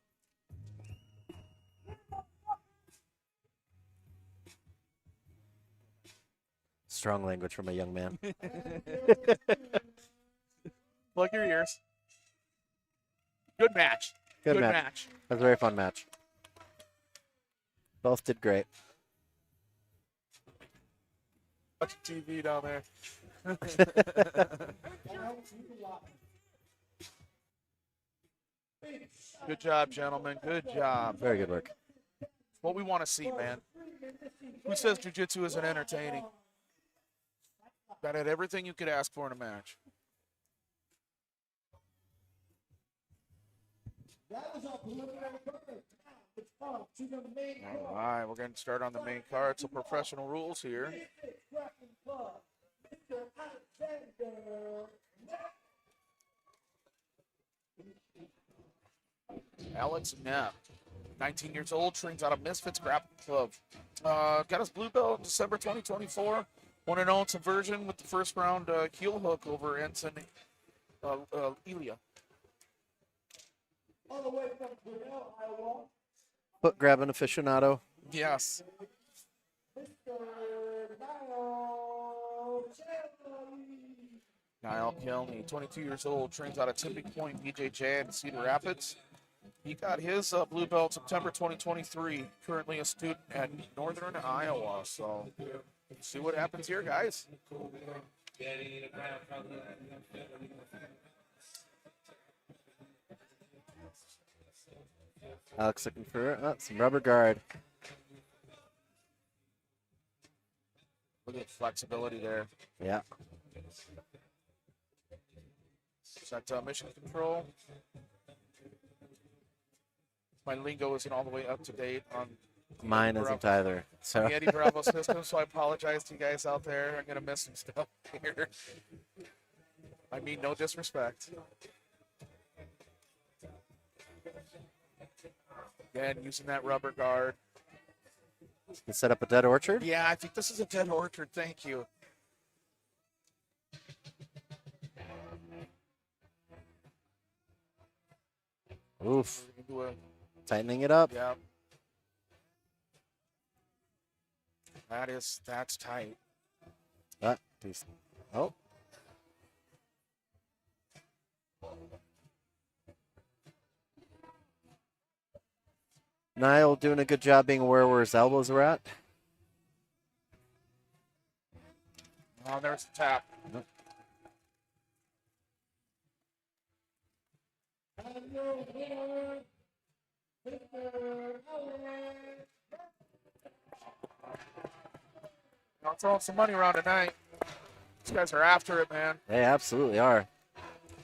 Strong language from a young man. Plug your ears. Good match. Good match. match. That was a very fun match. Both did great. Watching TV down there. Good job, gentlemen. Good job. Very good work. What we want to see, man. Who says jiu-jitsu isn't entertaining? That had everything you could ask for in a match. That was our preliminary card. Now it's on to the main All right, we're going to start on the main card. So professional rules here. Grappling Club. Mr. Alexander. Alex Nepp, 19 years old, trains out of Misfits Grappling Club. Got his blue belt in December 2024. Won an own subversion with the first round heel hook over Ensign Elia. All the way from Grinnell, Iowa. Foot grabbing aficionado. Yes. Mr. Niall Shelby. Niall Kelney, 22 years old, trains out of Tipping Point, BJJ in Cedar Rapids. He got his blue belt September 2023, currently a student at Northern Iowa. So see what happens here, guys. Alex looking for some rubber guard. Look at the flexibility there. Yeah. Is that mission control? My lingo isn't all the way up to date on the Mine Eddie isn't Bravo- either. So the Eddie Bravo system, so I apologize to you guys out there. I'm gonna miss some stuff here. I mean, no disrespect. Again, using that rubber guard. you set up a dead orchard. Yeah, I think this is a dead orchard. Thank you. Oof. We can do a, Tightening it up. yeah. That's tight. That piece. Oh. Niall doing a good job being aware where his elbows are at. Oh, there's the tap. I'll throw some money around tonight. These guys are after it, man. They absolutely are.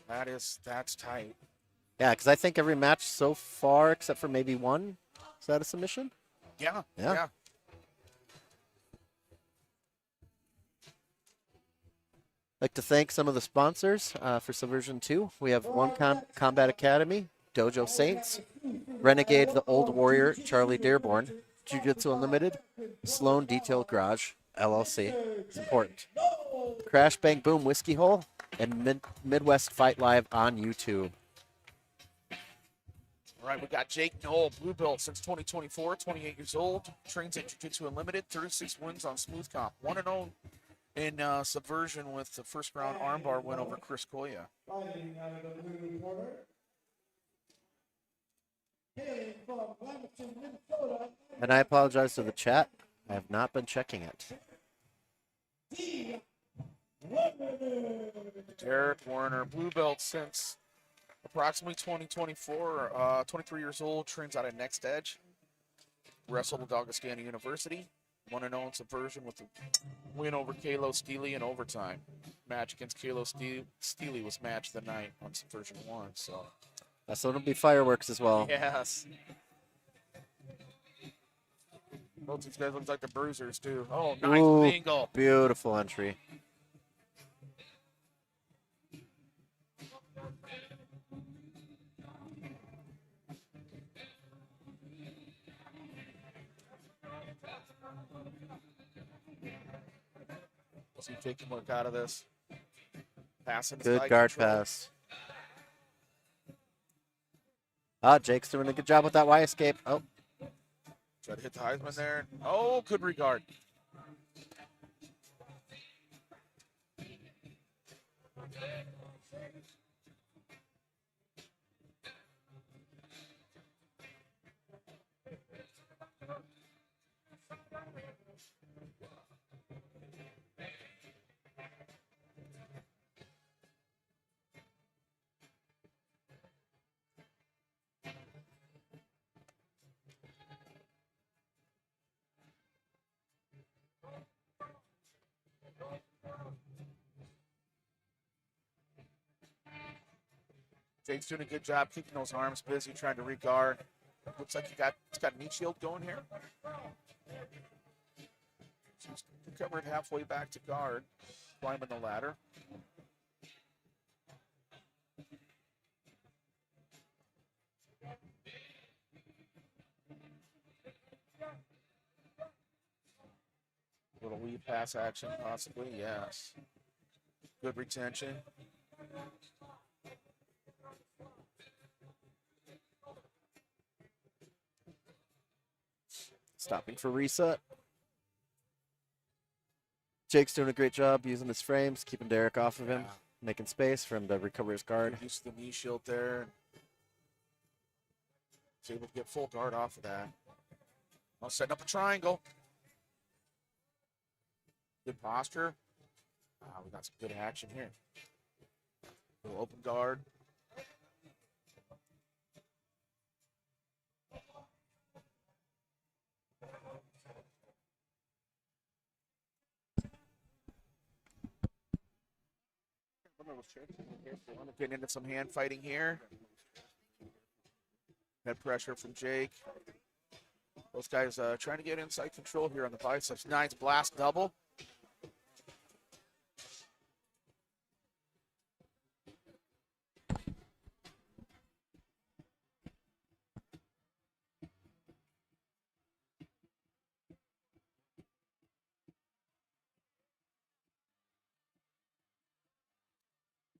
That's tight. Yeah, because I think every match so far, except for maybe one, is that a submission? Yeah. Yeah. Like to thank some of the sponsors for Subversion 2. We have One Combat Academy, Dojo Saints, Renegade the Old Warrior, Charlie Dearborn, Jiu-Jitsu Unlimited, Sloan Detail Garage, LLC. It's important. Crash Bang Boom Whiskey Hole, and Midwest Fight Live on YouTube. All right, we got Jake Knoll, blue belt since 2024, 28 years old, trains at Jiu-Jitsu Unlimited, 36 wins on Smooth Comp, 1-0 in Subversion with the first round armbar win over Kris Coya. Fighting out of the blue corner. Hailing from Lamberton, Minnesota. And I apologize to the chat. I have not been checking it. Derek Warner, blue belt since approximately 2024, 23 years old, trains out at Next Edge, wrestled with Augustana University, 1-0 in Subversion with a win over Kalo, Steely in overtime. Match against Kalo, Steely was match of the night on Subversion 1. So It'll be fireworks as well. yes. Both these guys look like the bruisers too. Oh, nice Ooh, angle. beautiful entry. See if Jake can work out of this. Passing Good guard pass. Jake's doing a good job with that Y escape. Oh, Try to hit the Heisman there. Oh, good regard. Jake's doing a good job keeping those arms busy, trying to regard. Looks like he's got a knee shield going here. He's recovered halfway back to guard, climbing the ladder. Little weave pass action, possibly, yes. Good retention. stopping for reset. Jake's doing a great job using his frames, keeping Derek off of him, making space for him to recover his guard. Use the knee shield there. He's able to get full guard off of that. Now setting up a triangle. Good posture. We got some good action here. Little open guard. Getting into some hand fighting here. Head pressure from Jake. Those guys trying to get inside control here on the biceps. Nice blast double.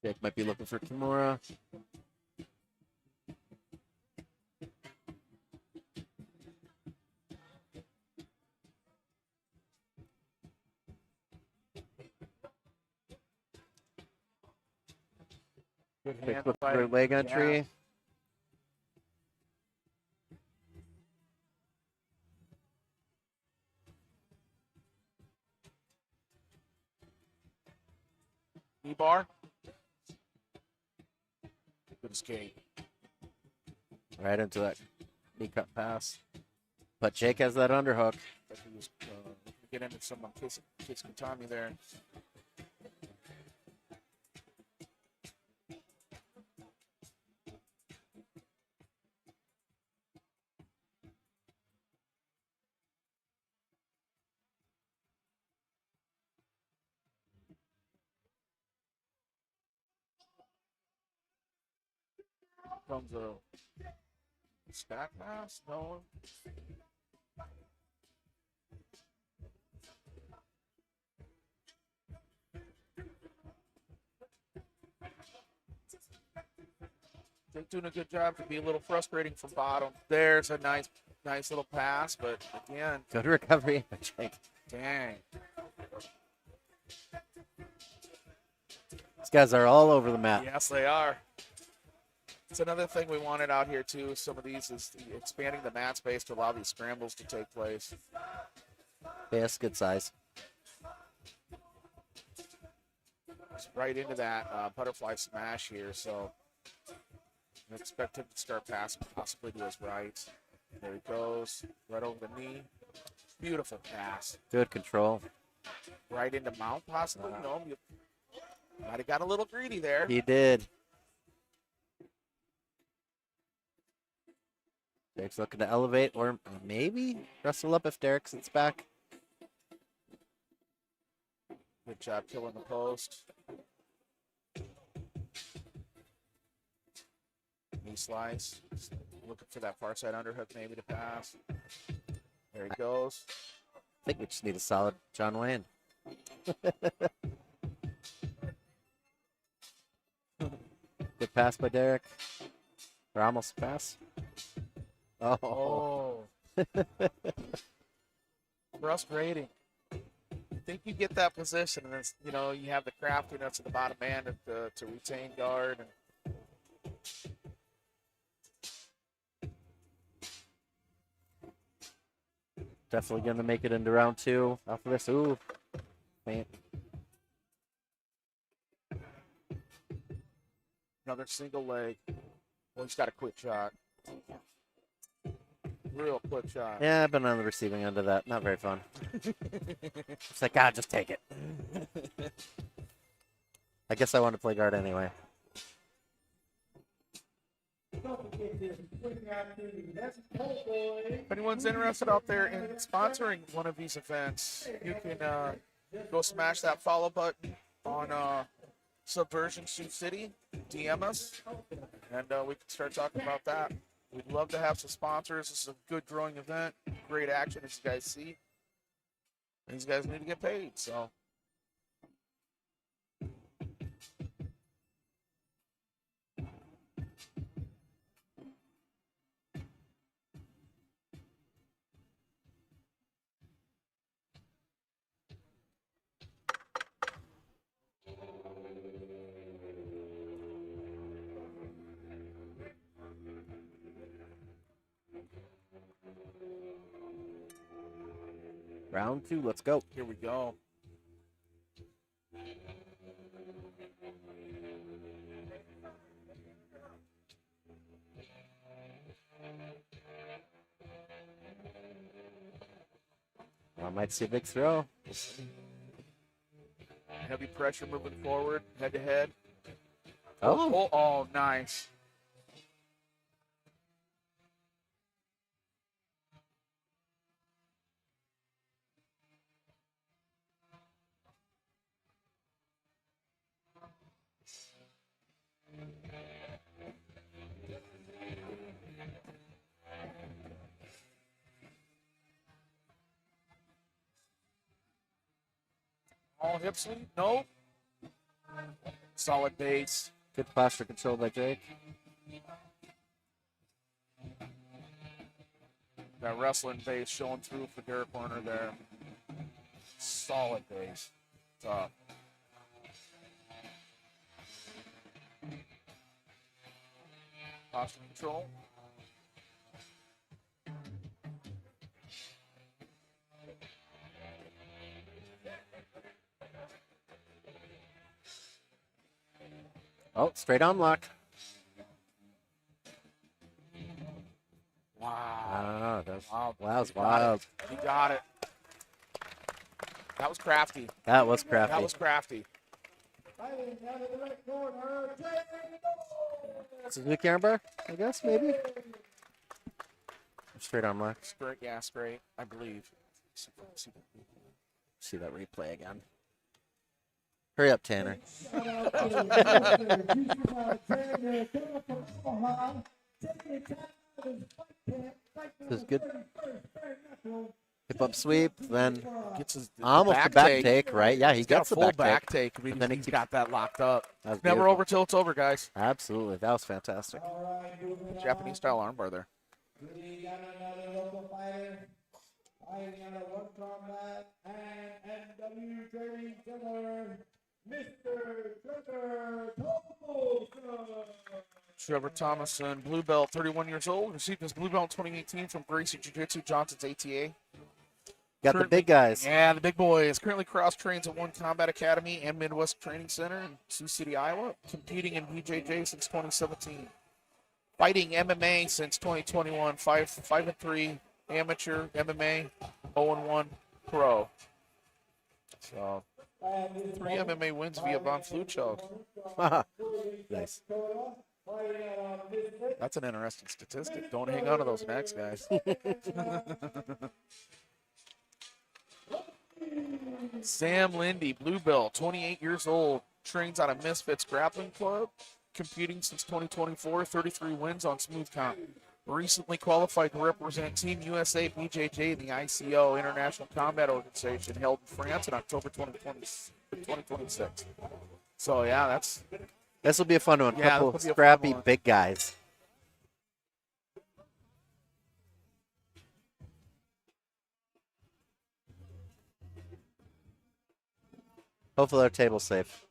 Jake might be looking for Kimura. Good Quick hand look by for leg Jab. entry. Knee bar. Good escape. Right into that knee cut pass. But Jake has that underhook. But he was get into some kiss Katami there. Comes a stack pass. No. They're doing a good job to be a little frustrating from bottom. There's a nice little pass, but again, Good recovery by Jake. dang. These guys are all over the map. Yes, they are. It's another thing we wanted out here too. Some of these is expanding the mat space to allow these scrambles to take place. Yeah, it's good size. It's right into that butterfly smash here, so I expect him to start passing possibly to his right. There he goes, right over the knee. Beautiful pass. Good control. Right into mount possibly. No, you might have got a little greedy there. He did. Derek's looking to elevate or maybe wrestle up if Derek sits back. Good job killing the post. Knee slice. Looking for that far side underhook maybe to pass. There he goes. I think we just need a solid John Wayne. Good pass by Derek. Or almost a pass. Oh. Frustrating. I think you get that position, and it's, you have the craftiness of the bottom man to retain guard. And Definitely going to make it into round 2 off of this. Ooh. Man. another single leg. Well, he's got a quick shot. Real quick shot. Yeah, I've been on the receiving end of that. Not very fun. It's like, just take it. I guess I want to play guard anyway. If anyone's interested out there in sponsoring one of these events, you can go smash that follow button on Subversion Sioux City, DM us, and we can start talking about that. We'd love to have some sponsors. This is a good growing event, great action as you guys see. These guys need to get paid, so. Round 2, let's go. Here we go. I might see a big throw. Heavy pressure moving forward, head to head. Oh. Oh, nice. All hip sweep? No. Solid base. Good posture control by Jake. That wrestling base showing through for Derek Warner there. Solid base. Tough. Posture control. Oh, straight on lock. Wow. Ah, that Wow. was He got wild. it. He got it. That was crafty. That was crafty. That was crafty. Fighting out of the red corner, Suzuki armbar, I guess, maybe? Straight on lock. Straight, yeah, straight, I believe. See that replay again. Hurry up, Tanner. This is good. Hip up sweep, then Gets his almost a back take, right? Yeah, he got gets a the full back take. take. I mean, And then he he's keeps- got that locked up. That was Never beautiful. over till it's over, guys. Absolutely, that was fantastic. Japanese style armbar there. We got another local fighter fighting out of One Combat and MW Training Center, Mr. Trevor Thompson. Trevor Thomason, blue belt, 31 years old. Received his blue belt in 2018 from Gracie Jiu-Jitsu, Johnson's ATA. Got the big guys. Yeah, the big boys. Currently cross-trains at One Combat Academy and Midwest Training Center in Sioux City, Iowa. Competing in BJJ since 2017. Fighting MMA since 2021. 5-3 amateur MMA, 0-1 pro. So 3 MMA wins via Von Fluchow. Nice. That's an interesting statistic. Don't hang on to those necks, guys. Sam Lindy, blue belt, 28 years old, trains out of Misfits Grappling Club, competing since 2024, 33 wins on smooth count. Recently qualified to represent Team USA BJJ in the ICO International Combat Organization held in France in October 2026. So yeah, This will be a fun one. Yeah, Couple this will be a fun scrappy one. big guys. Hopefully our table's safe.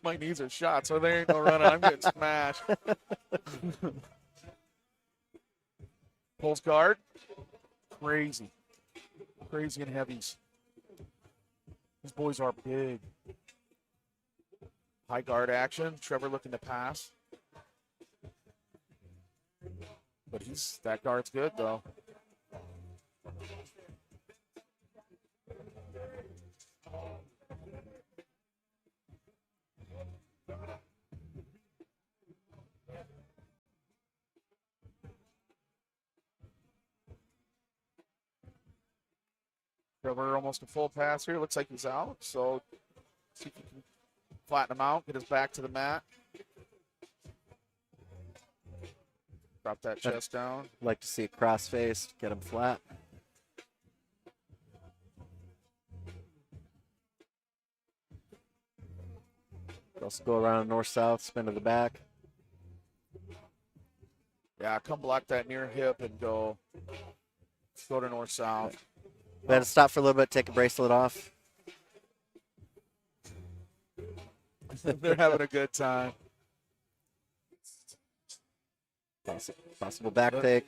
my knees are shot, so there ain't no running. I'm getting smashed. Pulls guard. Crazy. Crazy and heavies. These boys are big. High guard action. Trevor looking to pass. But that guard's good, though. Trevor almost a full pass here. Looks like he's out. So see if he can flatten him out, get his back to the mat. Drop that chest down. Like to see it cross-faced, get him flat. Also go around north-south, spin to the back. Yeah, come block that near hip and go to north-south. We had to stop for a little bit, take a bracelet off. They're having a good time. Possible back take.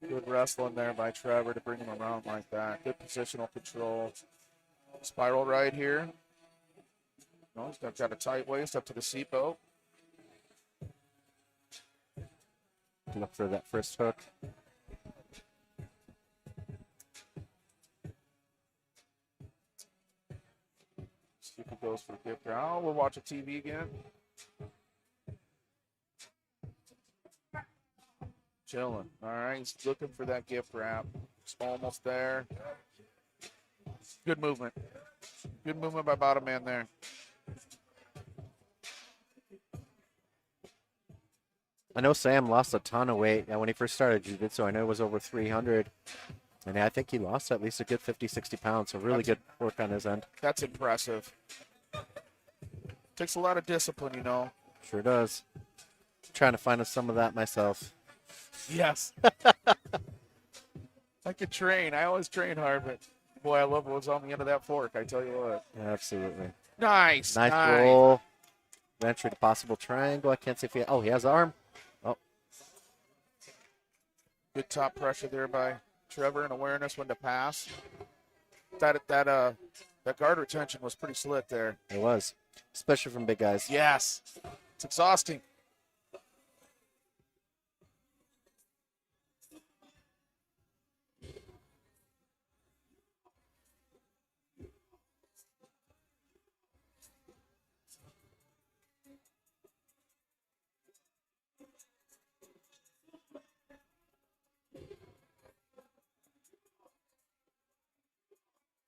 Good wrestling there by Trevor to bring him around like that. Good positional control. Spiral right here. No, he's got a tight waist up to the seat belt. Look for that first hook. See if he goes for a gift there. Oh, we'll watch a TV again. Chilling. All right, he's looking for that gift wrap. It's almost there. Good movement. Good movement by bottom man there. I know Sam lost a ton of weight when he first started jiu-jitsu. I know it was over 300. And I think he lost at least a good 50, 60 pounds. So really good work on his end. That's impressive. Takes a lot of discipline, you know. Sure does. Trying to find some of that myself. Yes. I could train. I always train hard, but boy, I love what's on the end of that fork. I tell you what. Absolutely. Nice. Nice roll. Entry to possible triangle. I can't see if he. Oh, he has arm. Oh, Good top pressure there by Trevor and awareness when to pass. That guard retention was pretty slick there. it was, especially from big guys. Yes. It's exhausting.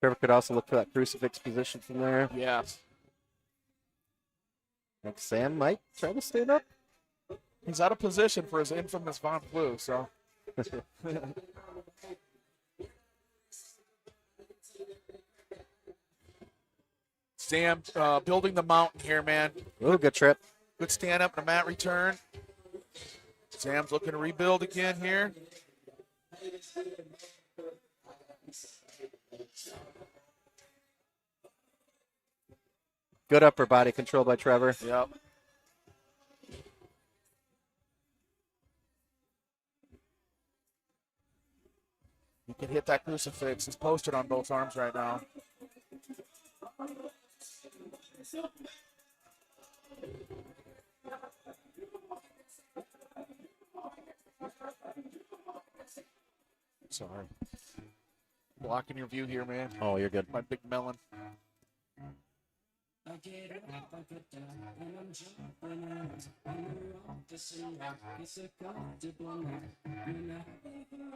Trevor could also look for that crucifix position from there. Yes. Like Sam might try to stand up. He's out of position for his infamous Von Flu, so. Sam building the mountain here, man. Ooh, good trip. Good stand up and a mat return. Sam's looking to rebuild again here. Good upper body control by Trevor. Yep. You can hit that crucifix. He's posted on both arms right now. Sorry. Blocking your view here, man. Oh, you're good. My big melon. I get up, I get down, and I'm jumping out. And we're off to some rock. It's a comfortable night. You're not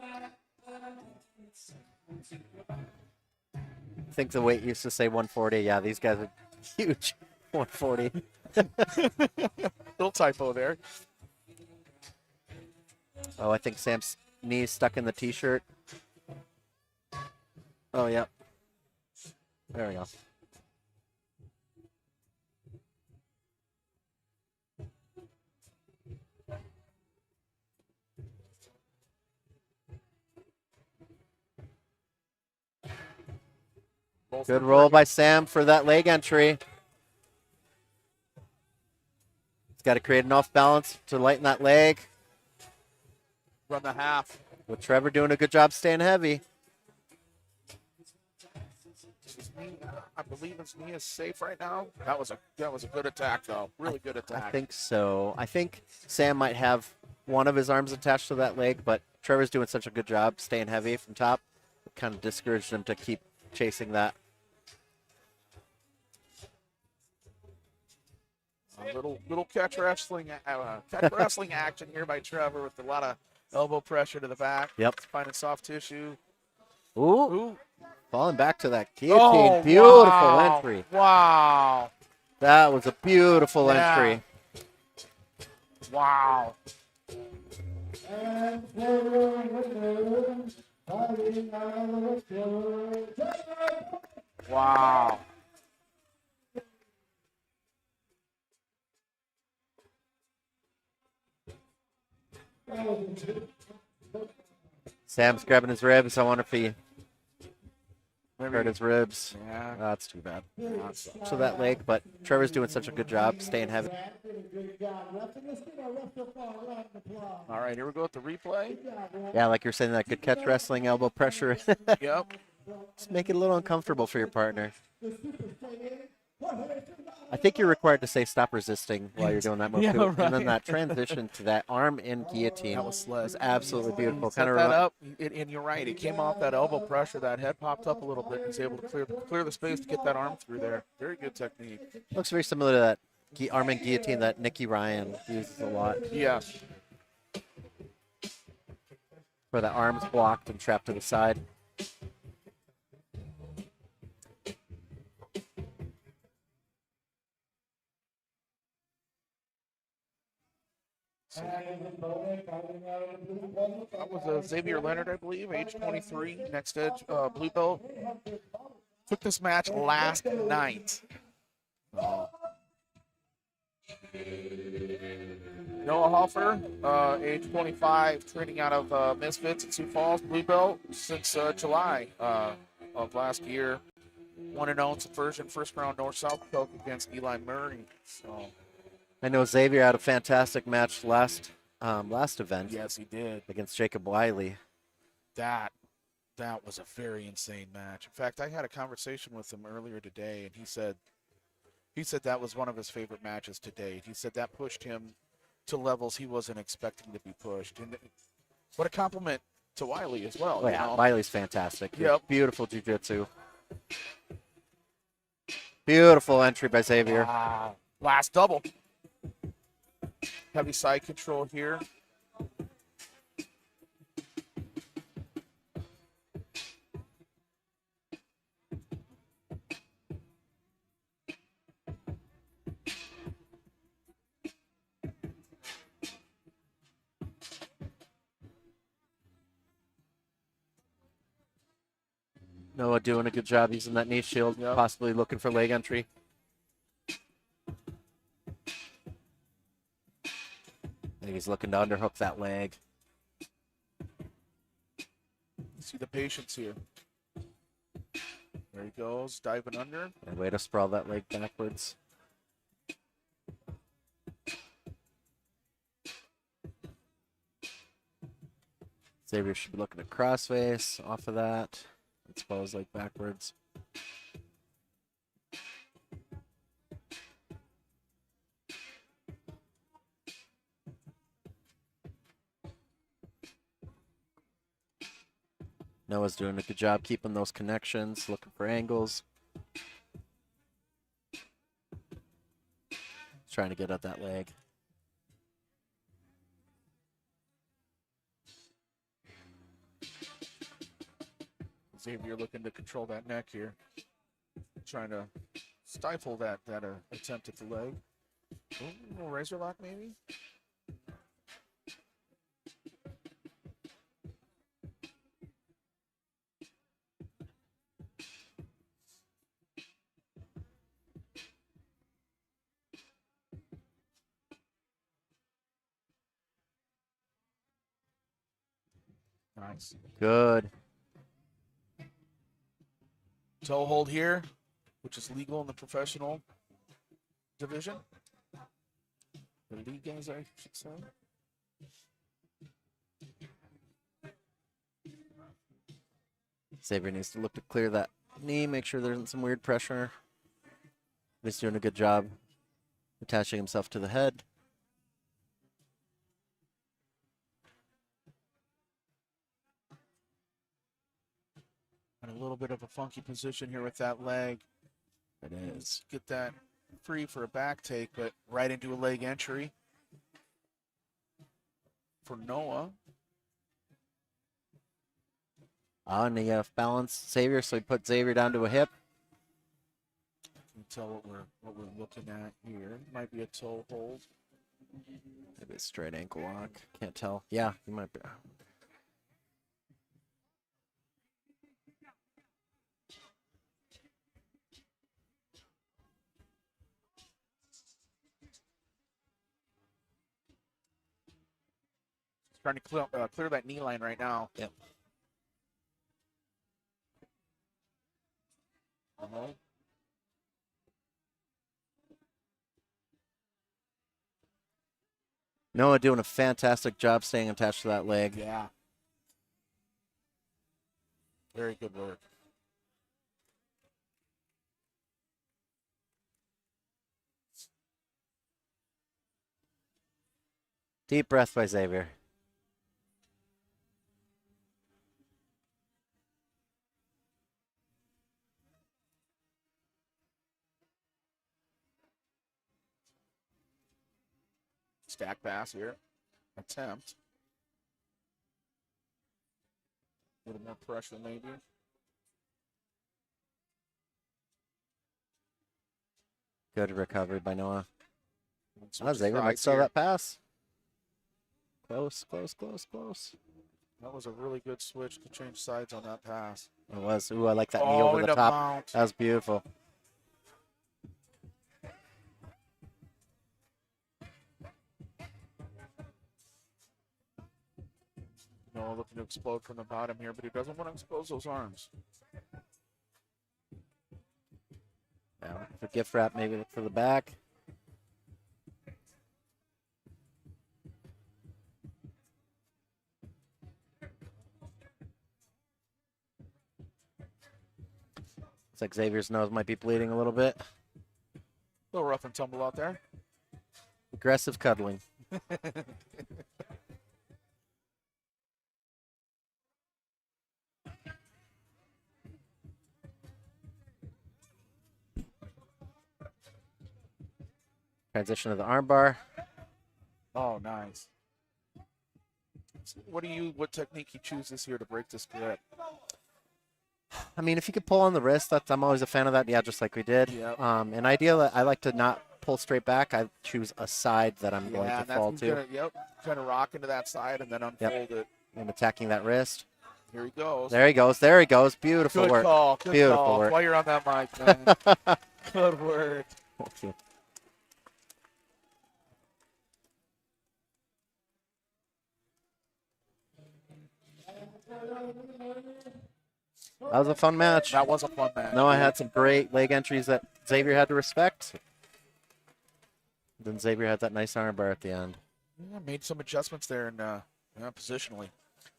right, but I think it's something to I think the weight used to say 140. Yeah, these guys are huge. 140. Little typo there. Oh, I think Sam's knee's stuck in the t-shirt. Oh, yeah. There we go. Good roll by Sam for that leg entry. He's got to create enough balance to lighten that leg. Run the half. With Trevor doing a good job staying heavy. I believe his knee is safe right now. That was a good attack though. Really good attack. I think so. I think Sam might have one of his arms attached to that leg, but Trevor's doing such a good job staying heavy from top. It kind of discouraged him to keep chasing that. A little catch wrestling action here by Trevor with a lot of elbow pressure to the back. Yep. Finding soft tissue. Ooh. Ooh. Falling back to that guillotine. Oh, Beautiful wow. entry. Wow. That was a beautiful Yeah. entry. Wow. And for the winner, fighting out of the Wow. Sam's grabbing his ribs. I wonder if he Maybe. hurt his ribs. Yeah. That's too bad. So that leg, but Trevor's doing such a good job staying heavy. All right, here we go with the replay. Yeah, like you're saying, that good catch wrestling, elbow pressure. Yep. Just make it a little uncomfortable for your partner. I think you're required to say stop resisting while you're doing that move. Yeah, too. And then right. that transition to that arm in guillotine That was slick. was absolutely beautiful. Set Kind that of up, and you're right. It came off that elbow pressure. That head popped up a little bit. And was able to clear the space to get that arm through there. Very good technique. looks very similar to that arm in guillotine that Rhyen uses a lot. Yeah. Where the arm's blocked and trapped to the side. That was Xavier Leonard, I believe, age 23, next edge, blue belt. Took this match last night. Noah Hoffer, age 25, training out of Misfits in Sioux Falls, blue belt since July of last year. 1-0 subversion, first round north-south poke against Eli Murray. So I know Xavier had a fantastic match last event Yes, he did. against Jacob Wiley. That was a very insane match. In fact, I had a conversation with him earlier today, and he said that was one of his favorite matches to date. He said that pushed him to levels he wasn't expecting to be pushed. And what a compliment to Wiley as well. Oh, you yeah, know? Wiley's fantastic. Yep. Beautiful jiu-jitsu. Beautiful entry by Xavier. Wow. Last double. Heavy side control here. Noah doing a good job using that knee shield, Yep. possibly looking for leg entry. I think he's looking to underhook that leg. See the patience here. There he goes, diving under. And way to sprawl that leg backwards. Xavier should be looking at crossface off of that. Expose leg backwards. Noah's doing a good job keeping those connections, looking for angles. Trying to get at that leg. Xavier looking to control that neck here. Trying to stifle that attempt at the leg. Ooh, a little razor lock maybe? Nice. Good. Toe hold here, which is legal in the professional division. The league guys, I should say. Xavier needs to look to clear that knee, make sure there isn't some weird pressure. He's doing a good job attaching himself to the head. In a little bit of a funky position here with that leg. It is. Get that free for a back take, but right into a leg entry for Noah. And he balanced Xavier, so he put Xavier down to a hip. You can tell what we're looking at here. Might be a toe hold. Maybe a straight ankle lock. Can't tell. Yeah, he might be. Trying to clear that knee line right now. Yep. Noah doing a fantastic job staying attached to that leg. Yeah. Very good work. Deep breath by Xavier. Stack pass here. Attempt. A little more pressure maybe. Good recovery by Noah. Switch Xavier might sides sell here. that pass. Close, close, close, close. That was a really good switch to change sides on that pass. It was. Ooh, I like that knee over the into top. mount. That was beautiful. Noah looking to explode from the bottom here, but he doesn't want to expose those arms. Now, for gift wrap, maybe look for the back. Looks like Xavier's nose might be bleeding a little bit. A little rough and tumble out there. Aggressive cuddling. Transition to the armbar. Oh, nice. What technique he chooses here to break this grip? I mean, if you could pull on the wrist, I'm always a fan of that. Yeah, just like we did. Yep. And ideally, I like to not pull straight back. I choose a side that I'm going to and fall that's to. kind of rock into that side and then unfold it. I'm attacking that wrist. Here he goes. There he goes. There he goes. Beautiful Good work. call. Good Beautiful call. work. While you're on that mic, man. Good work. Thank you. That was a fun match. That was a fun match. No, I had some great leg entries that Xavier had to respect. Then Xavier had that nice armbar at the end. Yeah, made some adjustments there and positionally.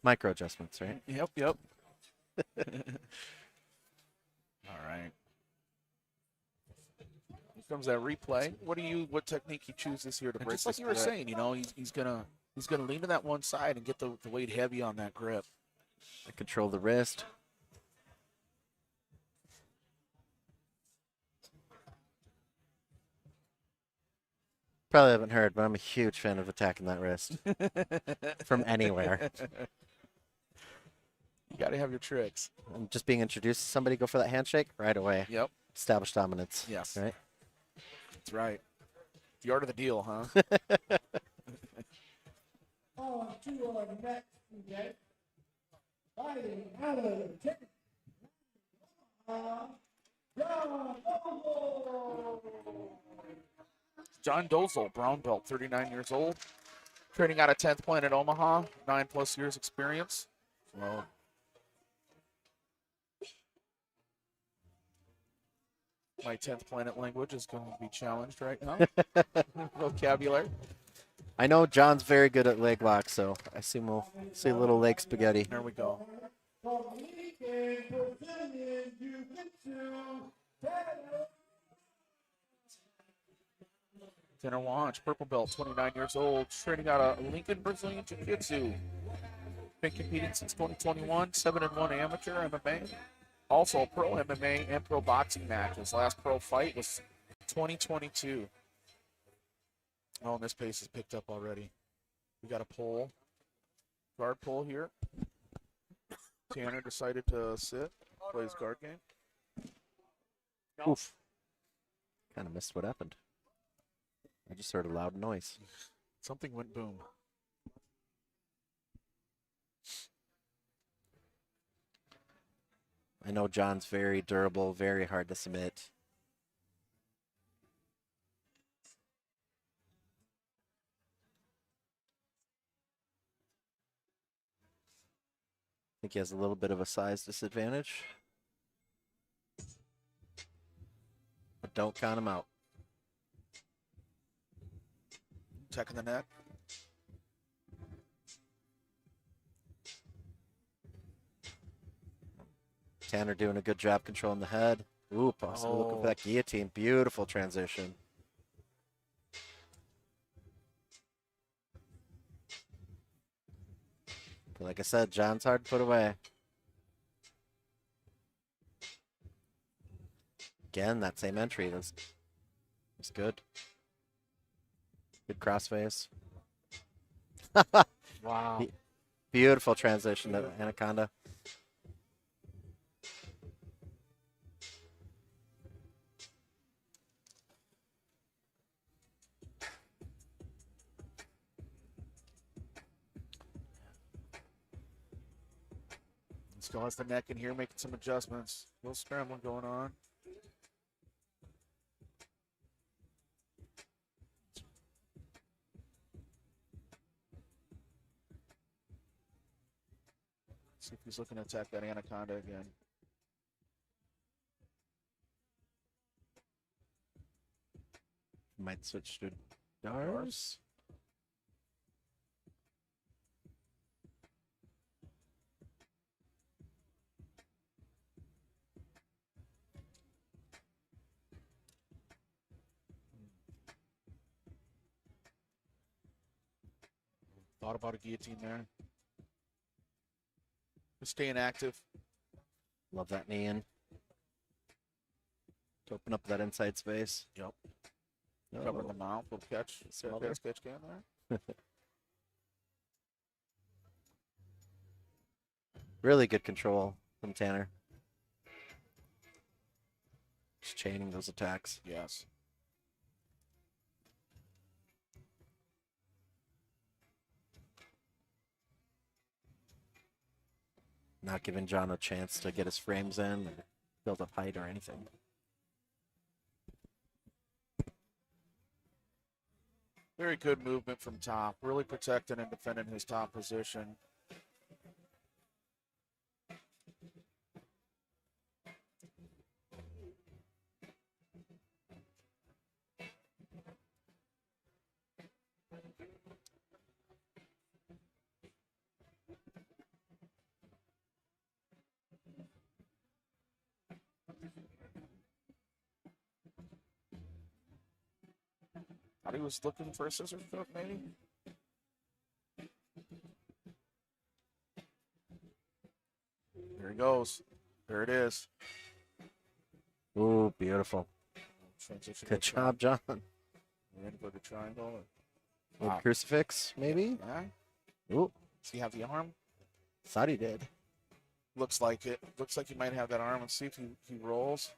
Micro adjustments, right? Yep. All right. Here comes that replay. What technique he chooses here to break? Just like you were saying, he's gonna lean to that one side and get the weight heavy on that grip. I control the wrist. Probably haven't heard, but I'm a huge fan of attacking that wrist from anywhere. You got to have your tricks. I'm just being introduced to somebody, go for that handshake right away. Yep. Establish dominance. Yes. Right? That's right. The art of the deal, huh? On to our next event. Fighting out of John Dozel, brown belt, 39 years old. Training out of 10th Planet Omaha, 9+ years experience. Well, my 10th Planet language is going to be challenged right now. Vocabulary. I know John's very good at leg locks, so I assume we'll see a little leg spaghetti. There we go. from Lincoln, Brazilian Jiu-Jitsu, Tanner Wanch, purple belt, 29 years old, training out of Lincoln, Brazilian Jiu-Jitsu. Been competing since 2021, 7-1 amateur MMA. Also pro MMA and pro boxing matches. Last pro fight was 2022. Oh, and this pace is picked up already. We got a pull. Guard pull here. Tanner decided to sit, plays guard game. Oof. Kind of missed what happened. I just heard a loud noise. Something went boom. I know John's very durable, very hard to submit. I think he has a little bit of a size disadvantage. But don't count him out. Checking the net. Tanner doing a good job controlling the head. Ooh, possible looking for that guillotine. Beautiful transition. But like I said, John's hard to put away. Again, that same entry. That's good. Good crossface. Wow. Beautiful transition to Anaconda. Still has the neck in here, making some adjustments. A little scrambling going on. See if he's looking to attack that Anaconda again. Might switch to Dars. Thought about a guillotine there. Just staying active. Love that knee in. To open up that inside space. Yep. Oh, Covering the mouth. Little catch. Smother. Catch can there. Really good control from Tanner. Just chaining those attacks. Yes. Not giving John a chance to get his frames in or build up height or anything. Very good movement from top. Really protecting and defending his top position. Thought he was looking for a scissors hook, maybe. There he goes. There it is. Ooh, beautiful. Transition Good to job, John. ready for the triangle. Little Wow. crucifix, maybe? Yeah. Ooh, Does he have the arm? thought he did. Looks like it. Looks like he might have that arm. Let's see if he rolls.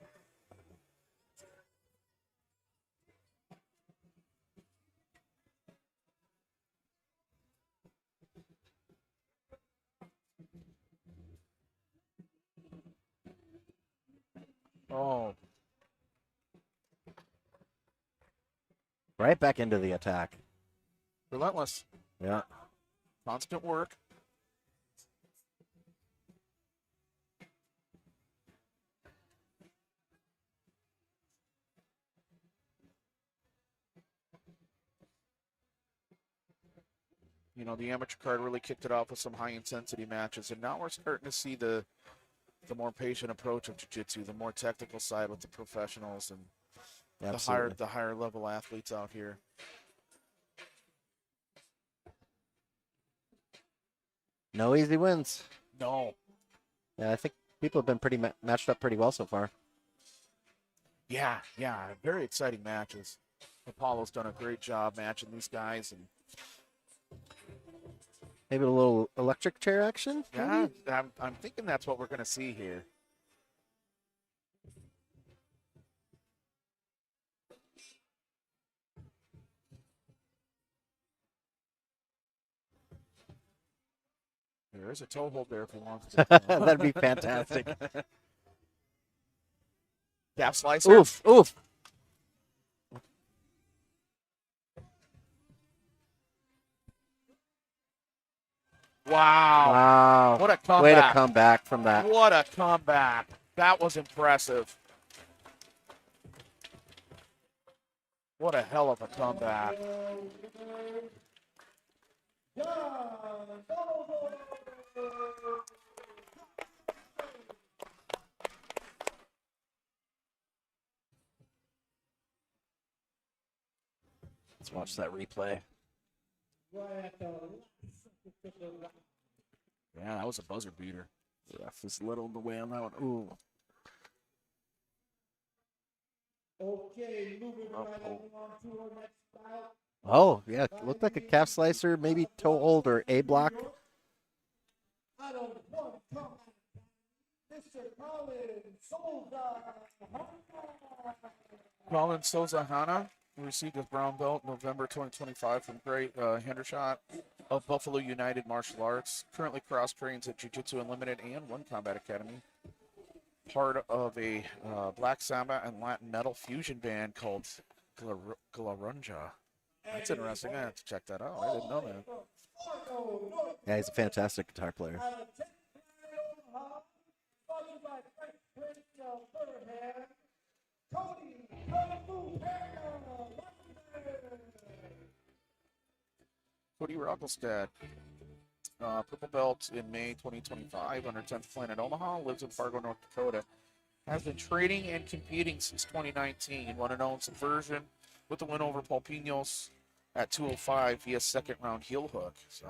Oh, Right back into the attack. relentless. Yeah. Constant work. You know, the amateur card really kicked it off with some high intensity matches, and now we're starting to see the more patient approach of jiu-jitsu, the more technical side with the professionals and Absolutely. the higher level athletes out here. No easy wins. No. Yeah, I think people have been pretty matched up pretty well so far. Yeah, very exciting matches. Apollo's done a great job matching these guys, and Maybe a little electric chair action? yeah, I'm thinking that's what we're going to see here. There is a toe hold there if he wants to. That'd be fantastic. Calf slicer. Oof, oof. Wow. Wow. What a comeback. Way to come back from that. What a comeback. That was impressive. What a hell of a comeback. Let's watch that replay. Yeah, that was a buzzer beater. The ref is a little in the way on that one. Ooh. Okay, moving right along to our next bout. Oh, yeah. Looked like a calf slicer, maybe toe hold or A block. I don't want to come Mr. Colin Souza-Hana received his brown belt November 2025 from Great Hendershot of Buffalo United Martial Arts. Currently cross trains at Jiu-Jitsu Unlimited and One Combat Academy. Part of a Black Samba and Latin metal fusion band called Galarunja. That's interesting. I have to check that out. I didn't know that. Yeah, he's a fantastic guitar player. Cody Rockelstad, purple belt in May 2025 under 10th Planet Omaha, lives in Fargo, North Dakota. Has been training and competing since 2019. Won an own subversion with the win over Paul Pinos. at 205 via second round heel hook. So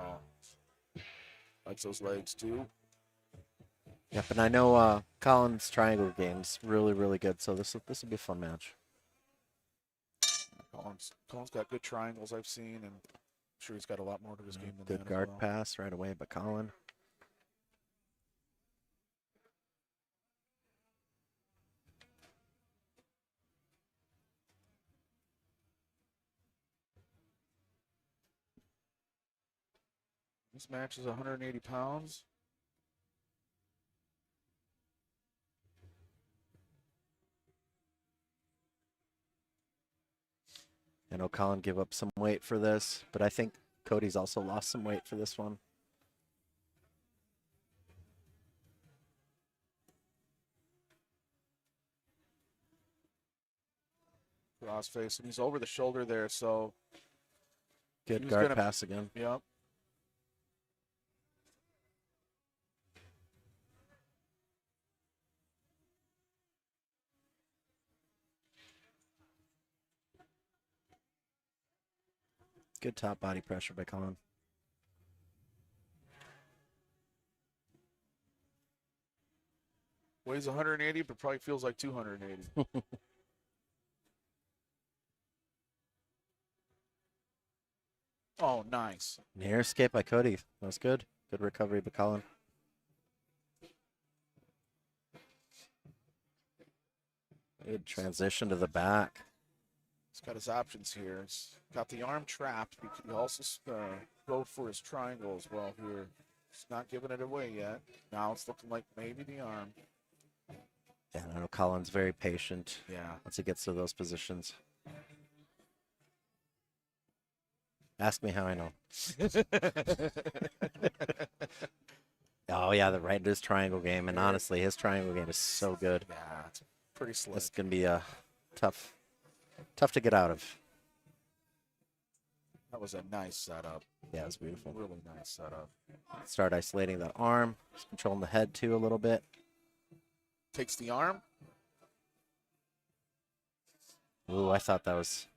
likes those legs too. Yep, and I know Colin's triangle game's really, really good, so this will be a fun match. Colin's got good triangles I've seen, and I'm sure he's got a lot more to his game than Good that. guard as well. pass right away by Colin. This match is 180 pounds. I know Colin gave up some weight for this, but I think Cody's also lost some weight for this one. Crossface, and he's over the shoulder there, so Good He was guard gonna- pass again. yep. Good top body pressure by Colin. Weighs 180, but probably feels like 280. Oh, nice. Near escape by Cody. That was good. Good recovery by Colin. Good transition to the back. He's got his options here. He's got the arm trapped. He could also go for his triangle as well here. He's not giving it away yet. Now it's looking like maybe the arm. Yeah, I know Colin's very patient Yeah. once he gets to those positions. Ask me how I know. Oh, yeah, the right into his triangle game. And honestly, his triangle game is so good. Yeah, it's pretty slick. It's going to be tough to get out of. That was a nice setup. Yeah, it was beautiful. Really nice setup. Start isolating that arm. Just controlling the head, too, a little bit. Takes the arm. Ooh, I thought that was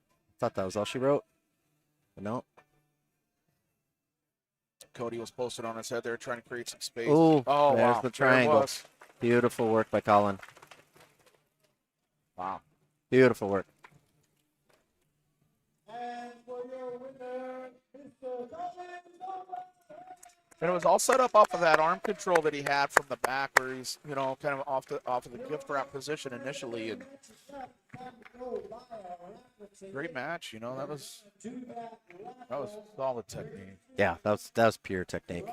all she wrote. But no. Cody was posted on his head there, trying to create some space. Ooh, oh, there's wow. the There it triangle. was. Beautiful work by Colin. Wow. Beautiful work. And for your winner, Mr. And it was all set up off of that arm control that he had from the back, where he's, kind of off of the gift wrap position initially. And great match, that was solid technique. Yeah, that was pure technique.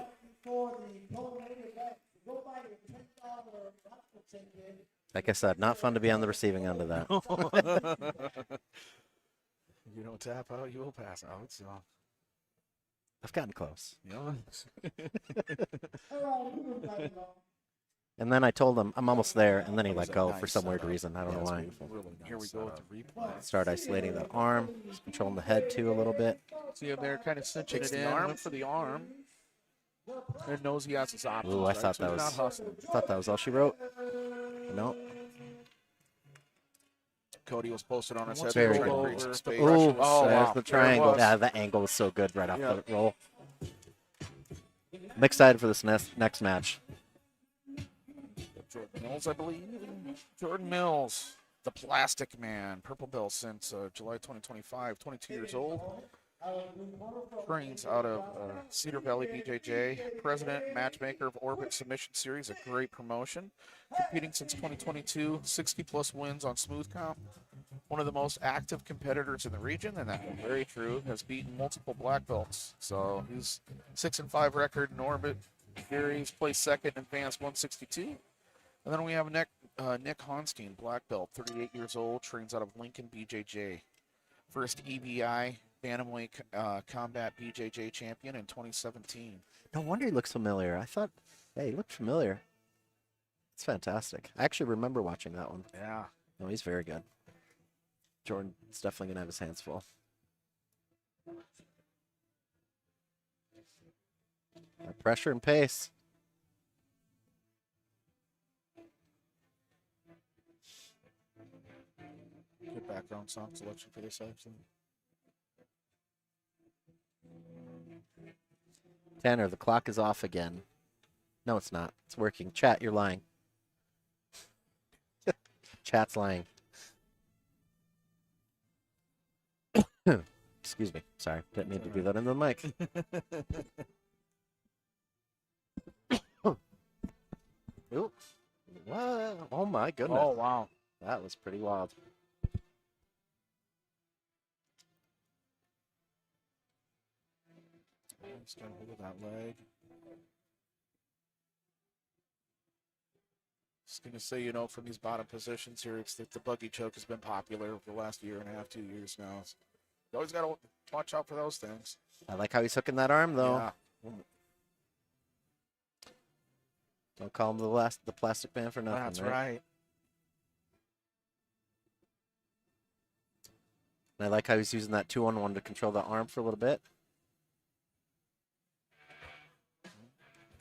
Like I said, not fun to be on the receiving end of that. You don't tap out, you will pass out. So, I've gotten close. yeah. And then I told him I'm almost there, and then he That was let a go nice for some weird setup. reason. I don't know why. Really nice. Here we go with the replay. Start isolating that arm. Just controlling the head too a little bit. See him there, kind of cinching it in. Went for the arm. And knows he has his options. Ooh, I right? thought So that he's was not hustling. thought that was all she wrote. No. Cody was posted on his head. Very trying to good. create some space. Ooh, Oh, there's wow. the There it triangle. was. Yeah, the angle was so good right off Yeah. the roll. I'm excited for this next match. Jordan Mills, I believe. Jordan Mills, the Plastic Man, purple belt since July 2025, 22 years old. Trains out of Cedar Valley BJJ, president, matchmaker of Orbit Submission Series, a great promotion. Competing since 2022, 60-plus wins on Smooth Comp. One of the most active competitors in the region, and that's very true. Has beaten multiple black belts. So he's 6-5 record in Orbit. Fiori's placed second in Advanced 162. And then we have Nick Honstein, black belt, 38 years old, trains out of Lincoln BJJ. First EBI Bantamweight Combat BJJ champion in 2017. No wonder he looks familiar. I thought, hey, he looked familiar. It's fantastic. I actually remember watching that one. Yeah. No, he's very good. Jordan's definitely going to have his hands full. Pressure and pace. Good background song selection for this episode. Tanner, the clock is off again. No, it's not. It's working. Chat, you're lying. Chat's lying. Excuse me. Sorry. Didn't mean to do that in the mic. Ooh. What? Oh, my goodness. Oh, wow. That was pretty wild. Just gonna hold that leg. Just gonna say, you know, from these bottom positions here, it's that the buggy choke has been popular over the last year and a half, 2 years now. So you always gotta watch out for those things. I like how he's hooking that arm, though. Yeah, Don't call him the plastic man for nothing. that's right. And I like how he's using that 2-on-1 to control the arm for a little bit.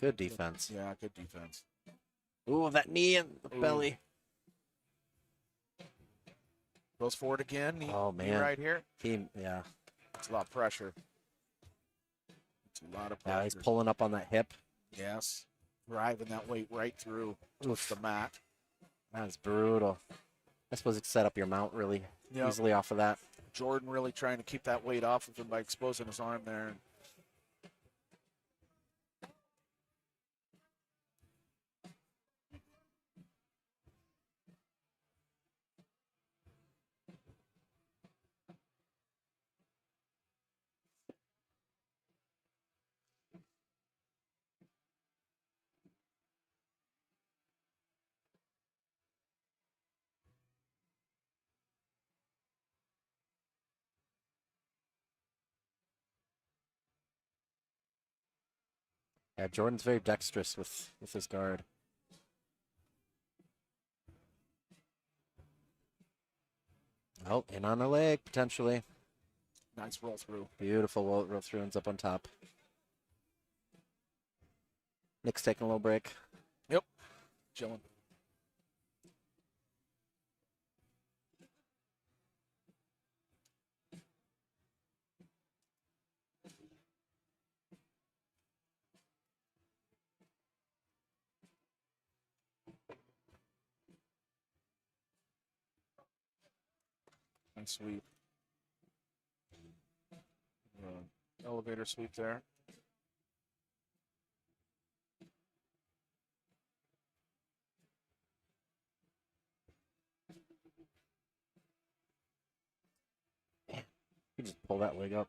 Good defense. Yeah, good defense. Ooh, that knee in the belly. Goes forward again. Knee, Oh, knee man. right here. Yeah. It's a lot of pressure. It's a lot of pressure. Now he's pulling up on that hip. Yes. Driving that weight right through the mat. That's brutal. I suppose you could set up your mount really Yep. easily off of that. Jordan really trying to keep that weight off of him by exposing his arm there. Yeah, Jordan's very dexterous with his guard. Oh, in on the leg, potentially. Nice roll through. Beautiful roll through, ends up on top. Nick's taking a little break. Yep. Chilling. Nice sweep. Elevator sweep there. You just pull that leg up.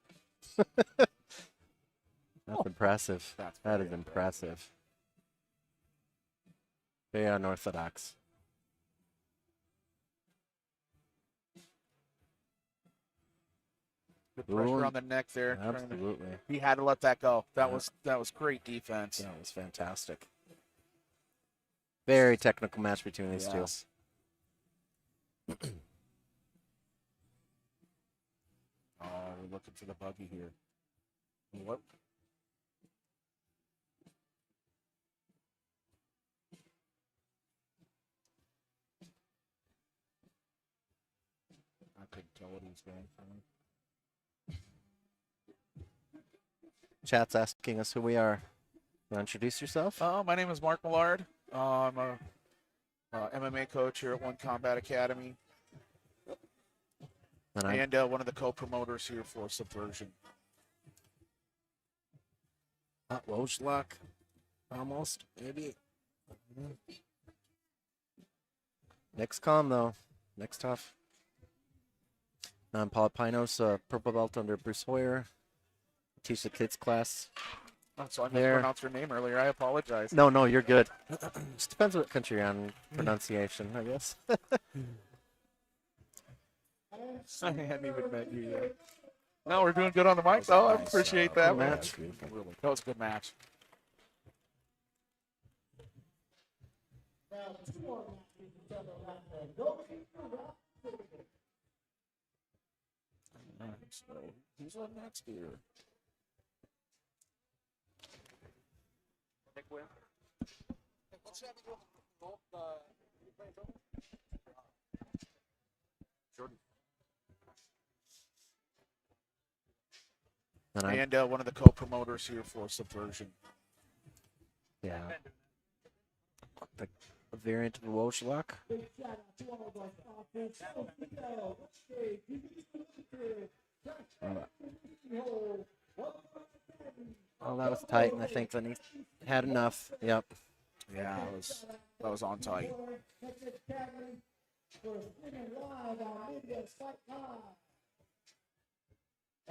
That's impressive. That is impressive. Very unorthodox. Good pressure on the neck there. Absolutely. He had to let that go. That was great defense. That was fantastic. Very technical match between these Yes. two. Oh, we're looking for the buggy here. What? I couldn't tell what he was going for. Chat's asking us who we are. You want to introduce yourself? My name is Mark Millard. I'm a MMA coach here at One Combat Academy And I'm and one of the co-promoters here for Subversion. Wojlak. Almost, maybe. Nick's calm, though. Nick's tough. I'm Paul Pinos, purple belt under Bruce Hoyer. Teach the kids class. Oh, so I There. mispronounced your name earlier. I apologize. No, you're good. Just depends what country you're on. Pronunciation, I guess. I hadn't even met you yet. No, we're doing good on the mic, though. I appreciate that. Good match. That was a good match. Now, two more matches to tell the lap there. Go keep the lap. So, who's on next here? Jordan. And I'm, And one of the co-promoters here for Subversion. yeah. The variant of the Wojlock. Oh, that was tight, and I think then he had enough. Yep. Yeah, that was on tight.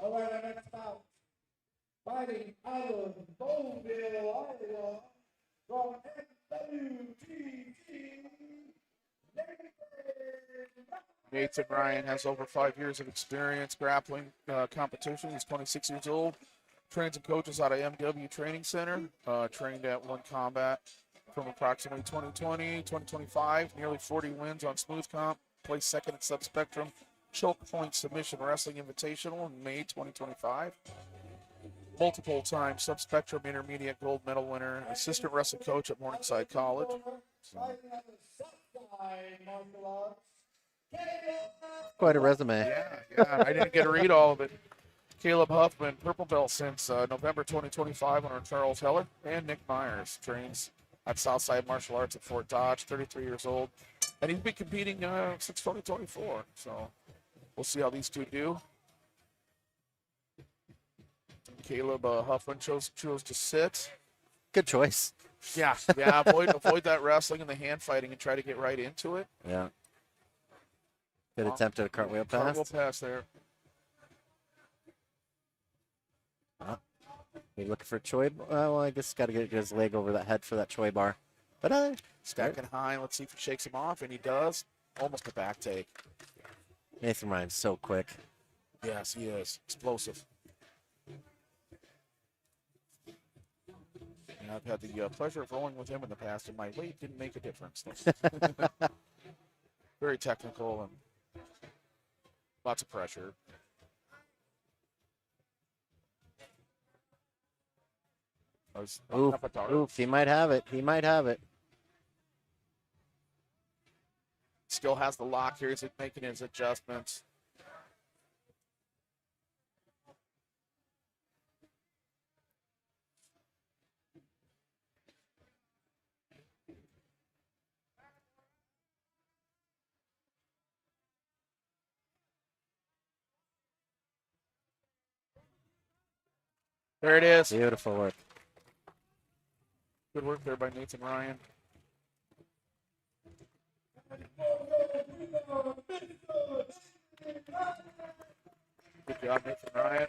All right, our next bout. Fighting out of Bowville, Iowa, from MWTT. Nathan Rhyen has over 5 years of experience grappling competition. He's 26 years old. Trains and coaches out of MW Training Center. Trained at One Combat from approximately 2020, 2025. Nearly 40 wins on Smooth Comp. Placed second at Subspectrum Choke Point Submission Wrestling Invitational in May 2025. Multiple time Subspectrum Intermediate Gold Medal winner. Assistant wrestling coach at Morningside College. Quite a resume. Yeah, I didn't get to read all of it. Caleb Huffman, purple belt since November 2025 under Charles Heller. And Nick Myers trains at Southside Martial Arts at Fort Dodge, 33 years old. And he's been competing since 2024. So we'll see how these two do. Caleb Huffman chose to sit. Good choice. Yeah, avoid that wrestling and the hand fighting and try to get right into it. Yeah. Good attempt at a cartwheel pass. Cartwheel pass there. You're looking for a Choi. Well, I guess got to get his leg over that head for that Choi bar. But Stacking high. Let's see if he shakes him off, and he does. Almost a back take. Nathan Ryan's so quick. Yes, he is. Explosive. And I've had the pleasure of rolling with him in the past, and my weight didn't make a difference. Very technical and lots of pressure. Oof, he might have it. He might have it. Still has the lock here. He's making his adjustments. There it is. Beautiful work. Good work there by Nathan Rhyen. Good job, Nathan Rhyen.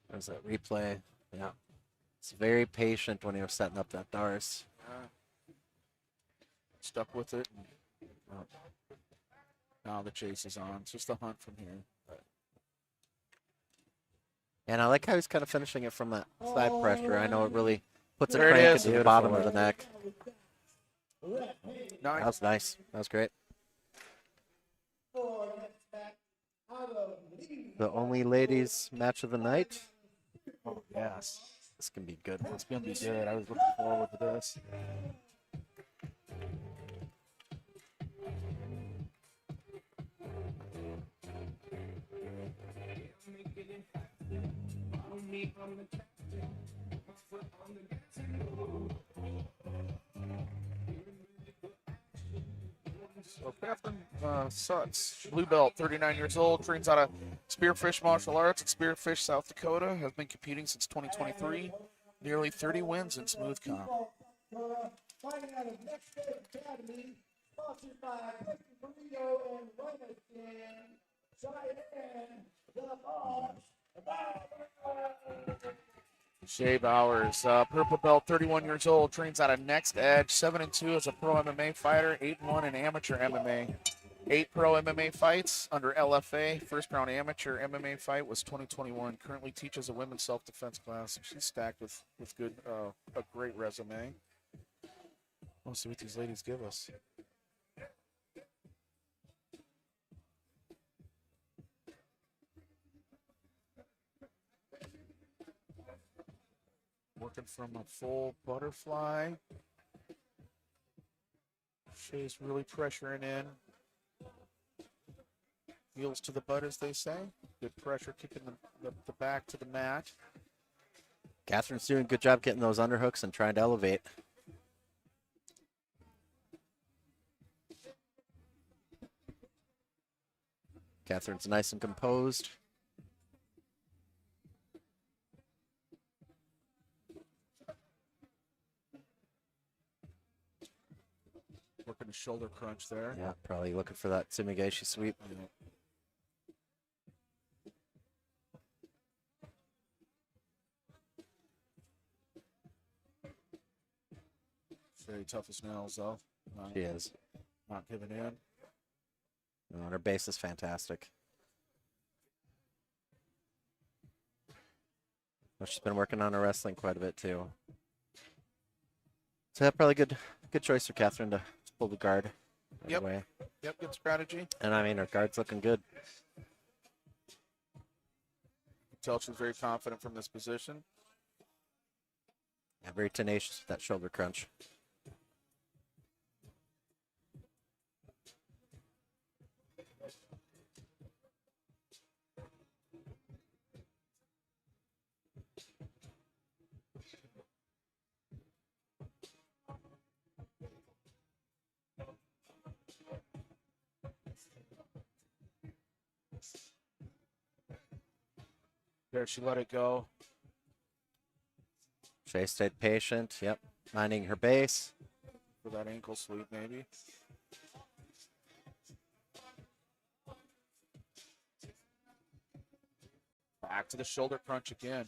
There's that replay. Yeah. It's very patient when he was setting up that Dars. Stuck with it. Now the chase is on. It's just a hunt from here. And I like how he's kind of finishing it from that side pressure. I know it really puts a There it crank is. into the bottom of the neck. Nice. That was nice. That was great. The only ladies match of the night. Oh, yes. This can be good. It's going to be good. I was looking forward to this. So Catherine Sutz, blue belt, 39 years old, trains out of Spearfish Martial Arts at Spearfish, South Dakota, has been competing since 2023, nearly 30 wins in Smooth Comp. Fighting out of Next State Academy, sponsored by Burrito and Rhyen, Cheyenne, the Boss. Shea Bowers, purple belt, 31 years old, trains out of Next Edge, 7-2 as a pro MMA fighter, 8-1 in amateur MMA. 8 pro MMA fights under LFA. First round amateur MMA fight was 2021. Currently teaches a women's self-defense class. She's stacked with good, a great resume. We'll see what these ladies give us. Working from a full butterfly. Shea's really pressuring in. Heels to the butt, as they say. Good pressure, kicking the back to the mat. Catherine's doing a good job getting those underhooks and trying to elevate. Catherine's nice and composed. Working a shoulder crunch there. Yeah, probably looking for that Sumigashi sweep. Very tough as nails, though. She is. Not giving in. And her base is fantastic. Well, she's been working on her wrestling quite a bit too. So probably good choice for Catherine to pull the guard right Yep. away. Yep, good strategy. And I mean, her guard's looking good. Tell she's very confident from this position. Yeah, very tenacious with that shoulder crunch. There, she let it go. Shay stayed patient. Yep, minding her base. For that ankle sweep, maybe. Back to the shoulder crunch again.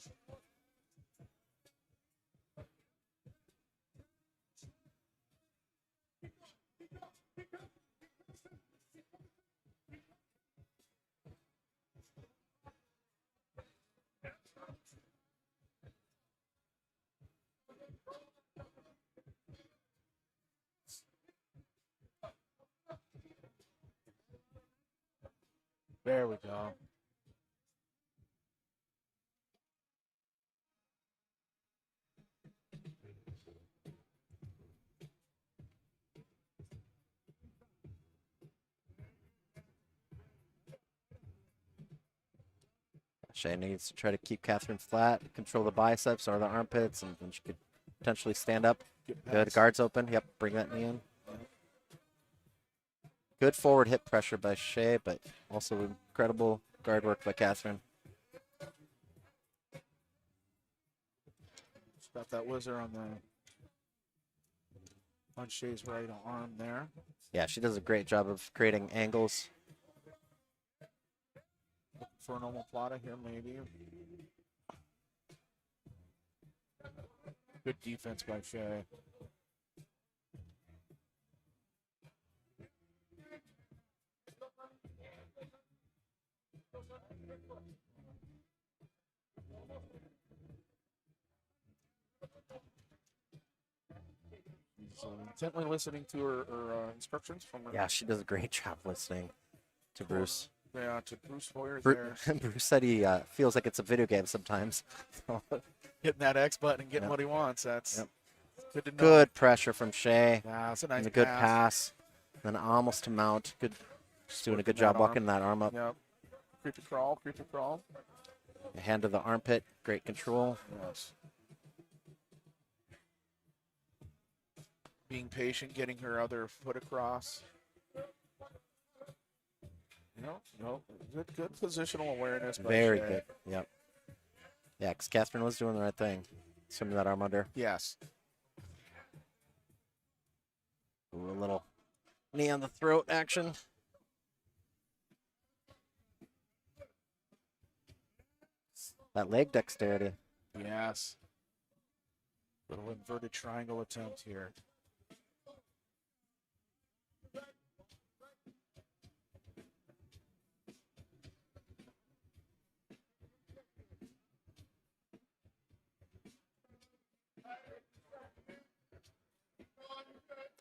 There we go. Shay needs to try to keep Catherine flat, control the biceps or the armpits, and then she could potentially stand up. Get Good, past. guard's open. Yep, bring that knee in. Good forward hip pressure by Shay, but also incredible guard work by Catherine. She's got that whizzer on Shay's right arm there. Yeah, she does a great job of creating angles. Looking for an omoplata here, maybe. Good defense by Shay. She's intently listening to her instructions from her. Yeah, she does a great job listening to Bruce. Yeah, to Bruce Hoyer Bru- there. Bruce said he feels like it's a video game sometimes. Hitting that X button and getting Yep. what he wants. That's Yep. good to know. Good pressure from Shay. Yeah, it's a nice And a good pass. pass. Then almost to mount. Good. Just doing a good Working job that walking that arm up. Yep. Creepy crawl, creepy crawl. Hand to the armpit. Great control. Yes. Being patient, getting her other foot across. No, good positional awareness. By Very Shay. good. Yep. Yeah, because Catherine was doing the right thing. Swimming that arm under. Yes. Ooh, a little knee on the throat action. That leg dexterity. Yes. Little inverted triangle attempt here.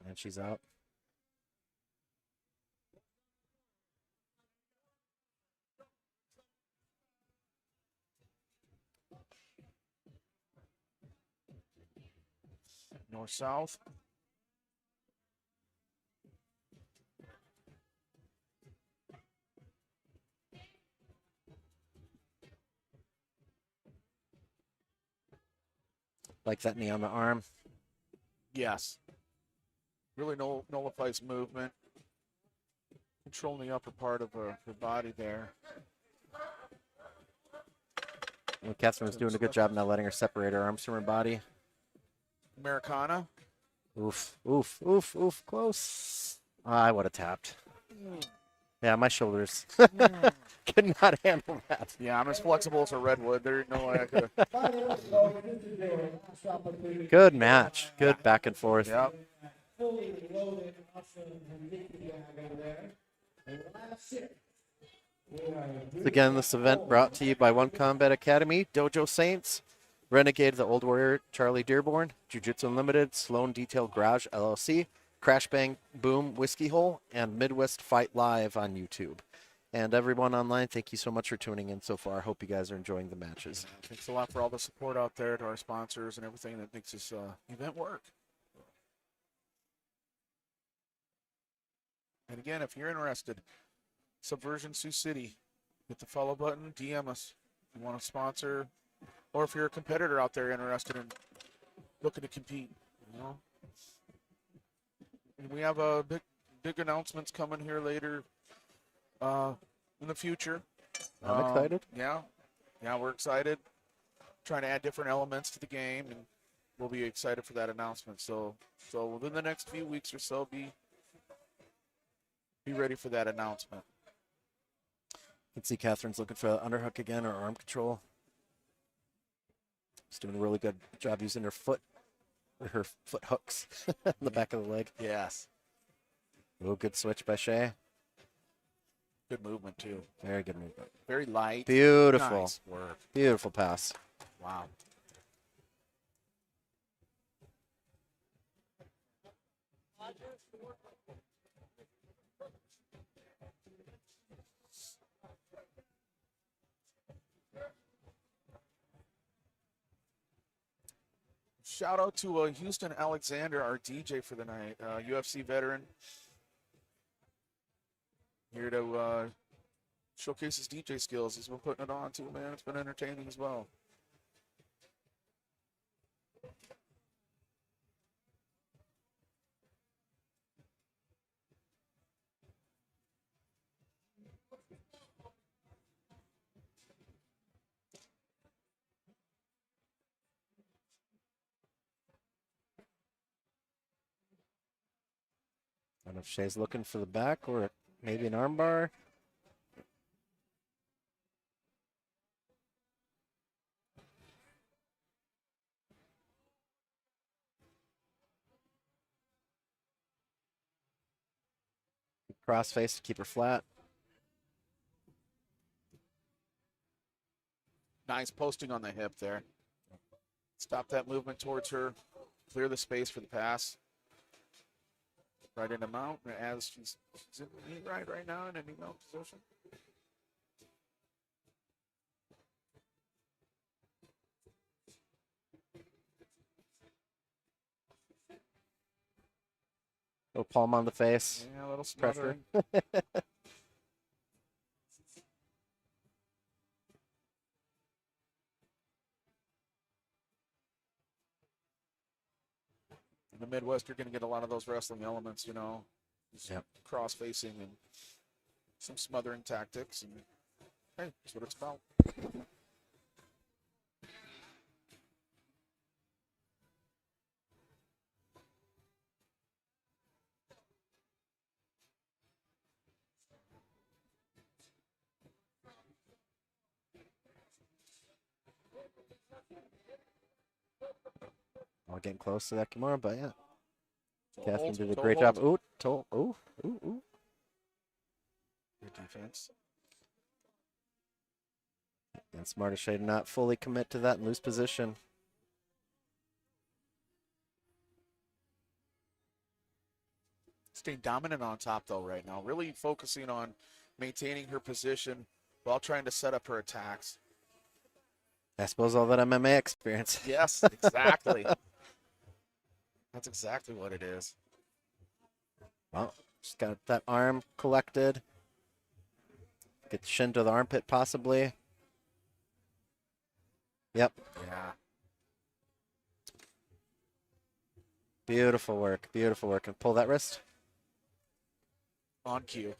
And she's out. North south. Like that knee on the arm. Yes. Really nullifies movement. Controlling the upper part of her body there. And Catherine was doing a good job not letting her separate her arms from her body. Americana. Oof, oof, oof, oof, close. I would have tapped. Yeah, my shoulders could not handle that. Yeah, I'm as flexible as a redwood. There ain't no way I could have. Good match. Good back and forth. Yep. Fully loaded Huffman and Nicky over there. And last hit. Again, this event brought to you by One Combat Academy, Dojo Saints, Renegade the Old Warrior, Charlie Dearborn, Jiu-Jitsu Unlimited, Sloan Detail Garage LLC, Crash Bang Boom Whiskey Hole, and Midwest Fight Live on YouTube. And everyone online, thank you so much for tuning in so far. Hope you guys are enjoying the matches. Thanks a lot for all the support out there, to our sponsors and everything that makes this event work. And again, if you're interested, Subversion Sioux City, hit the follow button, DM us if you want to sponsor, or if you're a competitor out there interested in looking to compete. You know? And we have big announcements coming here later in the future. I'm excited. Yeah, we're excited. Trying to add different elements to the game, and we'll be excited for that announcement. So within the next few weeks or so, be ready for that announcement. You can see Catherine's looking for the underhook again, or arm control. She's doing a really good job using her foot hooks on the back of the leg. Yes. Oh, good switch by Shea. Good movement, too. Very good movement. Very light. Beautiful. Nice work. Beautiful pass. Wow. Shout out to Houston Alexander, our DJ for the night, UFC veteran. Here to showcase his DJ skills. He's been putting it on too, man. It's been entertaining as well. I don't know if Shea's looking for the back or maybe an armbar. Cross face to keep her flat. Nice posting on the hip there. Stop that movement towards her. Clear the space for the pass. Right in the mount as she's in knee right now in a knee mount position. Little palm on the face. Yeah, a little Pressure. smothering. In the Midwest, you're going to get a lot of those wrestling elements, you know, Yep. cross-facing and some smothering tactics. And hey, that's what it's about. All getting close to that Kimura, but yeah. Toe Catherine holds, did a toe great holds. job. Ooh, toe, ooh, ooh, ooh. Good defense. And smart as Shea to not fully commit to that and lose position. Staying dominant on top, though, right now. Really focusing on maintaining her position while trying to set up her attacks. I suppose all that MMA experience. Yes, exactly. That's exactly what it is. Well, she's got that arm collected. Get the shin to the armpit, possibly. Yep. Yeah. Beautiful work. Beautiful work. And pull that wrist. On cue.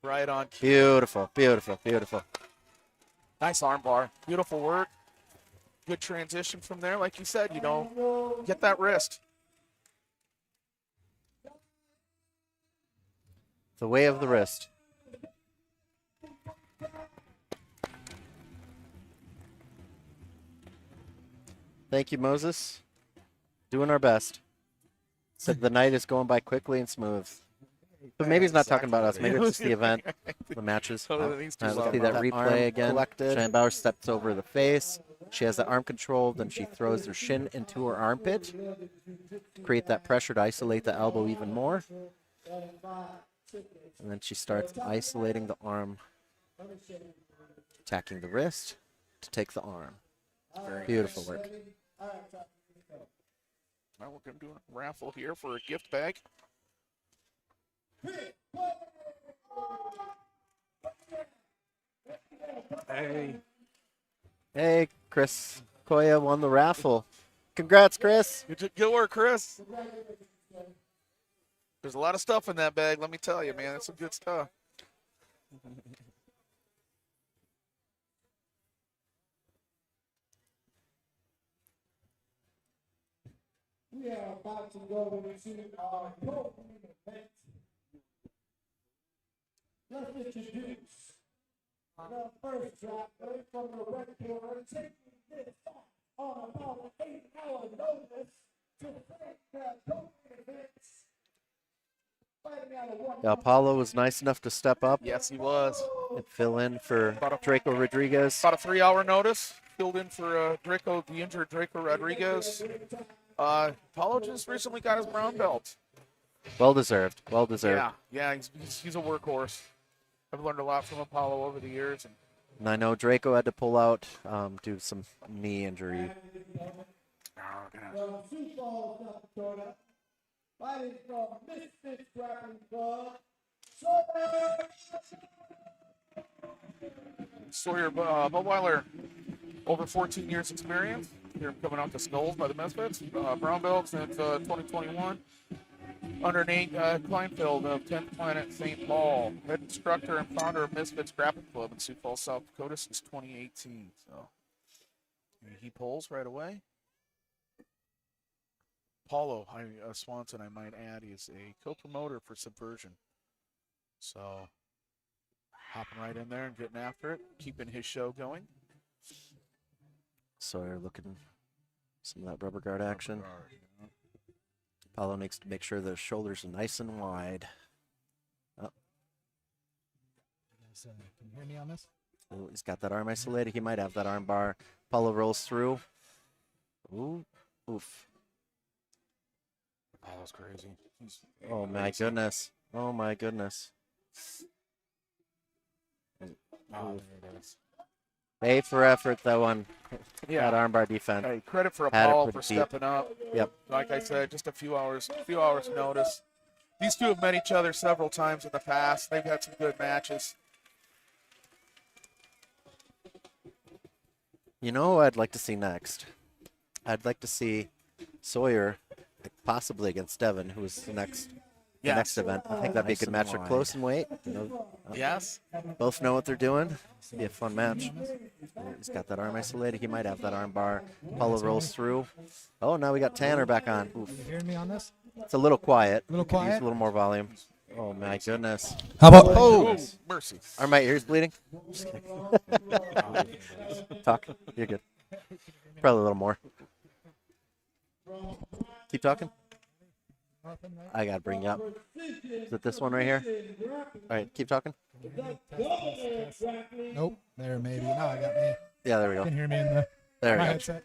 Right on cue. Beautiful. Beautiful. Beautiful. Nice arm bar. Beautiful work. Good transition from there. Like you said, get that wrist. The way of the wrist. Thank you, Moses. Doing our best. Said the night is going by quickly and smooth. But maybe he's not talking about us. Maybe it's just the event, the matches. These two Let's see that replay again. Shaun Bauer steps over the face. She has the arm controlled, and she throws her shin into her armpit. Create that pressure to isolate the elbow even more. And then she starts isolating the arm, attacking the wrist to take the arm. Beautiful work. Well, we're going to do a raffle here for a gift bag. Hey, Kris. Coya won the raffle. Congrats, Kris. Good work, Kris. There's a lot of stuff in that bag, let me tell you, man. That's some good stuff. We are about to go into our opening event. Let's introduce the first grappler from the red corner, taking this on about an 8-hour notice to thank the opening events. Fighting out of one. Yeah, Apollo was nice enough to step up Yes, he was. and fill in for Draco Rodriguez. About a 3-hour notice. Filled in for Draco, the injured Draco Rodriguez. Paulo just recently got his brown belt. Well deserved. Well deserved. Yeah, he's a workhorse. I've learned a lot from Apollo over the years. And I know Draco had to pull out due to some knee injury. From Sioux Falls, South Dakota, fighting from Misfits Grappling Club, Sawyer Budweiler, over 14 years experience. Here coming out to Skulls by the Misfits. Brown belt since 2021. Under Nate Kleinfeld of 10th Planet St. Paul. Head instructor and founder of Misfits Grappling Club in Sioux Falls, South Dakota since 2018. So he pulls right away. Paulo Swanson, I might add, is a co-promoter for Subversion. So hopping right in there and getting after it, keeping his show going. Sawyer looking some of that rubber guard action. Apollo needs to make sure the shoulders are nice and wide. Oh. Can you hear me on this? Oh, he's got that arm isolated. He might have that arm bar. Apollo rolls through. Ooh, oof. Apollo's crazy. Oh my goodness. Oh my goodness. Oh, there it is. A for effort, that one. Yeah. That armbar defense. Hey, credit for Had it Apollo pretty for deep. stepping up. Yep. Like I said, just a few hours notice. These two have met each other several times in the past. They've had some good matches. You know what I'd like to see next? I'd like to see Sawyer possibly against Devin, who is the next event. I think that'd be a good match. They're close in weight. You know, Yes. both know what they're doing. Be a fun match. He's got that arm isolated. He might have that arm bar. Paulo rolls through. Oh, now we got Tanner back on. Oof. You hearing me on this? It's a little quiet. A little Could use quiet? a little more volume. Oh my goodness. How about? Oh, Mercy. are my ears bleeding? Just kidding. Talk. You're good. Probably a little more. Keep talking. I gotta bring you up. Is it this one right here? All right, keep talking. Nope. There, maybe. Now I got me. Yeah, there we You go. can hear me in the There my we go. headset.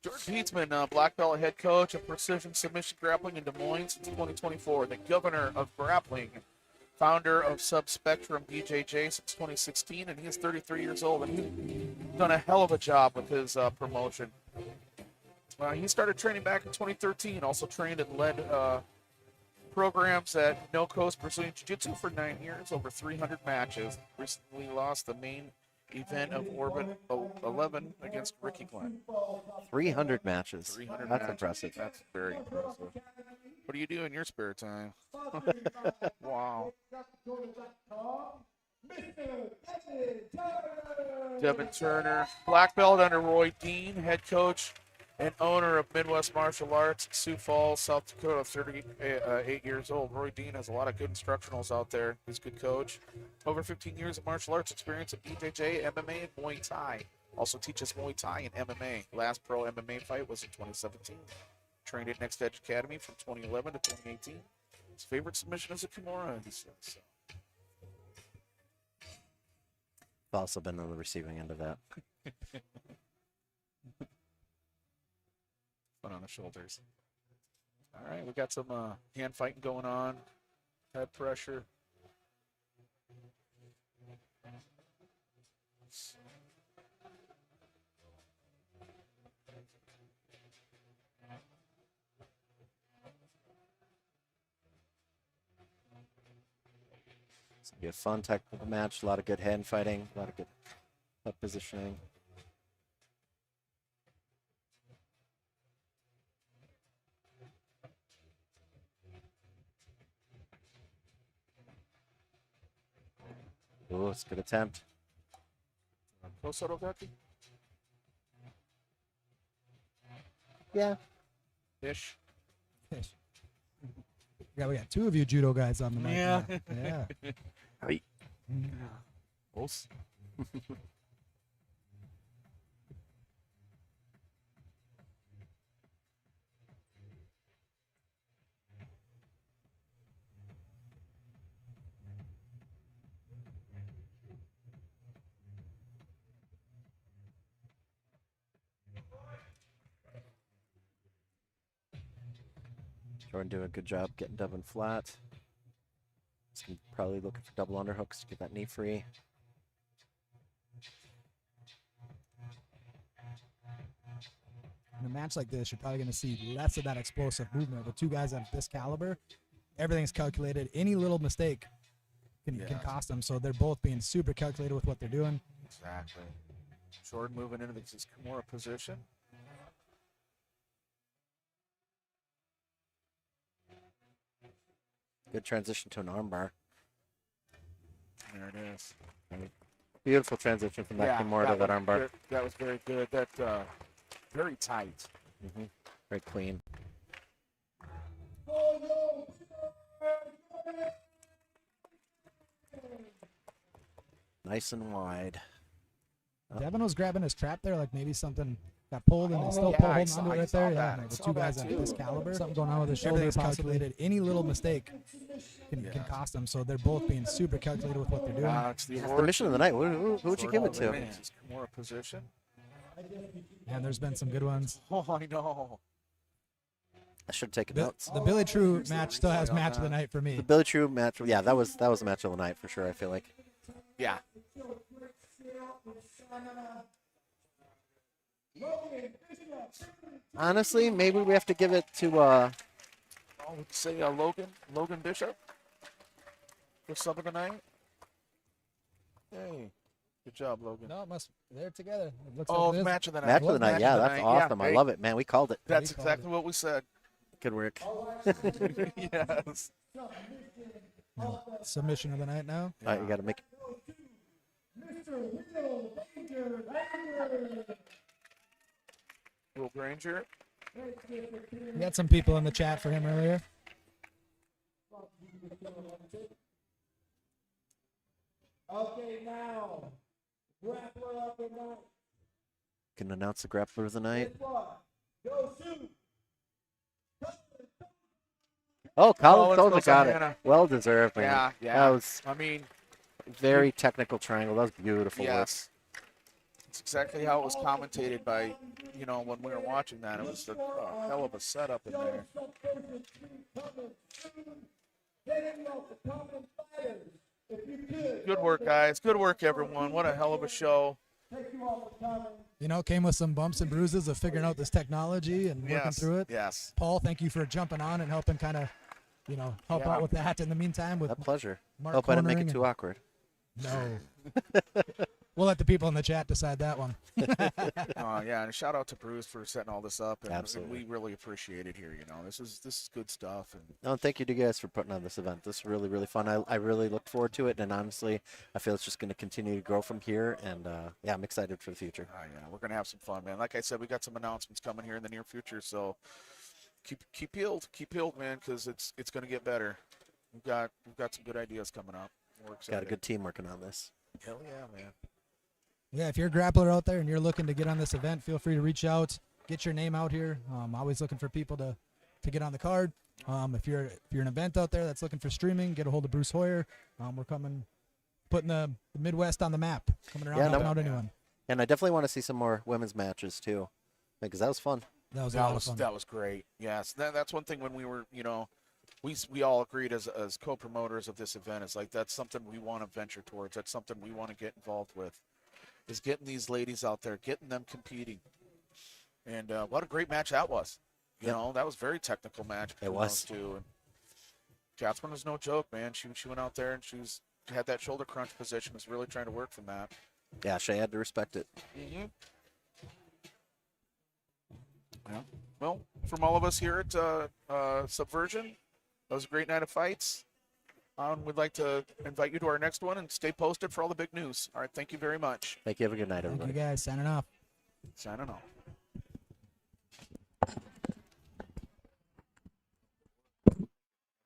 George Pietzman, black belt head coach of Precision Submission Grappling in Des Moines since 2024. The governor of grappling, founder of Subspectrum BJJ since 2016, and he is 33 years old, and he's done a hell of a job with his promotion. He started training back in 2013, also trained and led programs at No Coast Brazilian Jiu-Jitsu for 9 years, over 300 matches. Recently lost the main event of Orbit 11 against Ricky Glenn. 300 matches. 300 That's matches. impressive. That's very impressive. What do you do in your spare time? Wow. Devin Turner, black belt under Roy Dean, head coach and owner of Midwest Martial Arts, Sioux Falls, South Dakota, 38 years old. Roy Dean has a lot of good instructionals out there. He's a good coach. Over 15 years of martial arts experience at BJJ, MMA, and Muay Thai. Also teaches Muay Thai and MMA. Last pro MMA fight was in 2017. Trained at Next Edge Academy from 2011 to 2018. His favorite submission is a Kimura, he says. So. I've also been on the receiving end of that. Fun on the shoulders. All right, we got some hand fighting going on. Head pressure. It's gonna be a fun technical match. A lot of good hand fighting. A lot of good head positioning. Oh, it's a good attempt. Close out of that? Yeah. Ish. Yeah, we got two of you judo guys on the mic. Yeah. now. Yeah. Hey. Close. Jordan doing a good job getting Devin flat. He's probably looking for double underhooks to get that knee free. In a match like this, you're probably going to see less of that explosive movement. With two guys of this caliber, everything's calculated. Any little mistake can cost them. So they're both being super calculated with what they're doing. Exactly. Jordan moving into this Kimura position. Good transition to an armbar. There it is. Beautiful transition from that Kimura to that armbar. That was very good. That very tight. Very clean. Nice and wide. Devin was grabbing his trap there, like maybe something got pulled and he's still holding onto it right there. Yeah, with two guys of this caliber, something going on with his shoulder. Everything's calculated. Any little mistake can cost them. So they're both being super calculated with what they're doing. It's the The mission of the night. Who would you give it to? Kimura position. And there's been some good ones. Oh, I know. I should take notes. The Billy True match still has match of the night for me. The Billy True match. Yeah, that was a match of the night for sure. I feel like. Yeah. Honestly, maybe we have to give it to. I would say Logan Bishop for sub of the night. Hey, good job, Logan. No, it must. They're together. It looks Oh, like match of the night. Match of the night. Match Yeah, of the that's night. awesome. Yeah, I love it, man. We called it. That's We called exactly it. what we said. Good work. Yes. Submission of the night now. All right, you got to make. Will Grainger. We had some people in the chat for him earlier. Okay, now, grappler of the night. Can announce the grappler of the night. Guess what? Go shoot. Oh, Kalo let's go got it. Santana. Well deserved, man. Yeah, yeah. That was I mean, very technical triangle. That was beautiful yes. It's exactly how it was commentated by, when we were watching that. It was a hell of a setup in there. Good work, guys. Good work, everyone. What a hell of a show. Came with some bumps and bruises of figuring out this technology and working through it. Yes. Paul, thank you for jumping on and helping kind of, help out with that in the meantime. With A pleasure. Mark Hope I didn't make it cornering too awkward. No. We'll let the people in the chat decide that one. Yeah, and shout out to Bruce for setting all this up. And Absolutely. we really appreciate it here. This is good stuff. And No, thank you to you guys for putting on this event. This is really, really fun. I really look forward to it, and honestly, I feel it's just going to continue to grow from here. And yeah, I'm excited for the future. yeah, we're gonna have some fun, man. Like I said, we got some announcements coming here in the near future, so keep peeled, man, because it's gonna get better. We've got some good ideas coming up. We're excited. Got a good team working on this. Hell yeah, man. Yeah, if you're a grappler out there and you're looking to get on this event, feel free to reach out, get your name out here. Always looking for people to get on the card. If you're an event out there that's looking for streaming, get a hold of Bruce Hoyer. We're putting the Midwest on the map, coming around helping out anyone. And I definitely want to see some more women's matches too, because that was fun. That was a lot of fun. That was great. Yes, that's one thing when we were, we all agreed as co-promoters of this event is like that's something we want to venture towards. That's something we want to get involved with. Is getting these ladies out there, getting them competing. And what a great match that was. You know, that was a very technical match. It was. Too. And Jasmine was no joke, man. She went out there and she had that shoulder crunch position, was really trying to work from that. Yeah, she had to respect it. Mm-hmm. Yeah. Well, from all of us here at Subversion, that was a great night of fights. We'd like to invite you to our next one and stay posted for all the big news. All right, thank you very much. Thank you. Have a good night, everybody. Thank you guys. Signing off. Signing off.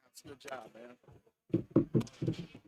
That's a good job, man.